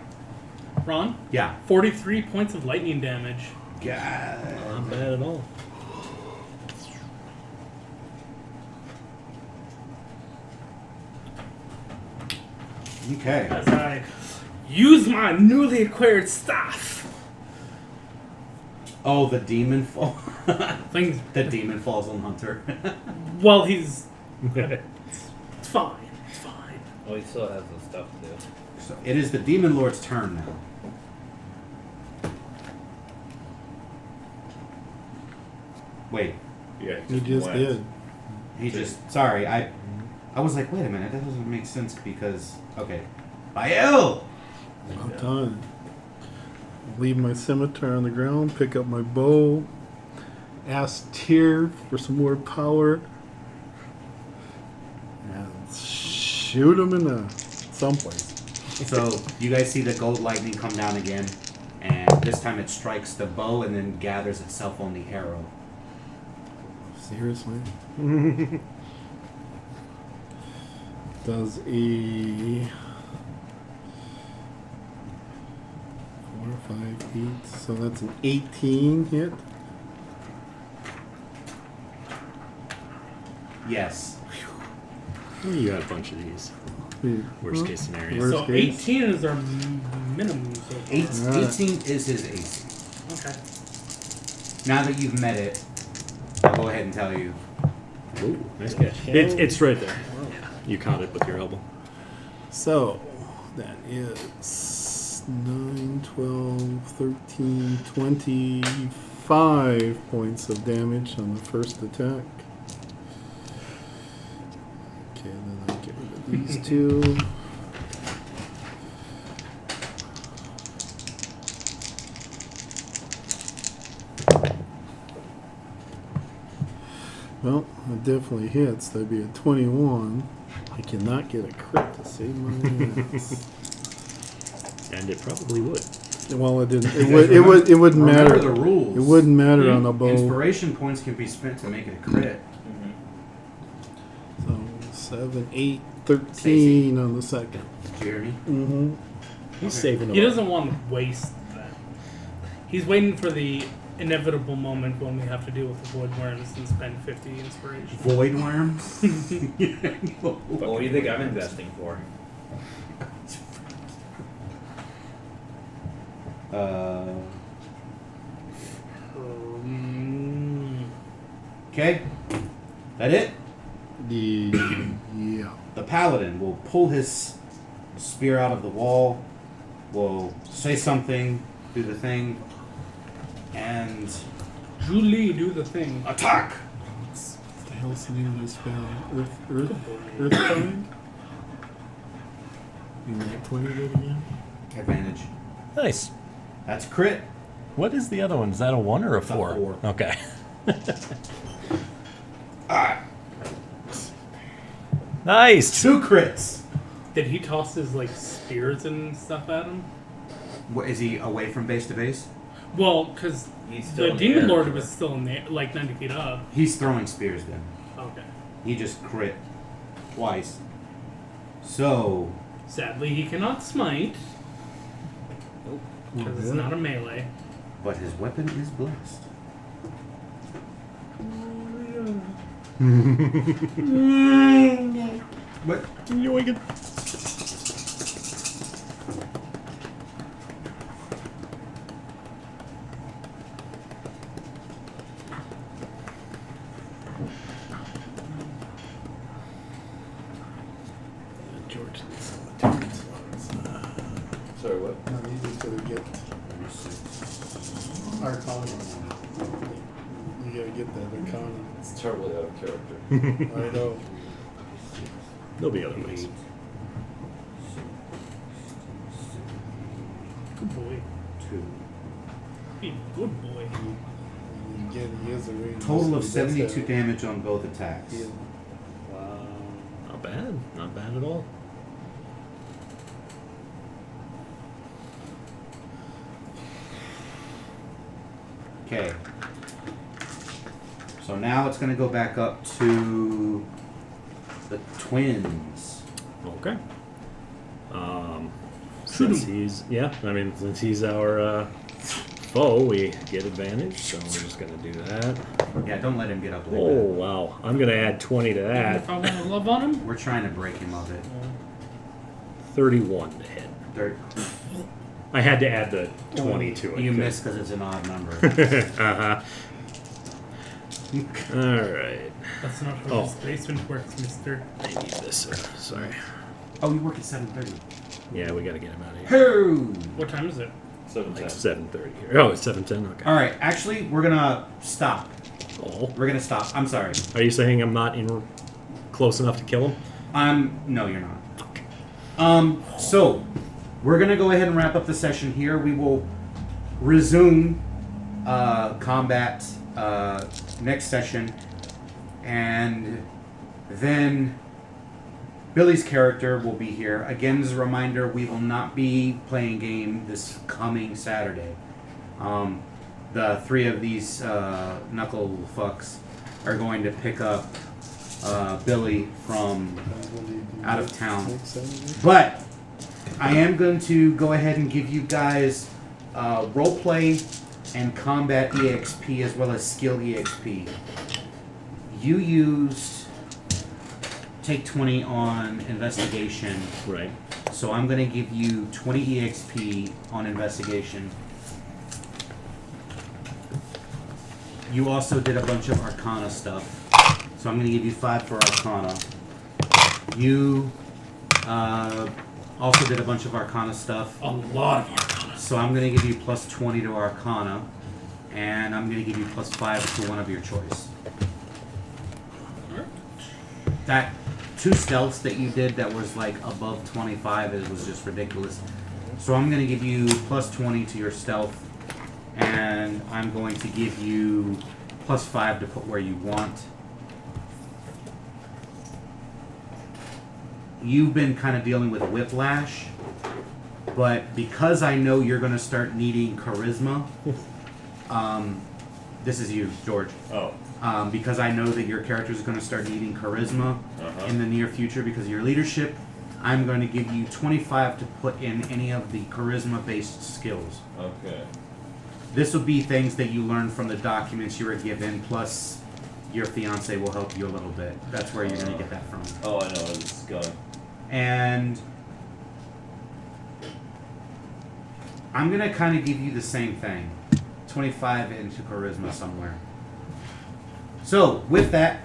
Ron, Yeah. 43 points of lightning damage. God. Not bad at all. Okay. As I use my newly acquired staff. Oh, the demon fall. Things. The demon falls on Hunter. Well, he's. It's fine. It's fine. Oh, he still has some stuff to do. So it is the demon lord's turn now. Wait, Yeah. You just went. did. he just. Sorry, I was like, wait a minute, that doesn't make sense because. Okay. Bael! About time. Leave my scimitar on the ground, pick up my bow, ask Tyr for some more power, and shoot him in the someplace. So you guys see the gold lightning come down again, and this time it strikes the bow and then gathers itself on the arrow. Seriously? Does a 4, 5, 8, so that's an 18 hit. Yes. You got a bunch of these. Worst case scenario. Worst So case. 18 is our minimum. So far. 18 is his AC. Okay. Now that you've met it, I'll go ahead and tell you. Ooh, nice catch. It's right there. You caught it with your elbow. So that is 9, 12, 13, 25 points of damage on the first attack. Okay, then I get rid of these two. Well, it definitely hits. That'd be a 21. I cannot get a crit to save my ass. And it probably would. Well, it didn't. It You would. guys It wouldn't remember matter. the rules. It wouldn't matter on a bow. Inspiration points can be spent to make it a crit. So 7, 8, 13 on the second. Jeremy. Mm-hmm. He's saving He a lot. doesn't want to waste that. He's waiting for the inevitable moment when we have to deal with the void worms and spend 50 inspiration. Void worms. What do you think I'm investing for? Okay. That it? Yeah. The paladin will pull his spear out of the wall, will say something, do the thing, and Julie, do the thing. attack! What the hell's the name of this spell? Earthbind? You like 20 of it again? Advantage. Nice. That's crit. What is the other one? Is that a 1 or a 4? 4. Okay. Nice. 2 crits. Did he toss his like spears and stuff at him? What, is he away from base to base? Well, because He's still the in the demon air. lord was still in the like 90 feet up. He's throwing spears then. Okay. He just crit twice. So, Sadly, he cannot smite because it's not a melee. but his weapon is blessed. What? George. Sorry, what? No, you just gotta get Arcana. You gotta get that Arcana. It's terribly out of character. I know. There'll be other ways. Good boy. 2. Be a good boy. Again, he is a range. Total of so he does 72 have- damage on both attacks. Yeah. Wow. Not bad. Not bad at all. Okay. So now it's going to go back up to the twins. Okay. Since he's since he's our foe, we get advantage. So we're just gonna do that. Yeah, don't let him get up like Oh that. wow! I'm gonna add 20 to Even that. if I want to love on him. We're trying to break him of it. 31 to hit. I had to add the 20 to it. You missed because it's an odd number. uh-huh. All right. That's not how Oh. this basement works, mister. I need this. Sorry. Oh, you work at 7:30. Yeah, we gotta get him out of here. Hoo! What time is it? 7:10. Like 7:30 here. Oh, it's 7:10. Okay. All right, actually, we're gonna stop. Oh. We're gonna stop. I'm sorry. Are you saying I'm not in close enough to kill him? No, you're not. So we're gonna go ahead and wrap up the session here. We will resume combat next session, and then Billy's character will be here. Again, as a reminder, we will not be playing game this coming Saturday. The 3 of these knuckle fucks are going to pick up Billy from out of town. But I am going to go ahead and give you guys roleplay and combat EXP as well as skill EXP. You used take 20 on investigation, Right. so I'm going to give you 20 EXP on investigation. You also did a bunch of Arcana stuff, so I'm going to give you 5 for Arcana. You also did a bunch of Arcana stuff, A lot of Arcana. so I'm going to give you plus 20 to Arcana, and I'm going to give you plus 5 to one of your choice. That 2 stealths that you did that was like above 25, it was just ridiculous. So I'm going to give you plus 20 to your stealth, and I'm going to give you plus 5 to put where you want. you've been kind of dealing with whiplash, but because I know you're going to start needing charisma, this is you, George. Oh. Because I know that your character is going to start needing charisma in the near future because of your leadership, I'm going to give you 25 to put in any of the charisma-based skills. Okay. This will be things that you learn from the documents you were given, plus your fiance will help you a little bit. That's where you're going to get that from. Oh, I know where this is going. And I'm going to kind of give you the same thing. 25 into charisma somewhere. So, with that,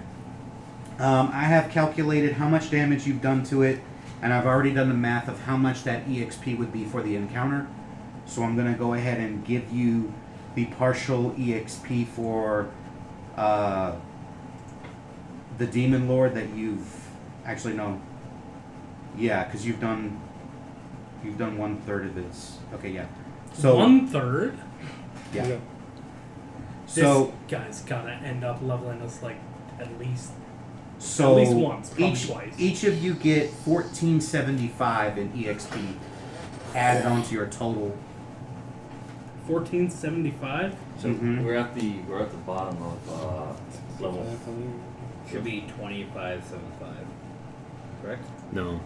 I have calculated how much damage you've done to it, and I've already done the math of how much that EXP would be for the encounter. So I'm going to go ahead and give you the partial EXP for the Demon Lord that you've... Actually, no. Yeah, because you've done 1/3 of its... Okay, yeah. So 1/3? Yeah. So this guy's gotta end up leveling us like at least once, probably twice. Each of you get 1475 in EXP added onto your total. 1475? So we're at the bottom of level. Should be 2575. Correct? No.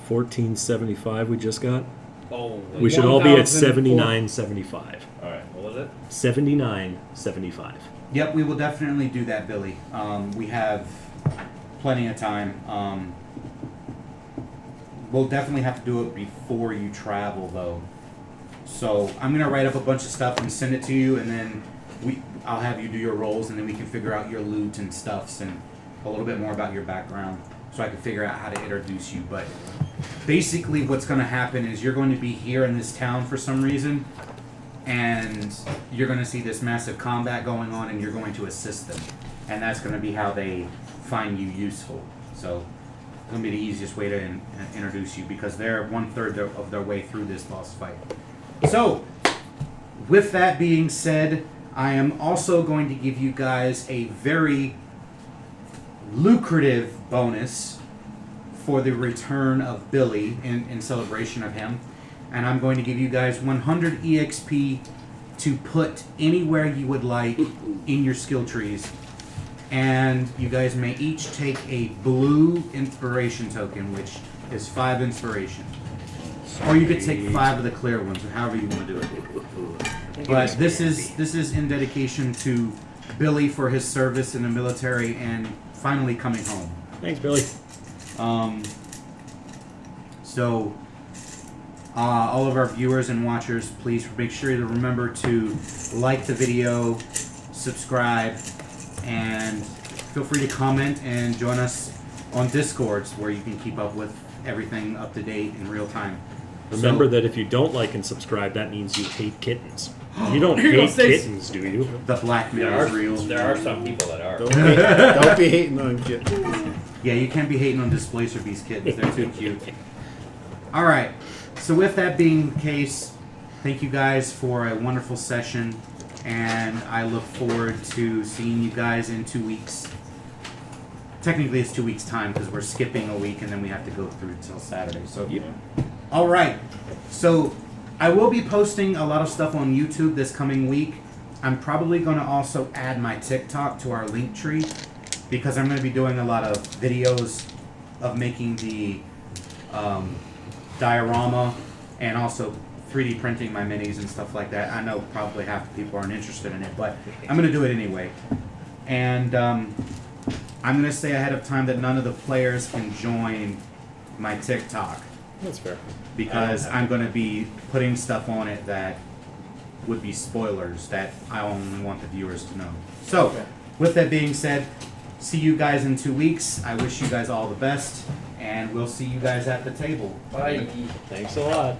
1475 we just got. Oh, We should all be at 1004. 79.75. all right. What was it? 79.75. Yep, we will definitely do that, Billy. We have plenty of time. We'll definitely have to do it before you travel, though. So I'm gonna write up a bunch of stuff and send it to you, and then I'll have you do your rolls, and then we can figure out your loot and stuffs and a little bit more about your background, so I can figure out how to introduce you. But basically, what's gonna happen is you're going to be here in this town for some reason, and you're going to see this massive combat going on, and you're going to assist them, and that's going to be how they find you useful. So it's going to be the easiest way to introduce you, because they're 1/3 of their way through this boss fight. So with that being said, I am also going to give you guys a very lucrative bonus for the return of Billy in celebration of him. And I'm going to give you guys 100 EXP to put anywhere you would like in your skill trees. And you guys may each take a blue inspiration token, which is 5 inspiration. Or you could take 5 of the clear ones, or however you want to do it. But this is in dedication to Billy for his service in the military and finally coming home. Thanks, Billy. All of our viewers and watchers, please make sure to remember to like the video, subscribe, and feel free to comment and join us on Discords, where you can keep up with everything up to date in real time. Remember that if you don't like and subscribe, that means you hate kittens. You don't You're gonna hate say- kittens, do you? The blackmail is real. There are some people that are. Don't be hating on kids. Yeah, you can't be hating on Displacer Beast kittens. They're too cute. All right. So with that being the case, thank you guys for a wonderful session, and I look forward to seeing you guys in 2 weeks. Technically, it's 2 weeks' time because we're skipping a week, and then we have to go through until Saturday. So, all right. So I will be posting a lot of stuff on YouTube this coming week. I'm probably going to also add my TikTok to our link tree, because I'm going to be doing a lot of videos of making the diorama and also 3D printing my minis and stuff like that. I know probably half the people aren't interested in it, but I'm going to do it anyway. And I'm going to say ahead of time that none of the players can join my TikTok, That's fair. because I'm going to be putting stuff on it that would be spoilers that I only want the viewers to know. So, with that being said, see you guys in 2 weeks. I wish you guys all the best, and we'll see you guys at the table. Bye. Thanks a lot.